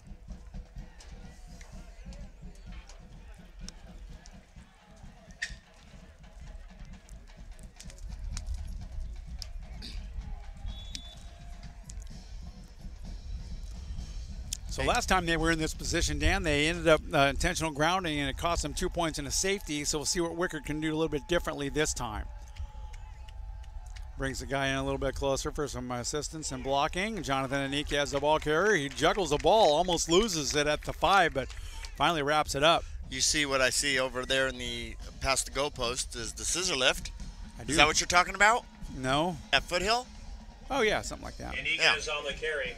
So last time they were in this position, Dan, they ended up intentional grounding, and it cost them 2 points and a safety. So we'll see what Wickard can do a little bit differently this time. Brings the guy in a little bit closer for some assistance and blocking. Jonathan Anike has the ball carrier. He juggles the ball, almost loses it at the 5, but finally wraps it up. You see what I see over there in the past the goalpost is the scissor lift. I do. Is that what you're talking about? No. At Foothill? Oh, yeah, something like that. Anike is on the carry.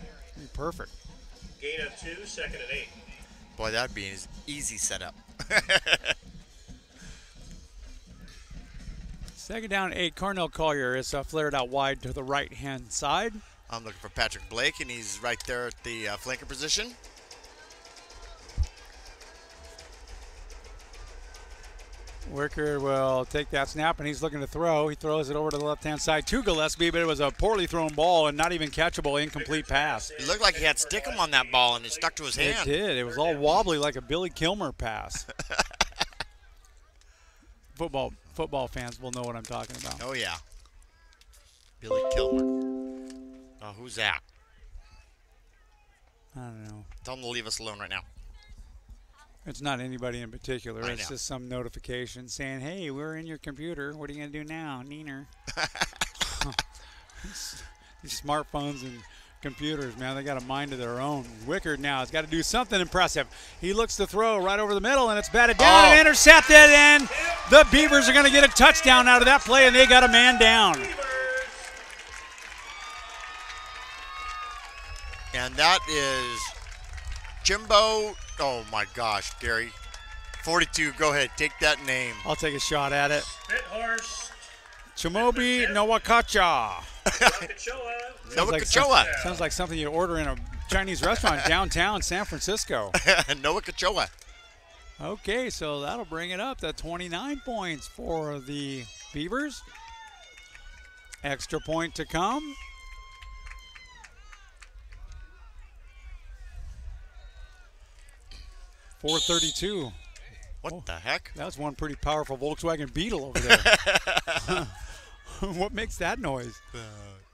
Perfect. Gain of 2, 2nd and 8. Boy, that'd be an easy setup. 2nd down, 8. Carnell Collier is flared out wide to the right-hand side. I'm looking for Patrick Blake, and he's right there at the flanker position. Wickard will take that snap, and he's looking to throw. He throws it over to the left-hand side to Gillespie, but it was a poorly thrown ball and not even catchable, incomplete pass. It looked like he had stickum on that ball, and it stuck to his hand. It did. It was all wobbly like a Billy Kilmer pass. Football fans will know what I'm talking about. Oh, yeah. Billy Kilmer. Oh, who's that? I don't know. Tell him to leave us alone right now. It's not anybody in particular. I It's know. just some notification saying, hey, we're in your computer. What are you going to do now? Neener. These smartphones and computers, man, they got a mind of their own. Wickard now has got to do something impressive. He looks to throw right over the middle, and it's batted down and intercepted, and the Beavers are going to get a touchdown out of that play, and they got a man down. And that is Jimbo. Oh, my gosh, Gary. 42, go ahead. Take that name. I'll take a shot at it. Spithorst. Chamobi Nowakacha. Sounds like something you order in a Chinese restaurant downtown San Francisco. Nowakachoa. Okay, so that'll bring it up to 29 points for the Beavers. Extra point to come. .432. What the heck? That was one pretty powerful Volkswagen Beetle over there. What makes that noise?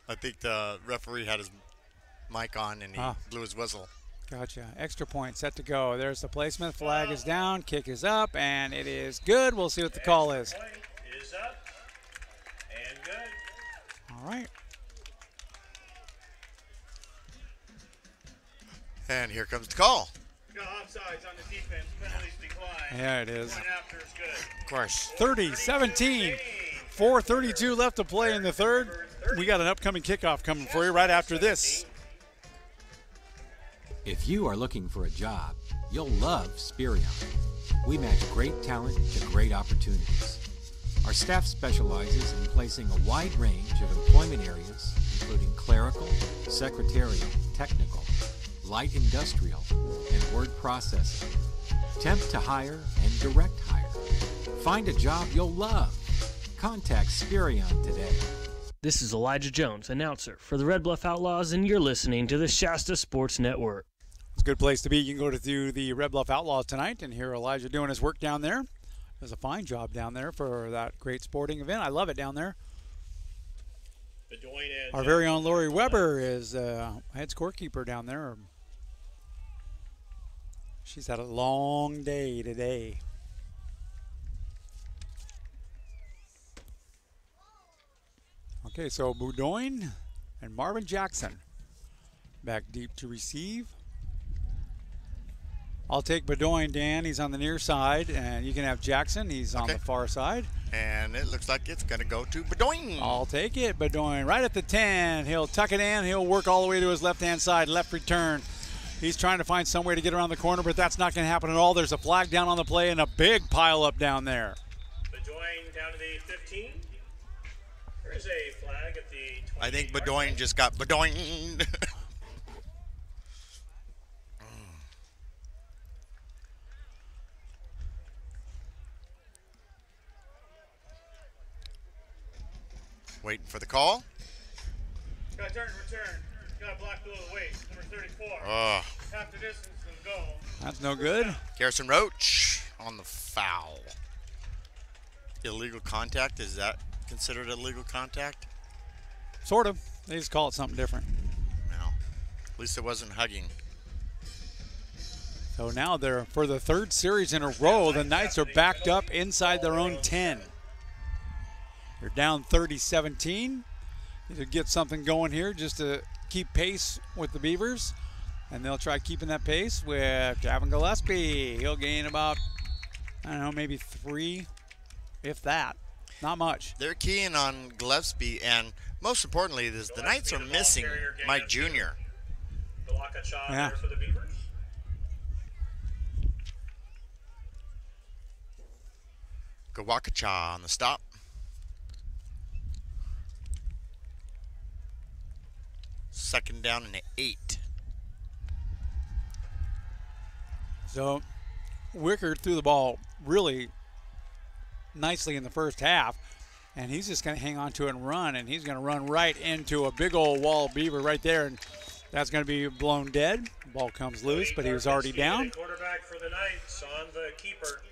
I think the referee had his mic on and he blew his whistle. Gotcha. Extra point set to go. There's the placement. Flag is down. Kick is up, and it is good. We'll see what the call is. Is up and good. All right. And here comes the call. Got offsides on the defense. Penalties decline. Yeah, it is. Point after is good. Of course. 30-17. 4:32 left to play in the third. We got an upcoming kickoff coming for you right after this. If you are looking for a job, you'll love Spirion. We match great talent to great opportunities. Our staff specializes in placing a wide range of employment areas, including clerical, secretarial, technical, light industrial, and word processing, temp to hire, and direct hire. Find a job you'll love. Contact Spirion today. This is Elijah Jones, announcer for the Red Bluff Outlaws, and you're listening to the Shasta Sports Network. It's a good place to be. You can go to the Red Bluff Outlaws tonight and hear Elijah doing his work down there. Does a fine job down there for that great sporting event. I love it down there. Our very own Lori Weber is head scorekeeper down there. She's had a long day today. Okay, so Boudoin and Marvin Jackson back deep to receive. I'll take Boudoin, Dan. He's on the near side, and you can have Jackson. He's on the far side. And it looks like it's going to go to Boudoin. I'll take it, Boudoin. Right at the 10. He'll tuck it in. He'll work all the way to his left-hand side, left return. He's trying to find some way to get around the corner, but that's not going to happen at all. There's a flag down on the play and a big pile up down there. Boudoin down to the 15. There is a flag at the 20. I think Boudoin just got Boudoin. Waiting for the call. Got a turn, return. Got a block below the weight. Number 34. Half the distance and go. That's no good. Garrison Roach on the foul. Illegal contact, is that considered illegal contact? Sort of. They just call it something different. No. At least it wasn't hugging. So now they're, for the third series in a row, the Knights are backed up inside their own 10. They're down 30-17. Need to get something going here just to keep pace with the Beavers. And they'll try keeping that pace with Gavin Gillespie. He'll gain about, I don't know, maybe 3, if that. Not much. They're keying on Gillespie, and most importantly, is the Knights are missing Mike Jr. Yeah. For the Beavers. Gawakacha on the stop. Second down and 8. So Wicker threw the ball really nicely in the first half, and he's just going to hang on to it and run, and he's going to run right into a big old wall of Beaver right there, and that's going to be blown dead. The ball comes loose, but he was already down. Quarterback for the Knights on the keeper.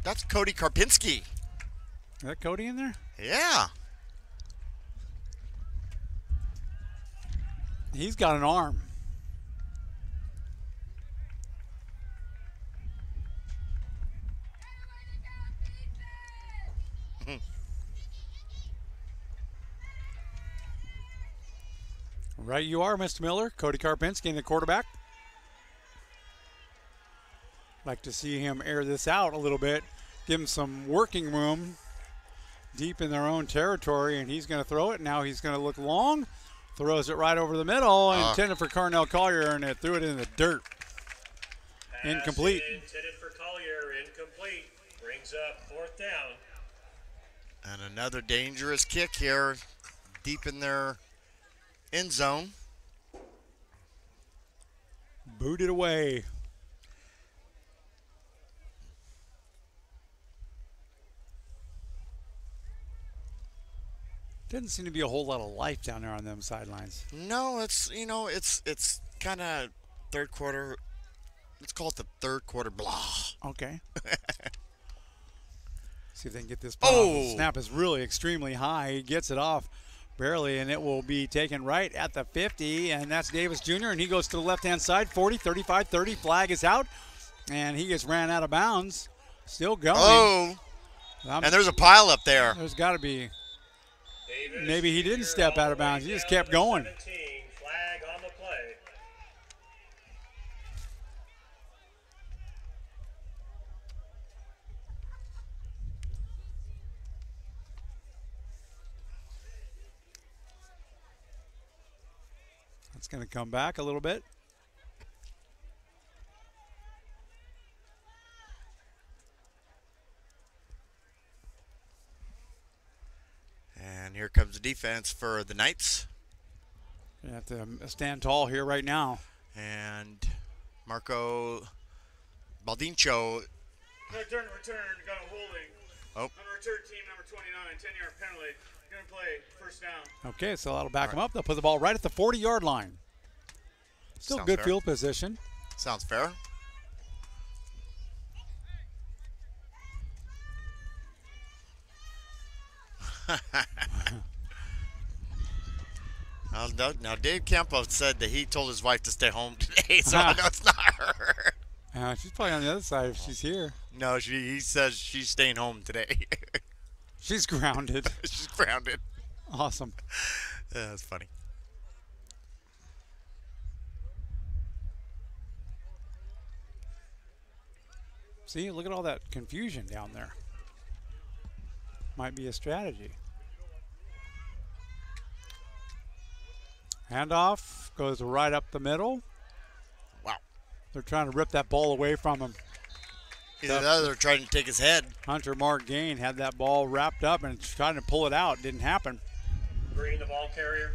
That's Cody Karpinski. Is that Cody in there? Yeah. He's got an arm. Right you are, Mr. Miller. Cody Karpinski, the quarterback. Like to see him air this out a little bit, give him some working room deep in their own territory, and he's going to throw it. Now he's going to look long. Throws it right over the middle, intended for Carnell Collier, and it threw it in the dirt. Incomplete. Intended for Collier, incomplete. Brings up 4th down. And another dangerous kick here, deep in their end zone. Booted away. Didn't seem to be a whole lot of life down there on them sidelines. No, it's kind of third quarter. Let's call it the third quarter blah. Okay. See if they can get this ball off. The snap is really extremely high. He gets it off barely, and it will be taken right at the 50, and that's Davis Jr., and he goes to the left-hand side, 40, 35, 30. Flag is out, and he gets ran out of bounds. Still going. Oh, and there's a pile up there. There's got to be. Maybe he didn't step out of bounds. He just kept going. Flag on the play. It's going to come back a little bit. And here comes the defense for the Knights. You have to stand tall here right now. And Marco Baldincho. Return, got a holding. Oh. Number return team, number 29, 10-yard penalty. Going to play first down. Okay, so that'll back him up. They'll put the ball right at the 40-yard line. Still Sounds good fair. field position. Sounds fair. Now, Dave Campo said that he told his wife to stay home today, so I know it's not her. She's probably on the other side if she's here. No, he says she's staying home today. She's grounded. She's grounded. Awesome. Yeah, that's funny. See, look at all that confusion down there. Might be a strategy. Handoff goes right up the middle. Wow. They're trying to rip that ball away from him. Either that or they're trying to take his head. Hunter Mark Gain had that ball wrapped up and trying to pull it out. Didn't happen. Green, the ball carrier.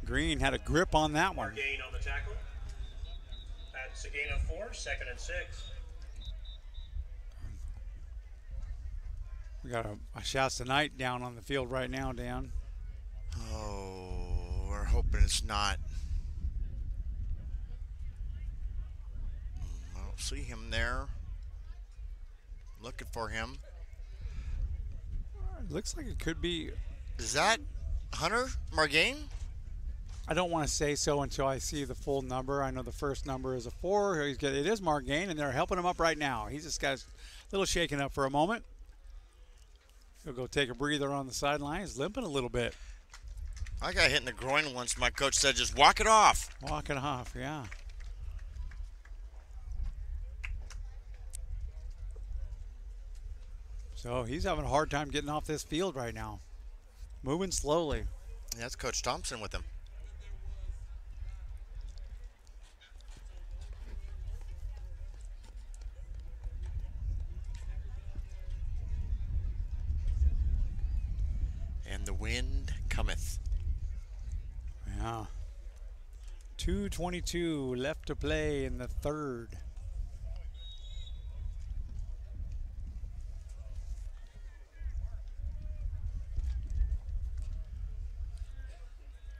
Green had a grip on that one. Gain on the tackle. That's a gain of 4, 2nd and 6. We got a Shasta Knight down on the field right now, Dan. Oh, we're hoping it's not. I don't see him there. Looking for him. Looks like it could be. Is that Hunter Margain? I don't want to say so until I see the full number. I know the first number is a 4. It is Margain, and they're helping him up right now. He's just got a little shaken up for a moment. He'll go take a breather on the sideline. He's limping a little bit. I got hit in the groin once. My coach said, just walk it off. Walk it off, yeah. So he's having a hard time getting off this field right now. Moving slowly. Yeah, that's Coach Thompson with him. And the wind cometh. Yeah. 2:22 left to play in the third.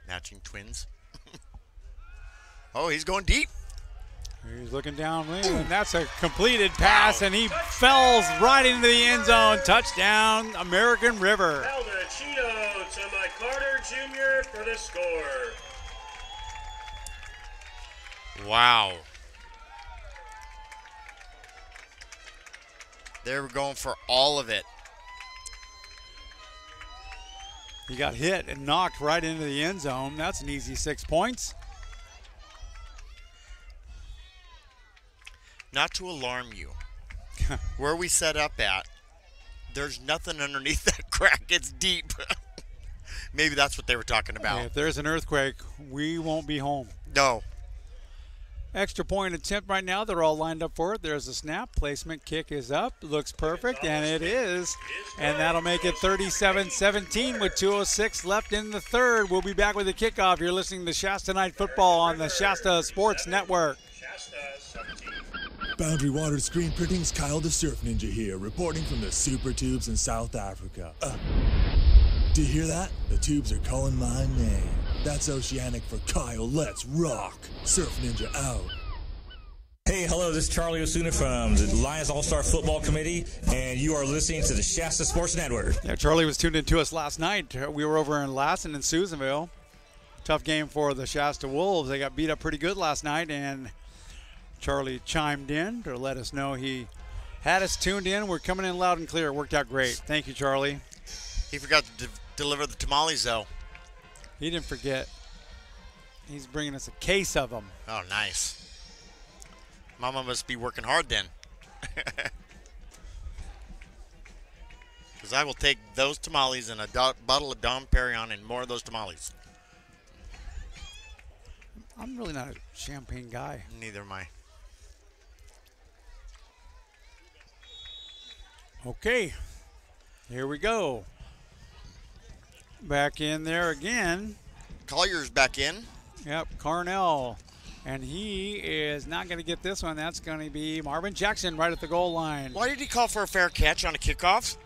Matching twins. Oh, he's going deep. He's looking down, and that's a completed pass, and he falls right into the end zone. Touchdown, American River. Baldacchino to McCarter Jr. for the score. Wow. They were going for all of it. He got hit and knocked right into the end zone. That's an easy 6 points. Not to alarm you, where we set up at, there's nothing underneath that crack. It's deep. Maybe that's what they were talking about. Hey, if there's an earthquake, we won't be home. No. Extra point attempt right now. They're all lined up for it. There's a snap. Placement kick is up. Looks perfect, and it is. And that'll make it 37-17 with 2:06 left in the third. We'll be back with the kickoff. You're listening to Shasta Night Football on the Shasta Sports Network. Boundary Water Screen Printing's Kyle the Surf Ninja here, reporting from the Super Tubes in South Africa. Do you hear that? The tubes are calling my name. That's Oceanic for Kyle. Let's rock. Surf Ninja out. Hey, hello, this is Charlie Osuna from the Lions All-Star Football Committee, and you are listening to the Shasta Sports Network. Yeah, Charlie was tuned in to us last night. We were over in Lassen and Susanville. Tough game for the Shasta Wolves. They got beat up pretty good last night, and Charlie chimed in to let us know he had us tuned in. We're coming in loud and clear. It worked out great. Thank you, Charlie. He forgot to deliver the tamales, though. He didn't forget. He's bringing us a case of them. Oh, nice. Mama must be working hard then. Because I will take those tamales and a bottle of Dom Perignon and more of those tamales. I'm really not a champagne guy. Neither am I. Okay. Here we go. Back in there again. Collier's back in. Yep, Carnell. And he is not going to get this one. That's going to be Marvin Jackson right at the goal line. Why did he call for a fair catch on a kickoff?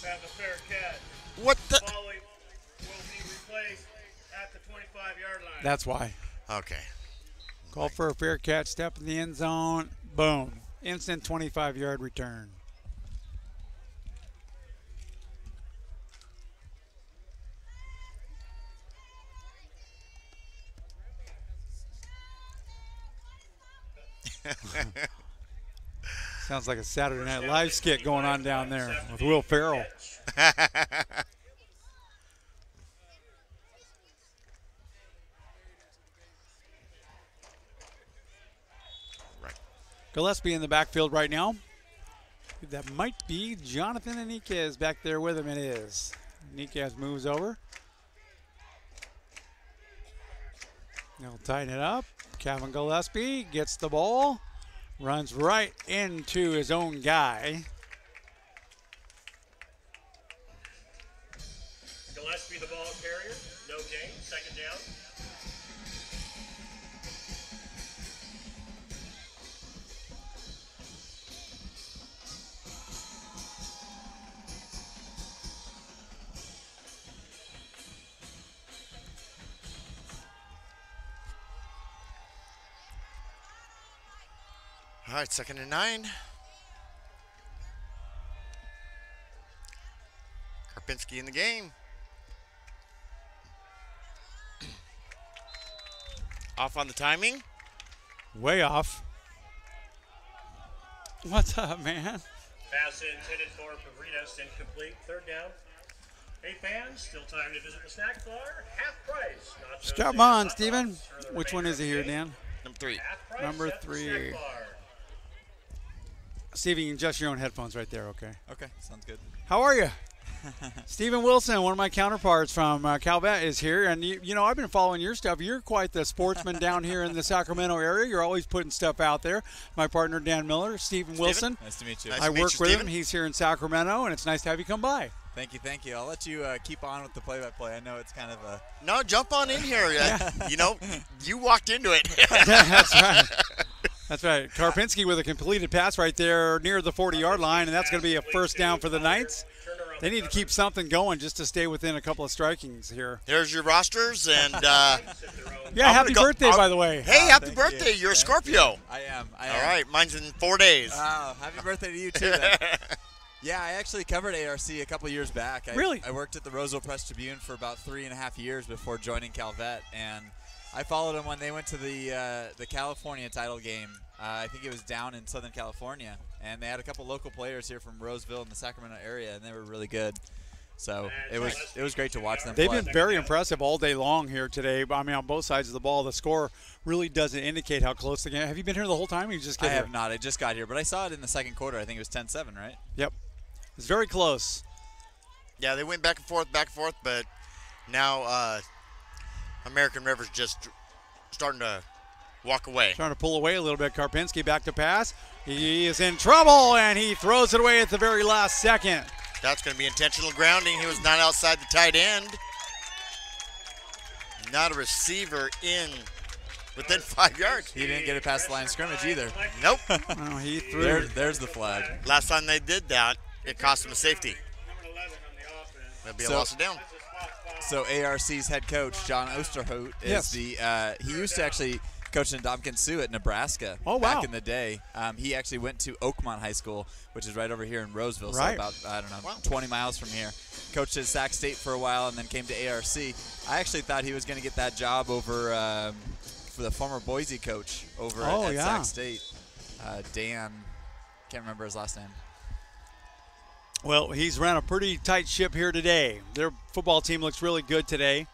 Have a fair catch. What the? Volley will be replaced at the 25-yard line. That's why. Okay. Call for a fair catch, step in the end zone. Boom. Instant 25-yard return. Sounds like a Saturday Night Live skit going on down there with Will Ferrell. Gillespie in the backfield right now. That might be Jonathan Enriquez back there with him. It is. Enriquez moves over. He'll tighten it up. Kevin Gillespie gets the ball, runs right into his own guy. Gillespie, the ball carrier, no gain, second down. All right, 2nd and 9. Karpinski in the game. Off on the timing. Way off. What's up, man? Pass intended for Pavridas, incomplete. Third down. Hey fans, still time to visit the snack bar. Half price. Strap on, Steven. Which one is he here, Dan? Number 3. Number 3. Steve, you can adjust your own headphones right there, okay? Okay, sounds good. How are you? Stephen Wilson, one of my counterparts from Calvet, is here. And, you know, I've been following your stuff. You're quite the sportsman down here in the Sacramento area. You're always putting stuff out there. My partner, Dan Miller, Stephen Wilson. Nice to meet you. I work with him. He's here in Sacramento, and it's nice to have you come by. Thank you, thank you. I'll let you keep on with the play-by-play. I know it's kind of a... No, jump on in here. You know, you walked into it. That's right. That's right. Karpinski with a completed pass right there near the 40-yard line, and that's going to be a first down for the Knights. They need to keep something going just to stay within a couple of strikings here. There's your rosters, and yeah, happy birthday, by the way. Hey, happy birthday. You're a Scorpio. I am. All right, mine's in 4 days. Wow, happy birthday to you, too, then. Yeah, I actually covered ARC a couple years back. Really? I worked at the Roseville Press Tribune for about 3.5 years before joining Calvet, and I followed them when they went to the California title game. I think it was down in Southern California, and they had a couple local players here from Roseville in the Sacramento area, and they were really good. So it was great to watch them They've play. been very impressive all day long here today. I mean, on both sides of the ball, the score really doesn't indicate how close the game. Have you been here the whole time? Or you just get I here? have not. I just got here, but I saw it in the second quarter. I think it was 10-7, right? Yep. It's very close. Yeah, they went back and forth, but now American River's just starting to walk away. Trying to pull away a little bit. Karpinski back to pass. He is in trouble, and he throws it away at the very last second. That's going to be intentional grounding. He was not outside the tight end. Not a receiver in within 5 yards. He didn't get it past the line of scrimmage either. Nope. Well, he threw. There's the flag. Last time they did that, it cost him a safety. That'd be a loss of down. So ARC's head coach, John Osterhout, is he used to actually coach in Tompkins Sioux at Nebraska back in the day. He actually went to Oakmont High School, which is right over here in Roseville, so about, 20 miles from here. Coached at Sac State for a while and then came to ARC. I actually thought he was going to get that job over for the former Boise coach over at Sac State. Dan, can't remember his last name. Well, he's ran a pretty tight ship here today. Their football team looks really good today.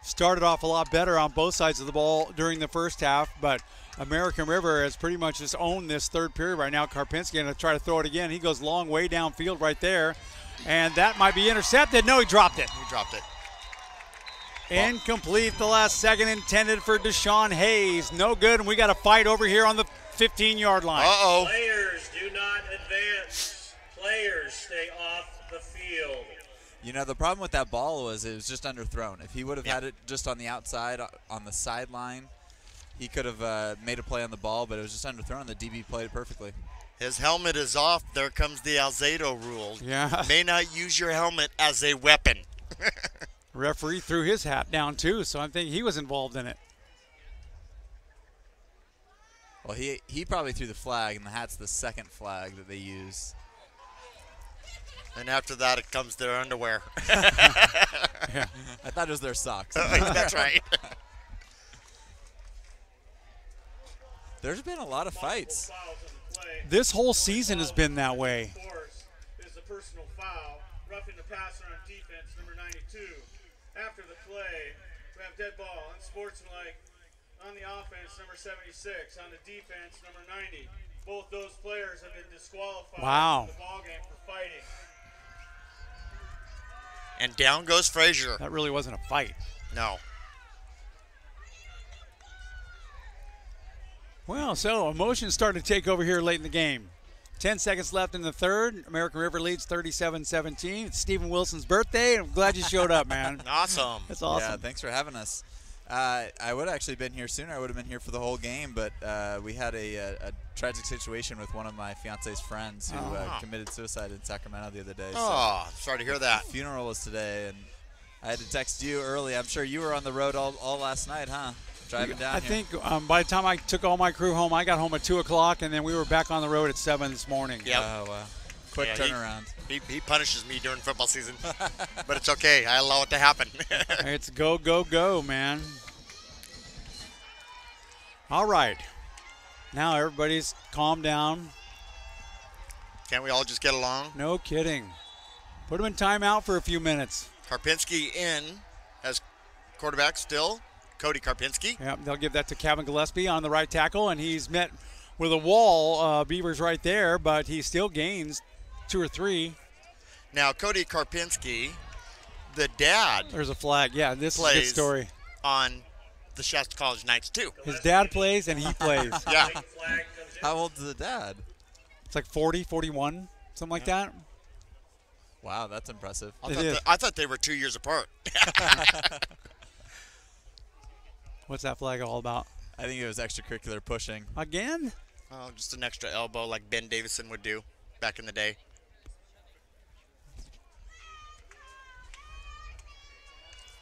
Started off a lot better on both sides of the ball during the first half, but American River has pretty much just owned this third period right now. Karpinski going to try to throw it again. He goes long way downfield right there, and that might be intercepted. No, he dropped it. He dropped it. Incomplete, the last second intended for Deshaun Hayes. No good, and we got a fight over here on the 15-yard line. Uh-oh. Players do not advance. Players stay off the field. You know, the problem with that ball was it was just underthrown. If he would have had it just on the outside, on the sideline, he could have made a play on the ball, but it was just underthrown. The DB played it perfectly. His helmet is off. There comes the Alzado rule. Yeah. May not use your helmet as a weapon. Referee threw his hat down, too, so I think he was involved in it. Well, he probably threw the flag, and the hat's the second flag that they use. And after that, it comes their underwear. Yeah. I thought it was their socks. That's right. There's been a lot of fights. This whole season has been that way. Is the personal foul, roughing the passer on defense, number 92. After the play, we have dead ball, unsportsmanlike on the offense, number 76. On the defense, number 90. Both those players have been disqualified from the ball game for fighting. And down goes Frazier. That really wasn't a fight. No. Well, so emotions started to take over here late in the game. 10 seconds left in the third. American River leads 37-17. It's Stephen Wilson's birthday. I'm glad you showed up, man. Awesome. That's awesome. Yeah, thanks for having us. I would have actually been here sooner. I would have been here for the whole game, but we had a tragic situation with one of my fiance's friends who committed suicide in Sacramento the other day. Oh, sorry to hear that. The funeral was today, and I had to text you early. I'm sure you were on the road all last night, huh? Driving down I think by the time I took all my crew home, I got home at 2 o'clock, and then we were back on the road at 7 this morning. Yep. Oh, wow. Quick turnaround. He punishes me during football season, but it's okay. I allow it to happen. It's go, go, go, man. All right. Now everybody's calmed down. Can't we all just get along? No kidding. Put him in timeout for a few minutes. Karpinski in as quarterback still. Cody Karpinski. Yep, they'll give that to Kevin Gillespie on the right tackle, and he's met with a wall. Beavers right there, but he still gains 2 or 3. Now, Cody Karpinski, the dad. There's a flag. Yeah, this is a good story. On the Shasta College Knights, too. His dad plays, and he plays. Yeah. How old's the dad? It's like 40, 41, something like that. Wow, that's impressive. I thought they were 2 years apart. What's that flag all about? I think it was extracurricular pushing. Again? Oh, just an extra elbow like Ben Davison would do back in the day.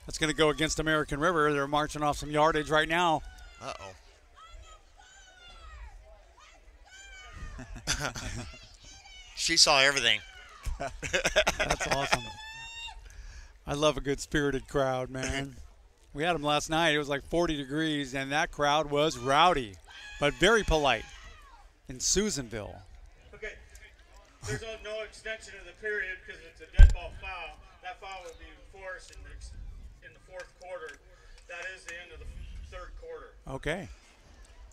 That's going to go against American River. They're marching off some yardage right now. Uh-oh. She saw everything. That's awesome. I love a good spirited crowd, man. We had them last night. It was like 40 degrees, and that crowd was rowdy, but very polite in Susanville. Okay, there's no extension of the period because it's a dead ball foul. That foul would be enforced in the fourth quarter. That is the end of the third quarter. Okay.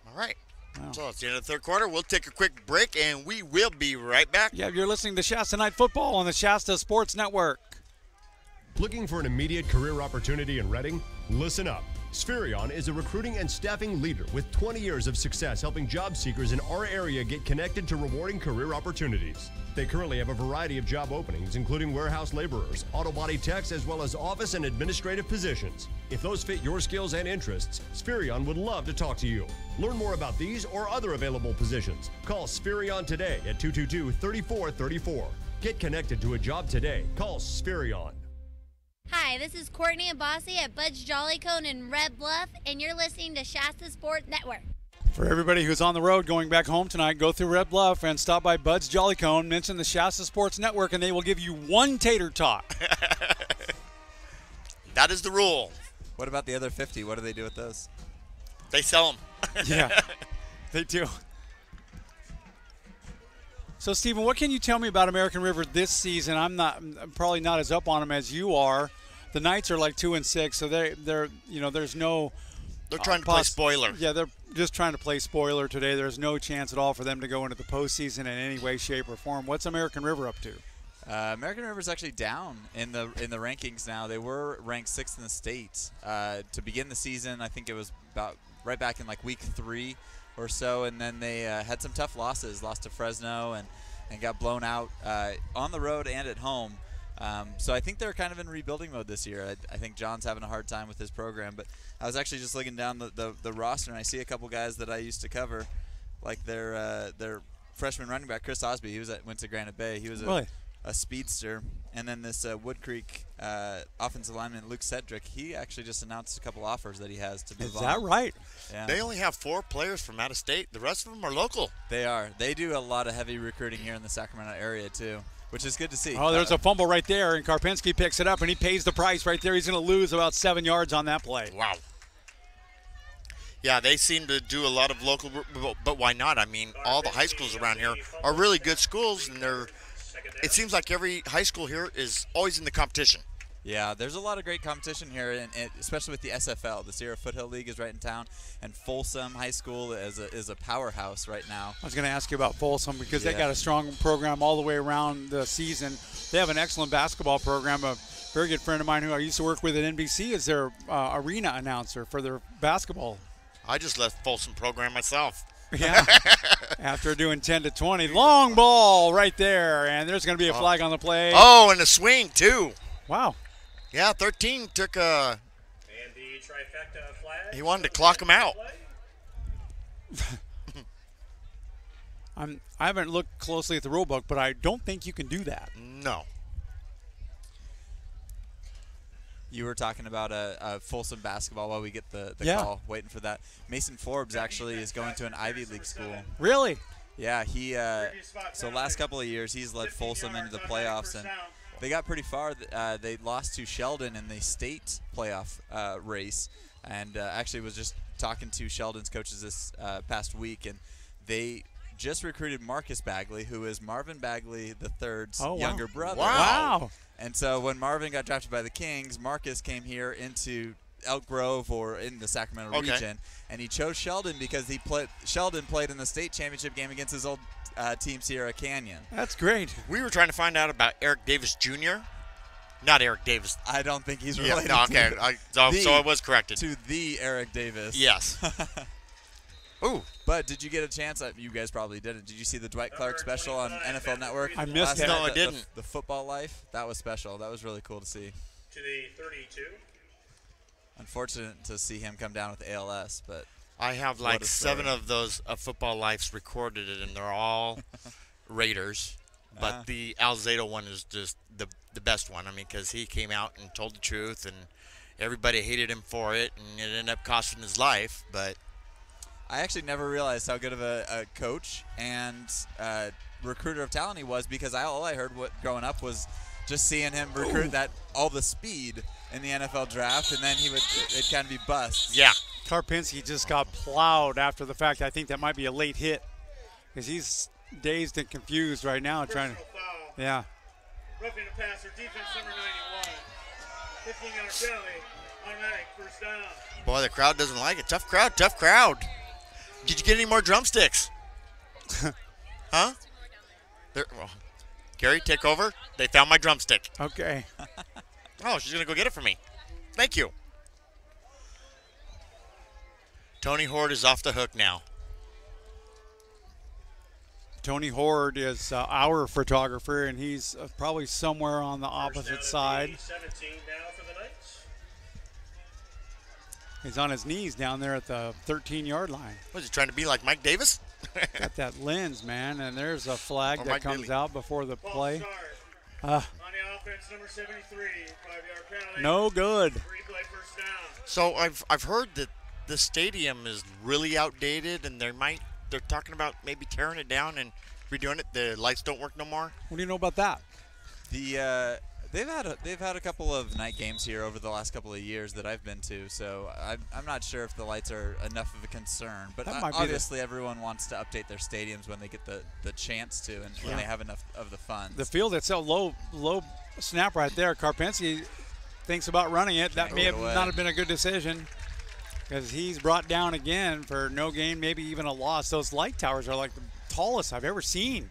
All right. Wow. So it's the end of the third quarter. We'll take a quick break, and we will be right back. Yeah, you're listening to Shasta Night Football on the Shasta Sports Network. Looking for an immediate career opportunity in Reading? Listen up. Spherion is a recruiting and staffing leader with 20 years of success helping job seekers in our area get connected to rewarding career opportunities. They currently have a variety of job openings, including warehouse laborers, auto body techs, as well as office and administrative positions. If those fit your skills and interests, Spherion would love to talk to you. Learn more about these or other available positions. Call Spherion today at 222-3434. Get connected to a job today. Call Spherion. Hi, this is Courtney and Bossy at Bud's Jolly Cone in Red Bluff, and you're listening to Shasta Sports Network. For everybody who's on the road going back home tonight, go through Red Bluff and stop by Bud's Jolly Cone, mention the Shasta Sports Network, and they will give you one tater tot. That is the rule. What about the other 50? What do they do with those? They sell them. Yeah, they do. So, Stephen, what can you tell me about American River this season? I'm probably not as up on them as you are. The Knights are like 2-6, so they're there's no. They're trying to play spoiler. Yeah, they're just trying to play spoiler today. There's no chance at all for them to go into the postseason in any way, shape, or form. What's American River up to? American River's actually down in the rankings now. They were ranked 6th in the state to begin the season. I think it was about right back in like week 3 or so, and then they had some tough losses. Lost to Fresno and got blown out on the road and at home. So I think they're kind of in rebuilding mode this year. I think John's having a hard time with his program, but I was actually just looking down the roster, and I see a couple guys that I used to cover, like their freshman running back Chris Osby. He went to Granite Bay. He was a speedster, and then this Wood Creek offensive lineman Luke Cedric. He actually just announced a couple offers that he has to move on. Is that right? Yeah. They only have 4 players from out of state. The rest of them are local. They are. They do a lot of heavy recruiting here in the Sacramento area too, which is good to see. Oh, there's a fumble right there, and Karpinski picks it up, and he pays the price right there. He's going to lose about 7 yards on that play. Wow. Yeah, they seem to do a lot of local, but why not? I mean, all the high schools around here are really good schools, and it seems like every high school here is always in the competition. Yeah, there's a lot of great competition here, and especially with the SFL. The Sierra Foothill League is right in town, and Folsom High School is a powerhouse right now. I was going to ask you about Folsom because they got a strong program all the way around the season. They have an excellent basketball program. A very good friend of mine who I used to work with at NBC is their arena announcer for their basketball. I just left Folsom program myself. Yeah. After doing 10 to 20. Long ball right there, and there's going to be a flag on the play. Oh, and a swing, too. Wow. Yeah, 13 took a – and the trifecta flag. He wanted to clock him out. I haven't looked closely at the rule book, but I don't think you can do that. No. You were talking about a Folsom basketball while we get the call, waiting for that. Mason Forbes actually is going to an Ivy League school. Really? Yeah, so last couple of years he's led Folsom into the playoffs, and they got pretty far. They lost to Sheldon in the state playoff race, and actually was just talking to Sheldon's coaches this past week, and they just recruited Marcus Bagley, who is Marvin Bagley III's younger brother. Wow. And so when Marvin got drafted by the Kings, Marcus came here into Elk Grove or in the Sacramento region, and he chose Sheldon because Sheldon played in the state championship game against his old team, Sierra Canyon. That's great. We were trying to find out about Eric Davis Jr. Not Eric Davis. I don't think he's related. Yeah, no, okay. So I was corrected. To the Eric Davis. Yes. Ooh. But did you get a chance? You guys probably didn't. Did you see the Dwight Clark special on NFL Network? I missed it. No, I didn't. The football life. That was special. That was really cool to see. To the 32. Unfortunate to see him come down with ALS, but I have like 7 of those football lives recorded, and they're all Raiders. But the Alzado one is just the best one. I mean, because he came out and told the truth, and everybody hated him for it, and it ended up costing his life. But I actually never realized how good of a coach and recruiter of talent he was, because all I heard growing up was just seeing him recruit all the speed in the NFL draft, and then it'd kind of be busts. Yeah. Karpinski just got plowed after the fact. I think that might be a late hit because he's dazed and confused right now trying to. Yeah. Roughing the passer, defense number 91. 15-yard penalty, automatic first down. Boy, the crowd doesn't like it. Tough crowd, tough crowd. Did you get any more drumsticks? Huh? Gary, take over. They found my drumstick. Okay. Oh, she's going to go get it for me. Thank you. Tony Horde is off the hook now. Tony Horde is our photographer, and he's probably somewhere on the opposite side. 17 now for the Knights. He's on his knees down there at the 13-yard line. Was he trying to be like Mike Davis? Got that lens, man, and there's a flag that Mike comes Daly. out before the play. On the offense, number 73, 5-yard penalty. No good. Replay first down. So I've heard that the stadium is really outdated, and they're talking about maybe tearing it down and redoing it. The lights don't work no more. What do you know about that? They've had a couple of night games here over the last couple of years that I've been to, so I'm not sure if the lights are enough of a concern. But obviously everyone wants to update their stadiums when they get the chance to, and when they have enough of the funds. The field itself, low snap right there. Karpinski thinks about running it. That may not have been a good decision, because he's brought down again for no gain, maybe even a loss. Those light towers are like the tallest I've ever seen.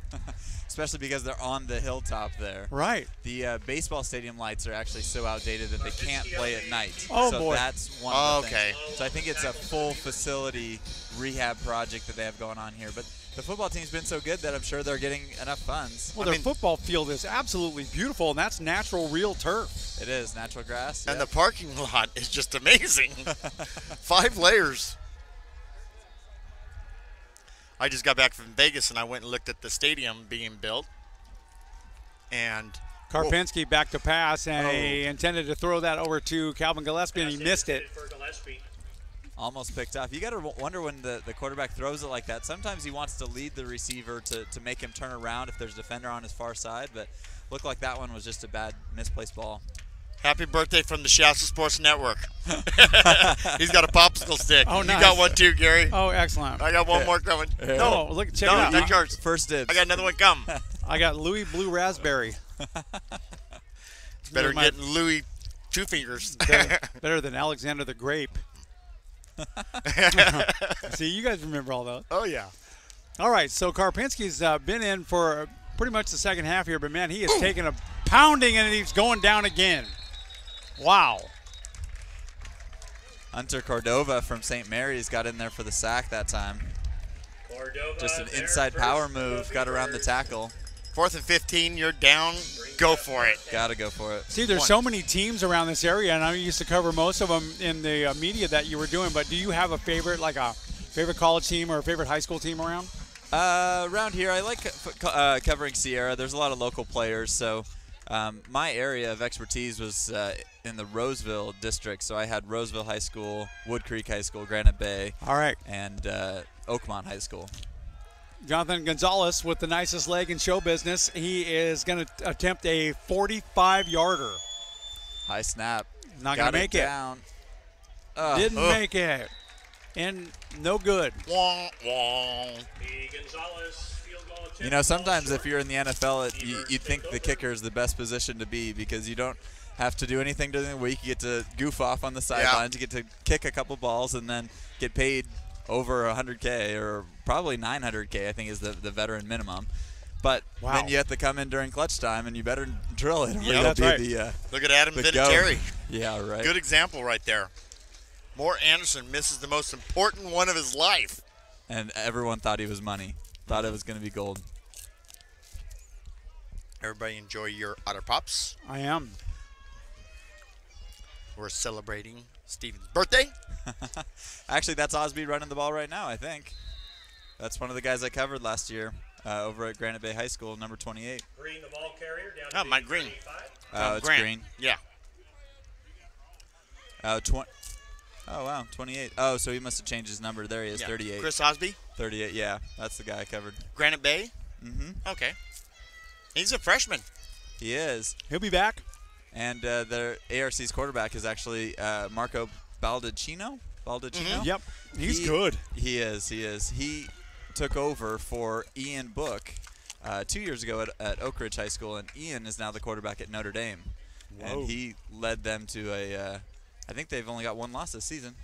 Especially because they're on the hilltop there. Right. The baseball stadium lights are actually so outdated that they can't play at night. Oh, so boy. that's one of the things. So I think it's a full facility rehab project that they have going on here. But the football team's been so good that I'm sure they're getting enough funds. Well, their football field is absolutely beautiful, and that's natural, real turf. It is, natural grass. And the parking lot is just amazing. 5 layers. I just got back from Vegas, and I went and looked at the stadium being built. And Karpinski back to pass, and he intended to throw that over to Calvin Gillespie, and he missed it. Almost picked off. You got to wonder when the quarterback throws it like that. Sometimes he wants to lead the receiver to make him turn around if there's a defender on his far side, but looked like that one was just a bad misplaced ball. Happy birthday from the Shasta Sports Network. He's got a popsicle stick. Oh, nice. You got one too, Gary. Oh, excellent. I got one more coming. No, look, check it out. That's yours. First dibs. I got another one come. I got Louis Blue Raspberry. It's better than getting Louis Two Fingers. better than Alexander the Grape. See, you guys remember all those. Oh, yeah. All right, so Karpinski's been in for pretty much the second half here, but, man, he has taken a pounding, and he's going down again. Wow. Hunter Cordova from St. Mary's got in there for the sack that time. Cordova just an inside power move, got around the tackle. 4th and 15, you're down, go for it. Got to go for it. See, there's so many teams around this area, and I used to cover most of them in the media that you were doing, but do you have a favorite, like a favorite college team or a favorite high school team around? Around here, I like covering Sierra. There's a lot of local players, so my area of expertise was in the Roseville district, so I had Roseville High School, Wood Creek High School, Granite Bay, all right, and Oakmont High School. Jonathan Gonzalez with the nicest leg in show business. He is going to attempt a 45-yarder. High snap. Not going to make it. Down. Didn't make it. And no good. The Gonzalez field goal attempt. You know, sometimes if you're in the NFL, you'd think the kicker is the best position to be because you don't have to do anything during the week. You get to goof off on the sidelines. You get to kick a couple balls and then get paid over $100K or probably $900K, I think is the veteran minimum. But then you have to come in during clutch time, and you better drill it. Yeah, that's right. Look at Adam Vinatieri. Yeah, right. Good example right there. Moore Anderson misses the most important one of his life. And everyone thought he was money. Thought it was going to be gold. Everybody enjoy your Otter Pops. I am. We're celebrating Steven's birthday. Actually, that's Osby running the ball right now, I think. That's one of the guys I covered last year over at Granite Bay High School, number 28. Green, the ball carrier, down to Mike Green. Oh, it's Grant. Green. Yeah. Oh, wow, 28. Oh, so he must have changed his number. There he is, 38. Chris Osby? 38, yeah. That's the guy I covered. Granite Bay? Mm-hmm. Okay. He's a freshman. He is. He'll be back. And their ARC's quarterback is actually Marco Baldacchino. Mm-hmm. Yep. He's good. He is. He took over for Ian Book 2 years ago at Oak Ridge High School, and Ian is now the quarterback at Notre Dame. Whoa. And he led them to I think they've only got one loss this season.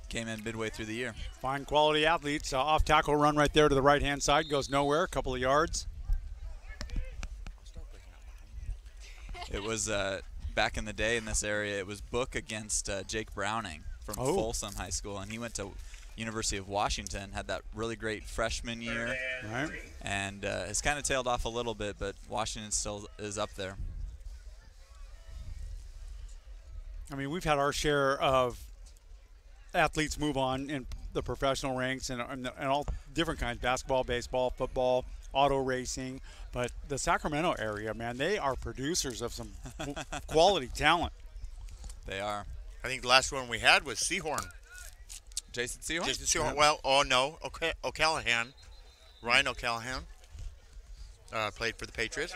Came in midway through the year. Fine quality athletes. Off tackle run right there to the right-hand side. Goes nowhere. A couple of yards. It was back in the day in this area. It was Book against Jake Browning from Folsom High School, and he went to University of Washington, had that really great freshman year, and has kind of tailed off a little bit, but Washington still is up there. I mean, we've had our share of athletes move on in the professional ranks and all different kinds, basketball, baseball, football, auto racing. But the Sacramento area, man, they are producers of some quality talent. They are. I think the last one we had was Seahorn. Jason Seahorn? Jason Seahorn. Well, no, O'Callahan. Ryan O'Callahan played for the Patriots.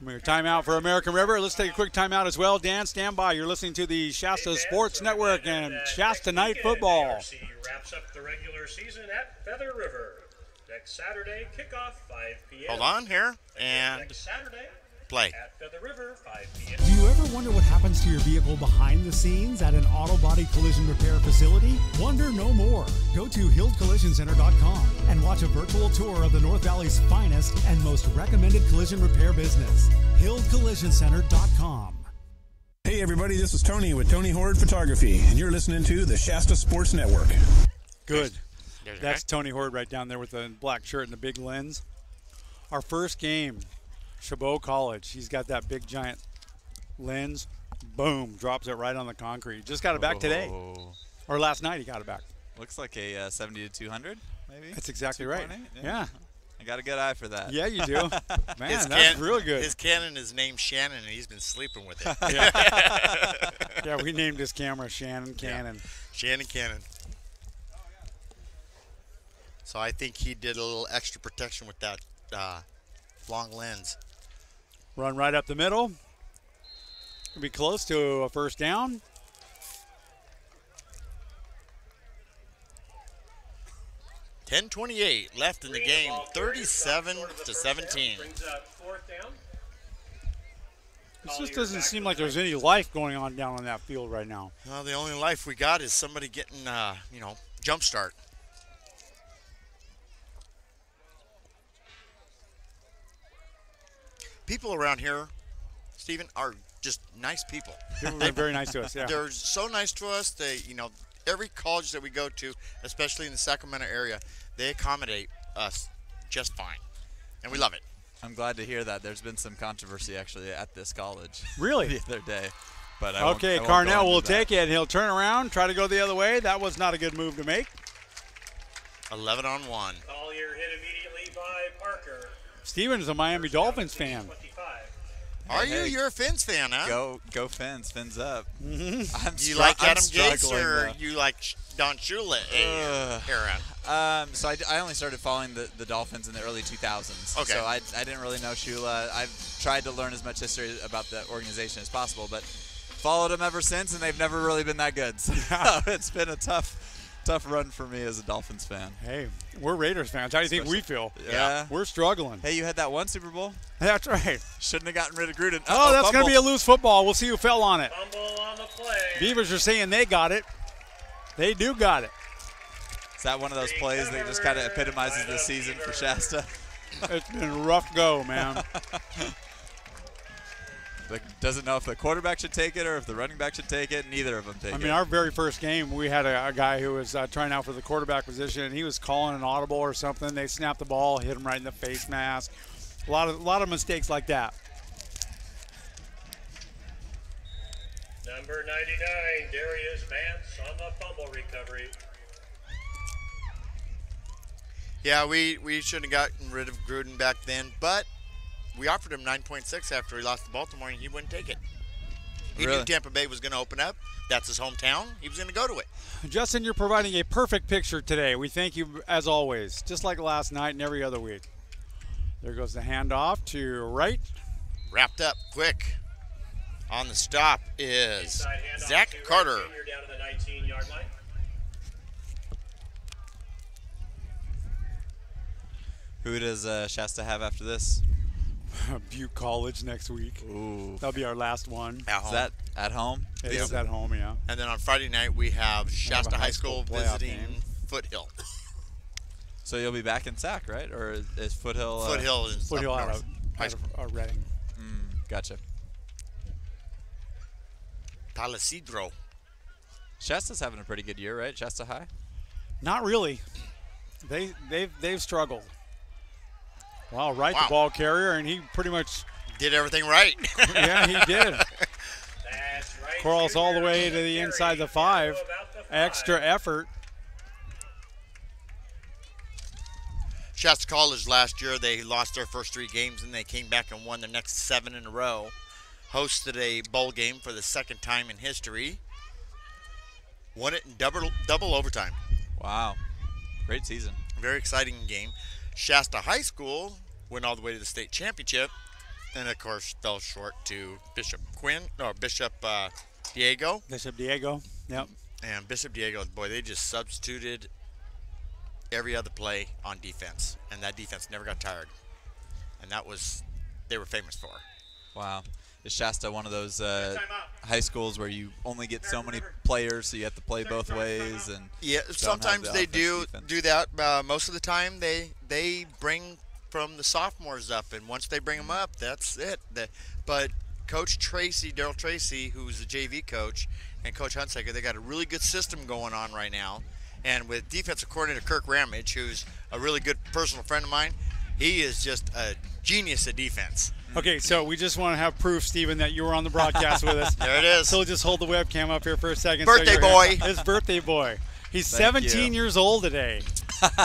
We're timeout for American River. Let's take a quick timeout as well. Dan, stand by. You're listening to the Shasta Sports Network and Shasta Night Football. Wraps up the regular season at Feather River. Next Saturday, kickoff 5 p.m. Hold on here. And next Saturday, play. At Feather River, 5 p.m. Do you ever wonder what happens to your vehicle behind the scenes at an auto body collision repair facility? Wonder no more. Go to HilldCollisionCenter.com and watch a virtual tour of the North Valley's finest and most recommended collision repair business. HilldCollisionCenter.com. Hey everybody, this is Tony with Tony Horde Photography, and you're listening to the Shasta Sports Network. Good. That's Tony Horde right down there with the black shirt and the big lens. Our first game, Chabot College. He's got that big giant lens. Boom, drops it right on the concrete. Just got it back today. Or last night he got it back. Looks like a 70-200, maybe? That's exactly right. Yeah. I got a good eye for that. Yeah, you do. Man, that's really good. His Canon is named Shannon, and he's been sleeping with it. Yeah, we named his camera Shannon Cannon. Yeah. Shannon Cannon. So I think he did a little extra protection with that long lens. Run right up the middle. Be close to a first down. $10:28 left in the game, 37-17. It just doesn't seem like there's any life going on down on that field right now. Well, the only life we got is somebody getting, jump start. People around here, Stephen, are just nice people. They're very nice to us, yeah. They're so nice to us. They, every college that we go to, especially in the Sacramento area, they accommodate us just fine, and we love it. I'm glad to hear that. There's been some controversy actually at this college. Really? The other day. But okay, Carnell will take it, and he'll turn around, try to go the other way. That was not a good move to make. 11 on 1. Collier hit immediately by Parker. Steven's a Miami Dolphins fan. Are you? You're a Fins fan, huh? Go Fins. Fins up. You like Adam Gase or you like Don Shula era? So I only started following the Dolphins in the early 2000s. Okay. So I didn't really know Shula. I've tried to learn as much history about the organization as possible, but followed them ever since, and they've never really been that good. So it's been a tough run for me as a Dolphins fan. Hey, we're Raiders fans. How do you think we feel? Yeah. We're struggling. Hey, you had that one Super Bowl? That's right. Shouldn't have gotten rid of Gruden. Oh, that's going to be a loose football. We'll see who fell on it. Fumble on the play. Beavers are saying they got it. They do got it. Is that one of those plays that just kind of epitomizes the season for Shasta? It's been a rough go, man. Doesn't know if the quarterback should take it or if the running back should take it. Neither of them take it. I mean, our very first game, we had a guy who was trying out for the quarterback position, and he was calling an audible or something. They snapped the ball, hit him right in the face mask. A lot of mistakes like that. Number 99, Darius Vance on the fumble recovery. Yeah, we shouldn't have gotten rid of Gruden back then, but we offered him 9.6 after he lost to Baltimore, and he wouldn't take it. He knew Tampa Bay was going to open up. That's his hometown. He was going to go to it. Justin, you're providing a perfect picture today. We thank you as always, just like last night and every other week. There goes the handoff to right. Wrapped up quick. On the stop is Zach Carter. Down to the 19-yard line. Who does Shasta have after this? Butte College next week. Ooh. That'll be our last one. At home. Is that at home? It is at home, yeah. And then on Friday night, we have Shasta High School visiting Foothill. So you'll be back in Sac, right? Or is Foothill? Foothill is Foothill up out north. of Reading. Gotcha. Palo Cedro. Shasta's having a pretty good year, right? Shasta High? Not really. They've struggled. Wow, Wright, Wow. the ball carrier, and he pretty much did everything right. Yeah, he did. That's right. Crawls all the way to the inside the 5. Extra effort. Shasta College last year, they lost their first 3 games, and they came back and won their next 7 in a row. Hosted a bowl game for the second time in history. Won it in double overtime. Wow. Great season. Very exciting game. Shasta High School went all the way to the state championship, and of course fell short to Bishop Diego. Bishop Diego, yep. And Bishop Diego, boy, they just substituted every other play on defense, and that defense never got tired. And that was they were famous for. Wow. Is Shasta one of those high schools where you only get so many players, so you have to play both ways? And yeah, sometimes they do that. Most of the time, they bring from the sophomores up, and once they bring them up, that's it. But Coach Tracy, Daryl Tracy, who's the JV coach, and Coach Hunsaker, they got a really good system going on right now. And with defensive coordinator Kirk Ramage, who's a really good personal friend of mine, he is just a genius at defense. Okay, so we just want to have proof, Stephen, that you were on the broadcast with us. There it is. So just hold the webcam up here for a second. Birthday boy. His birthday boy. He's Thank 17 you. years old today.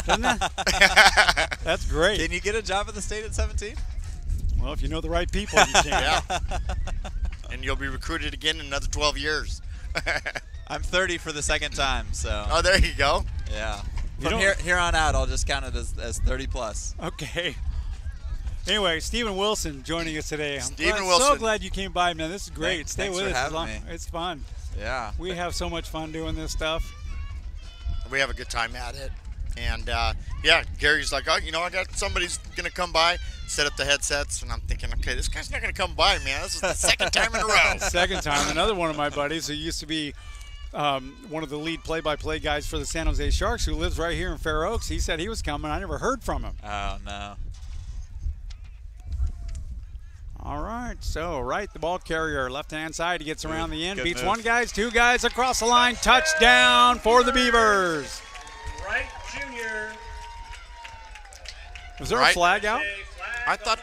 Isn't that? That's great. Can you get a job at the state at 17? Well, if you know the right people, you can. Yeah. And you'll be recruited again in another 12 years. I'm 30 for the second time, so. Oh, there you go. Yeah. From here on out, I'll just count it as 30 plus. Okay. Anyway, Stephen Wilson joining us today. Stephen So Wilson. glad you came by, man. This is great. Stay Thanks with for us. having me. It's fun. Yeah. We have so much fun doing this stuff. We have a good time at it. And, yeah, Gary's like, oh, I got somebody's going to come by, set up the headsets. And I'm thinking, okay, this guy's not going to come by, man. This is the second time in a row. Second time. Another one of my buddies who used to be one of the lead play-by-play guys for the San Jose Sharks, who lives right here in Fair Oaks. He said he was coming. I never heard from him. Oh, no. All right, so Wright, the ball carrier, left-hand side. He gets around the end, Good beats move. 1 guy, 2 guys across the line. Touchdown for the Beavers. Wright Jr. Was there a Wright. flag out? I thought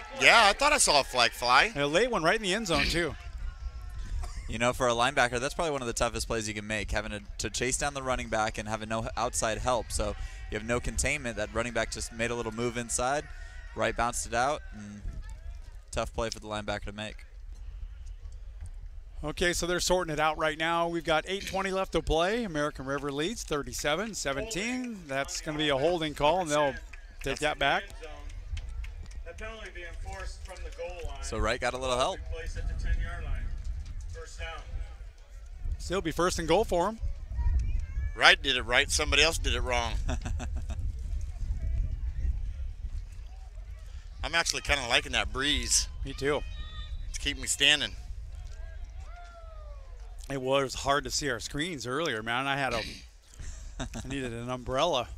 I saw a flag fly. A late one right in the end zone, too. For a linebacker, that's probably one of the toughest plays you can make, having to chase down the running back and having no outside help. So you have no containment. That running back just made a little move inside. Wright bounced it out. And tough play for the linebacker to make. Okay, so they're sorting it out right now. We've got 8:20 left to play. American River leads 37-17. That's going to be a holding call, and they'll take that back. That penalty being enforced from the goal line. So Wright got a little help. Place at the 10-yard line. First down. Still be first and goal for him. Wright did it right. Somebody else did it wrong. I'm actually kind of liking that breeze. Me too. It's keeping me standing. It was hard to see our screens earlier, man. I needed an umbrella.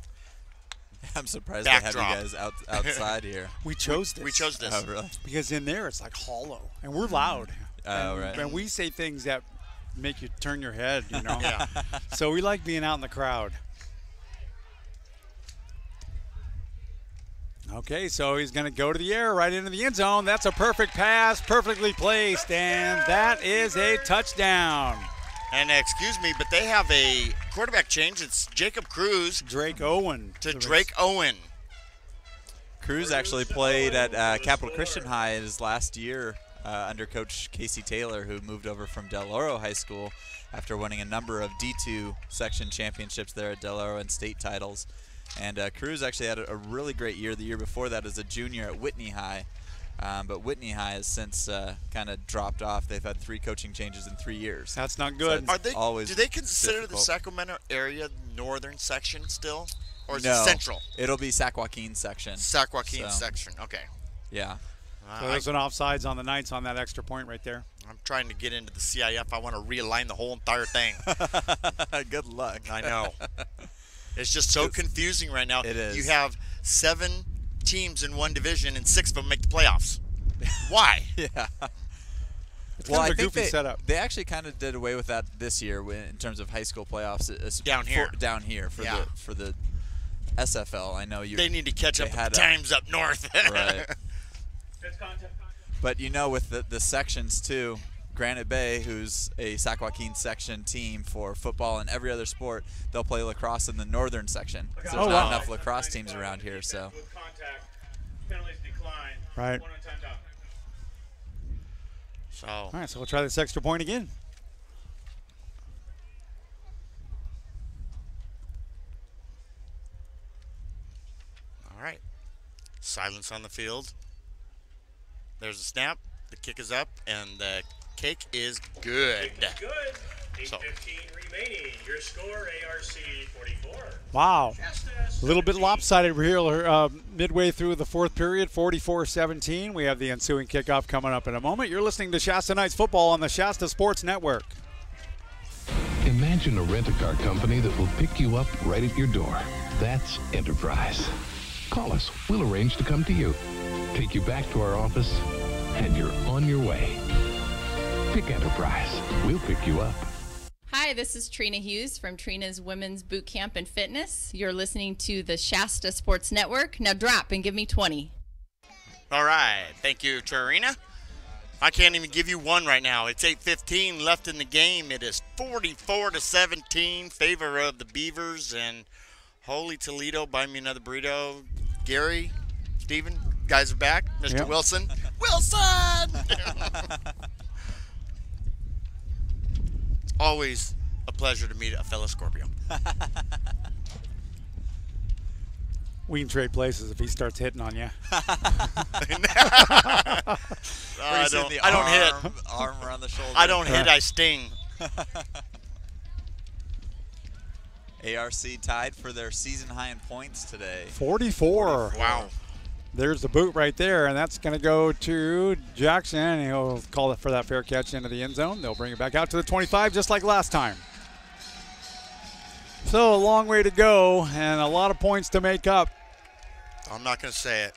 I'm surprised Backdrop. they have you guys outside here. We chose this. We chose this. Oh, really? Because in there it's like hollow, and we're loud. Oh, right. And we say things that make you turn your head, Yeah. So we like being out in the crowd. Okay, so he's going to go to the air right into the end zone. That's a perfect pass, perfectly placed, and that is a touchdown. And excuse me, but they have a quarterback change. It's Jacob Cruz Drake Owen to Drake Owen. Cruz actually played at Capital Christian High his last year under Coach Casey Taylor, who moved over from Del Oro High School after winning a number of D2 section championships there at Del Oro and state titles. And Cruz actually had a really great year the year before that as a junior at Whitney High. But Whitney High has since kind of dropped off. They've had 3 coaching changes in 3 years. That's not good. Are they? Always do they consider difficult. the Sacramento area northern section still, or is No, it central? It'll be Sac Joaquin section. Sac Joaquin So, section. Okay. Yeah. So there's an offsides on the Knights on that extra point right there. I'm trying to get into the CIF. I want to realign the whole entire thing. Good luck. I know. It's just so confusing right now. It is. You have 7 teams in one division, and 6 of them make the playoffs. Why? Yeah. It's Well, kind I of a think goofy setup. they actually kind of did away with that this year in terms of high school playoffs. Down here. Down here for the SFL. I know They need to catch up with the times up north. Right. But with the sections too, Granite Bay, who's a Sac Joaquin section team for football and every other sport, they'll play lacrosse in the northern section. So there's not enough lacrosse teams around here. So. Penalties decline. Right. 1 on timeout. So. All right, so we'll try this extra point again. All right. Silence on the field. There's a snap. The kick is up, and the cake is good. Good. 8:15 remaining. Your score, ARC 44. Wow. A little bit lopsided here midway through the fourth period, 44-17. We have the ensuing kickoff coming up in a moment. You're listening to Shasta Knights Football on the Shasta Sports Network. Imagine a rent-a-car company that will pick you up right at your door. That's Enterprise. Call us. We'll arrange to come to you, take you back to our office, and you're on your way. Pick Enterprise. We'll pick you up. Hi, this is Trina Hughes from Trina's Women's Boot Camp and Fitness. You're listening to the Shasta Sports Network. Now drop and give me 20. All right. Thank you, Tarina. I can't even give you one right now. It's 8:15 left in the game. It is 44-17, favor of the Beavers. And holy Toledo, buy me another burrito. Gary, Steven, guys are back. Mr. Yep. Wilson. Wilson! Always a pleasure to meet a fellow Scorpio. We can trade places if he starts hitting on you. I don't hit. Arm around the shoulder. I don't hit, I sting. ARC tied for their season high in points today. 44. Wow. There's the boot right there, and that's going to go to Jackson, and he'll call it for that fair catch into the end zone. They'll bring it back out to the 25 just like last time. So a long way to go and a lot of points to make up. I'm not going to say it.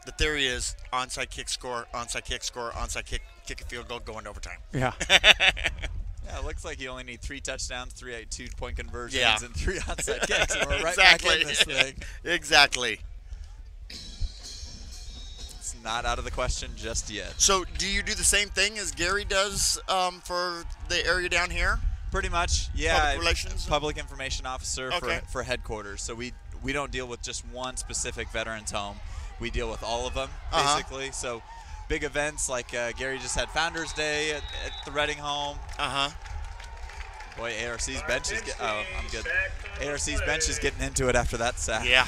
The theory is onside kick score, onside kick score, onside kick a field goal, go into overtime. Yeah. Yeah, it looks like you only need 3 touchdowns, 3 2-point conversions, and 3 onside kicks, and we're right back in this thing. Exactly. It's not out of the question just yet. So do you do the same thing as Gary does for the area down here? Pretty much, yeah. Public relations? Public information officer Okay. for headquarters. So we don't deal with just one specific veterans home. We deal with all of them, basically. So big events like Gary just had Founders Day at the Reading home. Boy, ARC's bench is I'm good. ARC's bench is getting into it after that sack. Yeah.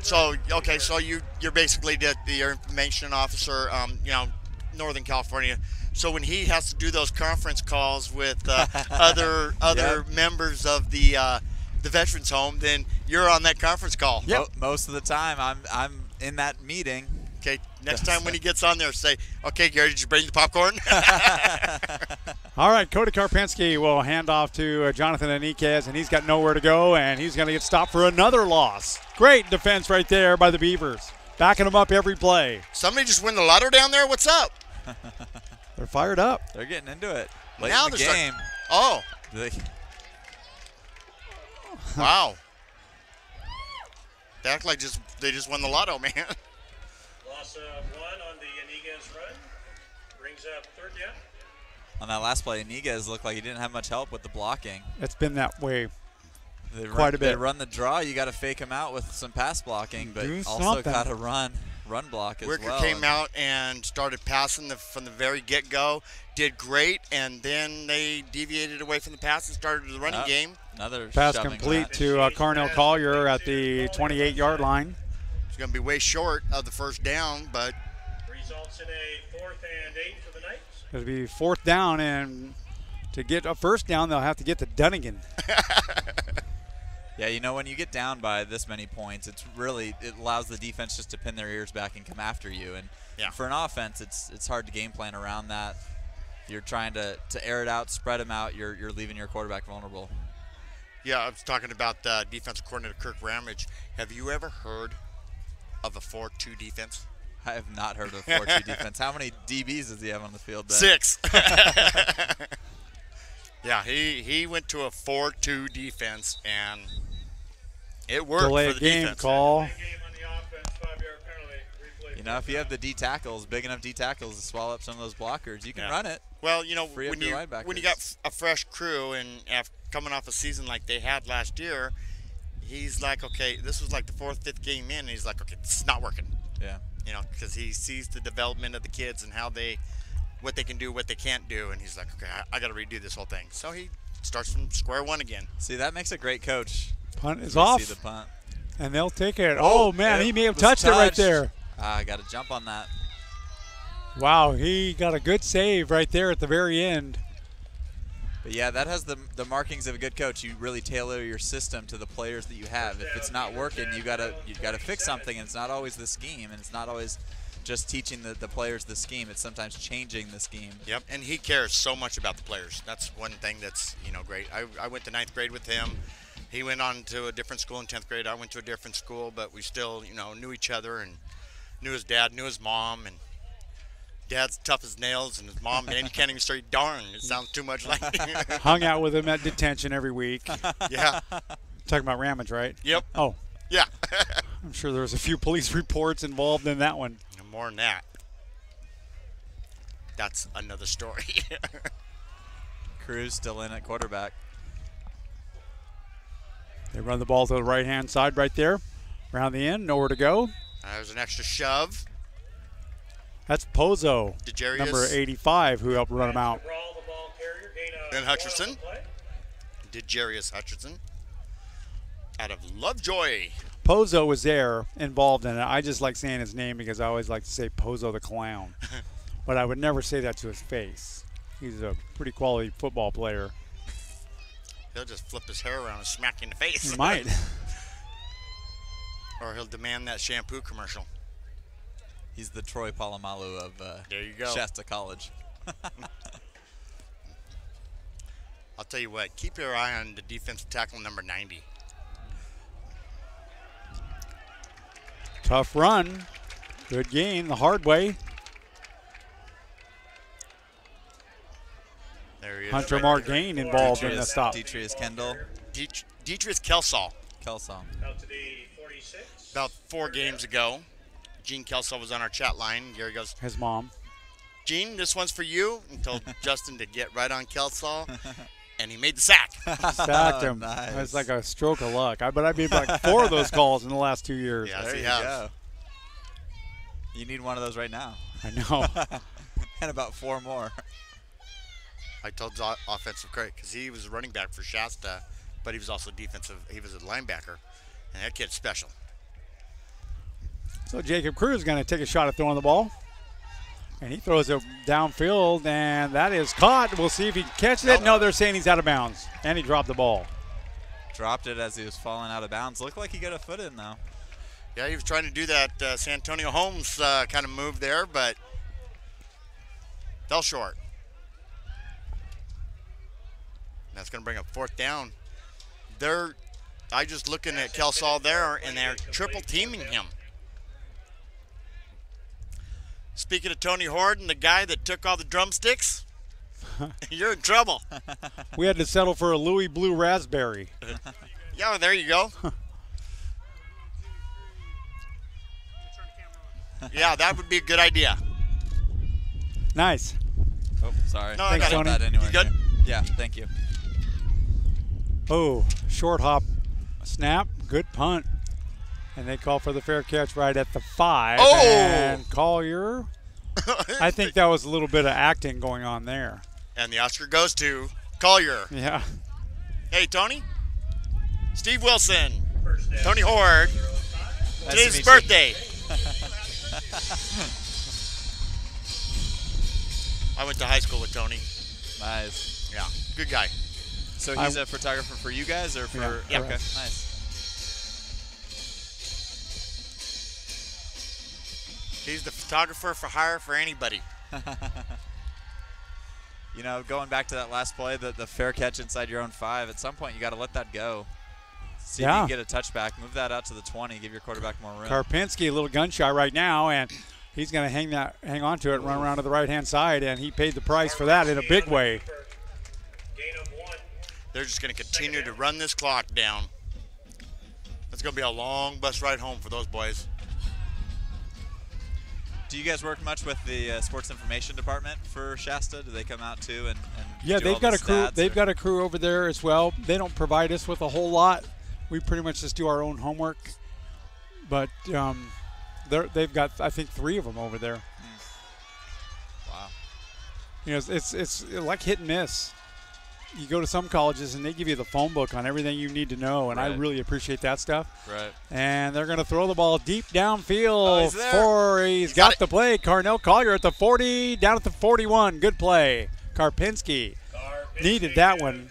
So you're basically the information officer, Northern California. So when he has to do those conference calls with other members of the veterans home, then you're on that conference call. Yep. Most of the time, I'm in that meeting. Okay. Next time when he gets on there, say, "Okay, Gary, did you bring the popcorn?" All right, Cody Karpinski will hand off to Jonathan Enriquez, and he's got nowhere to go, and he's going to get stopped for another loss. Great defense right there by the Beavers, backing them up every play. Somebody just win the lotto down there? What's up? They're fired up. They're getting into it. Late Now in the they're game. Wow. They act like they just won the lotto, man. Loss of 1 on the Iniguez run. Brings up 3rd down. On that last play, Iniguez looked like he didn't have much help with the blocking. It's been that way quite a bit. They run the draw. You got to fake him out with some pass blocking, but also got to run block as Wicker well. came out and started passing from the very get-go, did great, and then they deviated away from the pass and started the running game. Another pass complete to Carnell Collier at the 28-yard line. It's going to be way short of the first down, but results in a 4th and 8 for the Knights. It'll be 4th down, and to get a first down, they'll have to get to Dunnigan. Yeah, when you get down by this many points, it allows the defense just to pin their ears back and come after you. And for an offense, it's hard to game plan around that. You're trying to air it out, spread them out. You're leaving your quarterback vulnerable. Yeah, I was talking about defensive coordinator Kirk Ramage. Have you ever heard of a 4-2 defense? I have not heard of 4-2 defense. How many DBs does he have on the field then? 6. Yeah, he went to a 4-2 defense, and it worked Delay for the game defense. call. You know, if you have the D tackles, big enough D tackles to swallow up some of those blockers, you can run it. Well, you know, Free up when your you linebackers. got a fresh crew and coming off a season like they had last year, he's like, okay, this was like the 4th, 5th game in, and he's like, okay, this is not working. Yeah. You know, because he sees the development of the kids and what they can do, what they can't do, and he's like, okay, I got to redo this whole thing. So he starts from square one again. See, that makes a great coach. Punt is We off. See the punt. And they'll take it. Oh, man, he may have touched it right there. I got to jump on that. Wow, he got a good save right there at the very end. But yeah, that has the markings of a good coach. You really tailor your system to the players that you have. If it's not working, you gotta fix something, and it's not always the scheme, and it's not always just teaching the players the scheme. It's sometimes changing the scheme. Yep, and he cares so much about the players. That's one thing that's, you know, great. I went to 9th grade with him. He went on to a different school in 10th grade. I went to a different school, but we still, you know, knew each other and knew his dad, knew his mom, and Dad's tough as nails, and his mom, man, you can't even say darn. It sounds too much like. Hung out with him at detention every week. Yeah. Talking about Ramage, right? Yep. Oh. Yeah. I'm sure there was a few police reports involved in that one. No more than that. That's another story. Cruz still in at quarterback. They run the ball to the right-hand side right there. Around the end, nowhere to go. There's an extra shove. That's Pozo, DeJarius. number 85, who helped run him out. Then Hutcherson. DeJarius Hutcherson. Out of Lovejoy. Pozo was there, involved in it. I just like saying his name because I always like to say Pozo the Clown. But I would never say that to his face. He's a pretty quality football player. He'll just flip his hair around and smack you in the face. He might. Or he'll demand that shampoo commercial. He's the Troy Polamalu of there you go. Shasta College. I'll tell you what, keep your eye on the defensive tackle number 90. Tough run. Good gain the hard way. There he is. Hunter Margain involved in the stop. Detrius Kendall. Detrius Kelsall. About 4 games ago, Gene Kelsall was on our chat line. Gary goes, his mom. Gene, this one's for you. And told Justin to get right on Kelsall. And he made the sack. Sacked him. Nice. That's like a stroke of luck. But I made like 4 of those calls in the last 2 years. Yeah, there you go. You need one of those right now. I know. And about 4 more. I told the offensive coach because he was a running back for Shasta, but he was also defensive. He was a linebacker, and that kid's special. So Jacob Cruz is going to take a shot at throwing the ball. And he throws it downfield, and that is caught. We'll see if he can catch it. No, they're saying he's out of bounds, and he dropped the ball. Dropped it as he was falling out of bounds. Looked like he got a foot in, though. Yeah, he was trying to do that San Antonio Holmes kind of move there, but fell short. That's going to bring up 4th down. I just looking at Kelsall there, and they're triple teaming him. Speaking of Tony Horton, the guy that took all the drumsticks, you're in trouble. We had to settle for a Louis Blue Raspberry. Yeah, well, there you go. Yeah, that would be a good idea. Nice. Oh, sorry. No, Thanks, I got Tony. that anyway. You good? Yeah, thank you. Oh, short hop snap. Good punt. And they call for the fair catch right at the 5. Oh! And Collier. I think that was a little bit of acting going on there. And the Oscar goes to Collier. Yeah. Hey, Tony. Steve Wilson. Tony Horde. Nice Today's his to meet birthday. I went to high school with Tony. Nice. Yeah, good guy. So he's a photographer for you guys or for? Yeah. Okay, nice. He's the photographer for hire for anybody. You know, going back to that last play, the fair catch inside your own 5, at some point you got to let that go. See if you can get a touchback. Move that out to the 20. Give your quarterback more room. Karpinski, a little gunshot right now, and he's going to hang on to it, run around to the right-hand side, and he paid the price for that in a big way. They're just going to continue to run this clock down. It's going to be a long bus ride home for those boys. Do you guys work much with the sports information department for Shasta? Do they come out too and yeah, do they've all got the a crew. stats, They've or? got a crew over there as well. They don't provide us with a whole lot. We pretty much just do our own homework. But they've got, I think, 3 of them over there. Wow. You know, it's like hit and miss. You go to some colleges and they give you the phone book on everything you need to know, and I really appreciate that stuff. Right. And they're going to throw the ball deep downfield. He's got the play. Carnell Collier at the 40, down at the 41. Good play. Karpinski needed that one.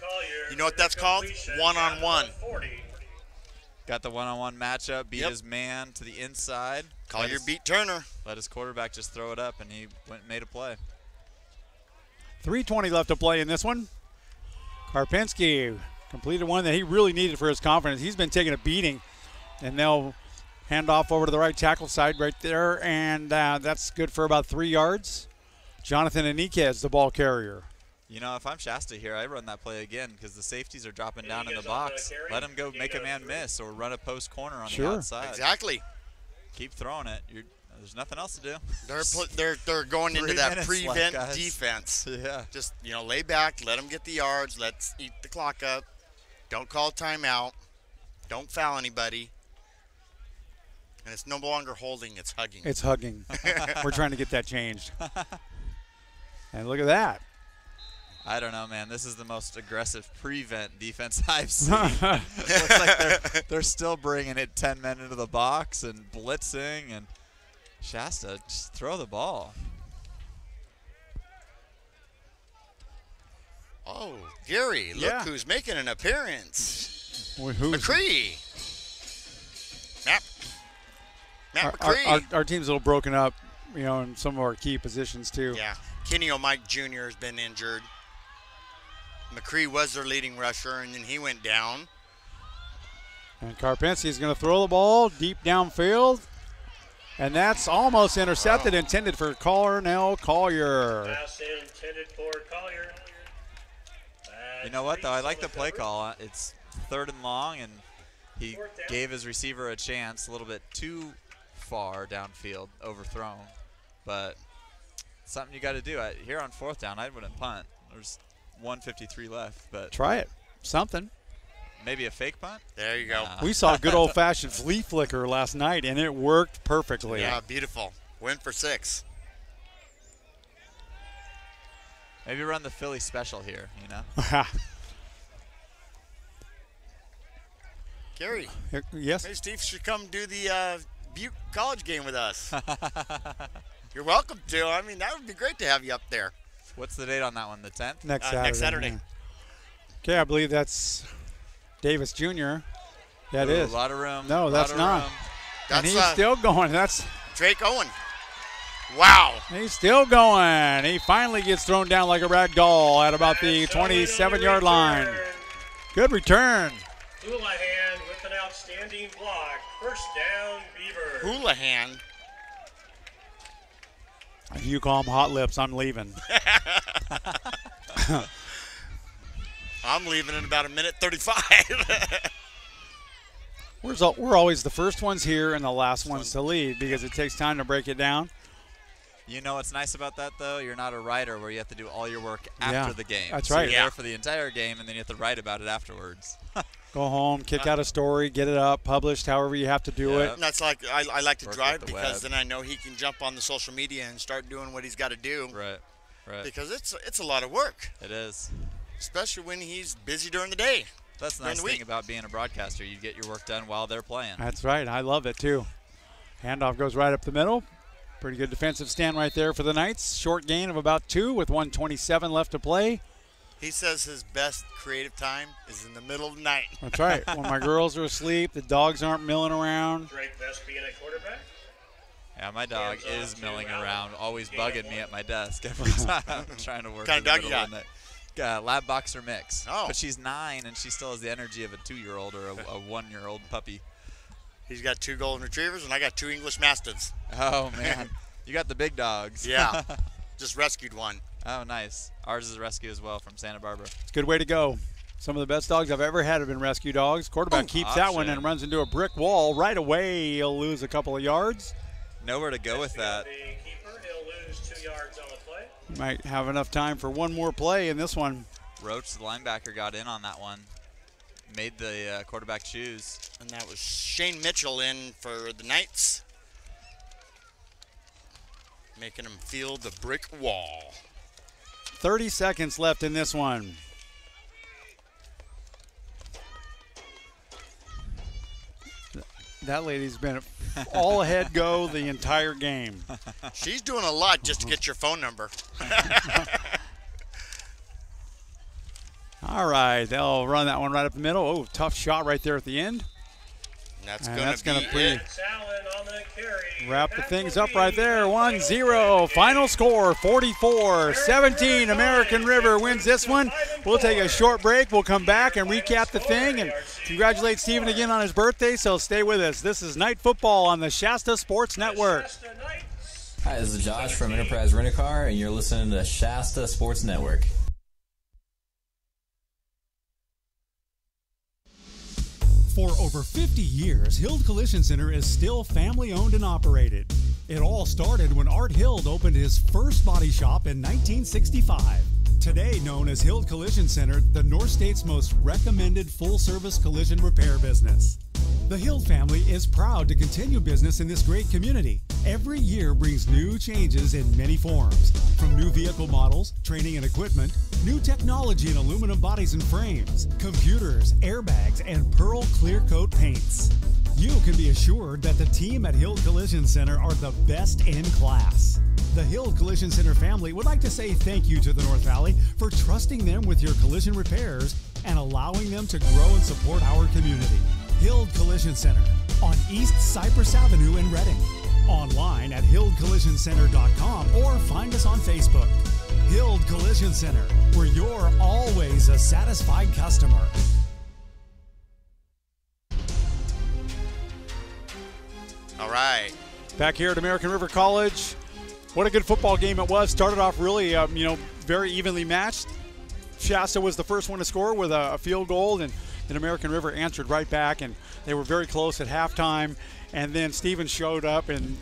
You know what that's called? One-on-one. Got the one-on-one matchup, beat his man to the inside. Collier beat Turner. Let his quarterback just throw it up, and he went and made a play. 3:20 left to play in this one. Karpinski completed one that he really needed for his confidence. He's been taking a beating, and they'll hand off over to the right tackle side right there, and that's good for about 3 yards. Jonathan Aniquez, the ball carrier. You know, if I'm Shasta here, I run that play again because the safeties are dropping down in the box. Let him go make a man miss or run a post corner on the outside. Exactly. Keep throwing it. There's nothing else to do. They're going into that prevent left, defense. Yeah. Just, lay back, let them get the yards, let's eat the clock up. Don't call timeout. Don't foul anybody. And it's no longer holding, it's hugging. It's hugging. We're trying to get that changed. And look at that. I don't know, man. This is the most aggressive prevent defense I've seen. Looks like they're still bringing it 10 men into the box and blitzing, and Shasta, just throw the ball. Oh, Gary, look who's making an appearance. McCree. Matt McCree. Our team's a little broken up, in some of our key positions too. Yeah. Kenny O'Mike Jr. has been injured. McCree was their leading rusher, and then he went down. And Karpinski is going to throw the ball deep downfield. And that's almost intercepted, intended for Carnell Collier. Pass intended for Collier. You know what, though? I like the play call. It's 3rd and long, and he gave his receiver a chance, a little bit too far downfield, overthrown. But something you got to do. Here on 4th down, I wouldn't punt. There's 1:53 left. But try it. Something. Maybe a fake punt? There you go. We saw a good old-fashioned flea flicker last night, and it worked perfectly. Yeah, beautiful. Win for 6. Maybe run the Philly special here, Gary. Yes? Maybe Steve should come do the Butte College game with us. You're welcome to. I mean, that would be great to have you up there. What's the date on that one, the 10th? Next Saturday. Next Saturday. Yeah. Okay, I believe that's Davis Jr. That is. A lot of room. No, that's not. That's, and he's still going. That's Drake Owen. Wow. He's still going. He finally gets thrown down like a rag doll at about the 27-yard line. Good return. Houlihan with an outstanding block. First down, Beaver. Houlihan. If you call him Hot Lips, I'm leaving. I'm leaving in about 1:35. We're always the first ones here and the last ones to leave because it takes time to break it down. You know what's nice about that, though? You're not a writer where you have to do all your work after the game. That's so right. You're there for the entire game, and then you have to write about it afterwards. Go home, kick out a story, get it up, published, however you have to do it. And that's like I like to Work drive with the because web. then I know he can jump on the social media and start doing what he's got to do. Right. Because it's a lot of work. It is. Especially when he's busy during the day. That's the nice thing about being a broadcaster. You get your work done while they're playing. That's right. I love it, too. Handoff goes right up the middle. Pretty good defensive stand right there for the Knights. Short gain of about 2 with 1:27 left to play. He says his best creative time is in the middle of the night. That's right. When my girls are asleep, the dogs aren't milling around. Drake Vespian at quarterback. Yeah, my dog is milling around, always bugging me at my desk every time I'm trying to work. What kind of dog you got? Lab boxer mix. Oh. But she's 9, and she still has the energy of a 2-year-old or a 1-year-old puppy. He's got 2 golden retrievers, and I got 2 English Mastiffs. Oh, man. You got the big dogs. Yeah. Just rescued one. Oh, nice. Ours is a rescue as well from Santa Barbara. It's a good way to go. Some of the best dogs I've ever had have been rescue dogs. Quarterback keeps that one and runs into a brick wall. Right away, he'll lose a couple of yards. Nowhere to go with that. The keeper, he'll lose 2 yards on the play. Might have enough time for one more play in this one. Roach, the linebacker, got in on that one. Made the quarterback choose. And that was Shane Mitchell in for the Knights. Making him feel the brick wall. 30 seconds left in this one. That lady's been all ahead go the entire game. She's doing a lot just to get your phone number. All right, they'll run that one right up the middle. Oh, tough shot right there at the end. And that's going to be wrap the things up right there. 1-0. Final score, 44-17. American River wins this one. We'll take a short break. We'll come back and recap the thing and congratulate Stephen again on his birthday, so stay with us. This is Night Football on the Shasta Sports Network. Hi, this is Josh from Enterprise Rent-A-Car, and you're listening to Shasta Sports Network. For over 50 years, Hild Collision Center is still family-owned and operated. It all started when Art Hild opened his first body shop in 1965. Today known as Hild Collision Center, the North State's most recommended full-service collision repair business. The Hild family is proud to continue business in this great community. Every year brings new changes in many forms, from new vehicle models, training and equipment, new technology in aluminum bodies and frames, computers, airbags, and Pearl Clear Coat paints. You can be assured that the team at Hild Collision Center are the best in class. The Hild Collision Center family would like to say thank you to the North Valley for trusting them with your collision repairs and allowing them to grow and support our community. Hild Collision Center on East Cypress Avenue in Reading. Online at hildcollisioncenter.com or find us on Facebook. Hild Collision Center, where you're always a satisfied customer. All right. Back here at American River College. What a good football game it was. Started off really, very evenly matched. Shasta was the first one to score with a field goal, and then American River answered right back, and they were very close at halftime. And then Steven showed up, and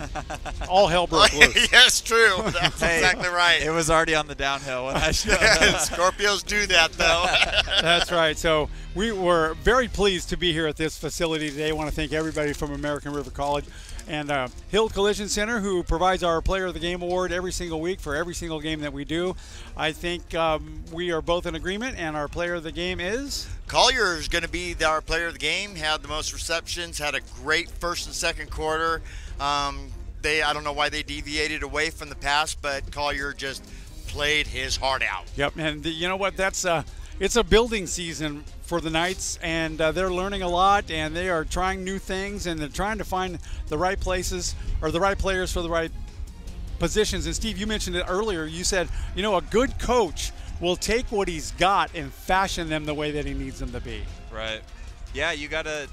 all hell broke loose. Yes, true. That's exactly right. It was already on the downhill when I showed up. Scorpios do that, though. That's right. So we were very pleased to be here at this facility today. I want to thank everybody from American River College and Hild Collision Center, who provides our Player of the Game award every single week for every single game that we do. I think we are both in agreement, and our Player of the Game is? Collier is going to be our Player of the Game. Had the most receptions, had a great first and second quarter. I don't know why they deviated away from the pass, but Collier just played his heart out. Yep, and you know what? That's it's a building season for the Knights, and they're learning a lot, and they are trying new things, and they're trying to find the right places or the right players for the right positions. And Steve, you mentioned it earlier. You said, a good coach will take what he's got and fashion them the way that he needs them to be. Right. Yeah, you gotta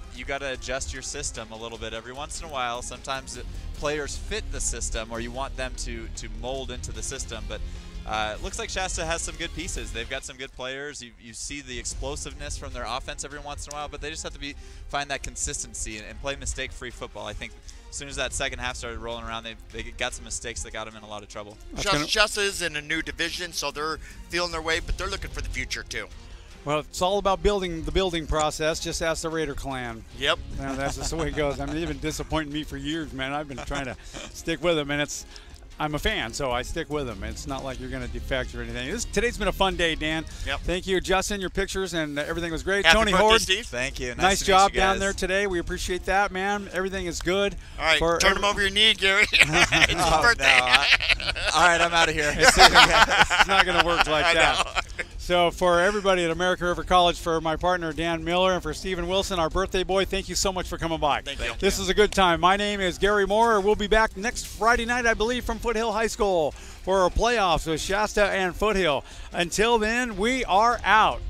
adjust your system a little bit every once in a while. Sometimes players fit the system, or you want them to mold into the system. But it looks like Shasta has some good pieces. They've got some good players. You see the explosiveness from their offense every once in a while, but they just have to find that consistency and play mistake-free football. I think as soon as that second half started rolling around, they got some mistakes that got them in a lot of trouble. Shasta is in a new division, so they're feeling their way, but they're looking for the future too. Well, it's all about the building process. Just ask the Raider clan. Yep. That's just the way it goes. I mean, they've been disappointing me for years, man. I've been trying to stick with them, and I'm a fan, so I stick with them. It's not like you're going to defect or anything. Today's been a fun day, Dan. Yep. Thank you, Justin. Your pictures and everything was great. Happy Tony birthday, Horde, Steve. Thank you. Nice job down there today. We appreciate that, man. Everything is good. All right, turn him over your knee, Gary. It's his birthday. All right, I'm out of here. It's not going to work like that. So for everybody at American River College, for my partner Dan Miller, and for Stephen Wilson, our birthday boy, thank you so much for coming by. Thank you. This is a good time. My name is Gary Moore. We'll be back next Friday night, I believe, from Foothill High School for our playoffs with Shasta and Foothill. Until then, we are out.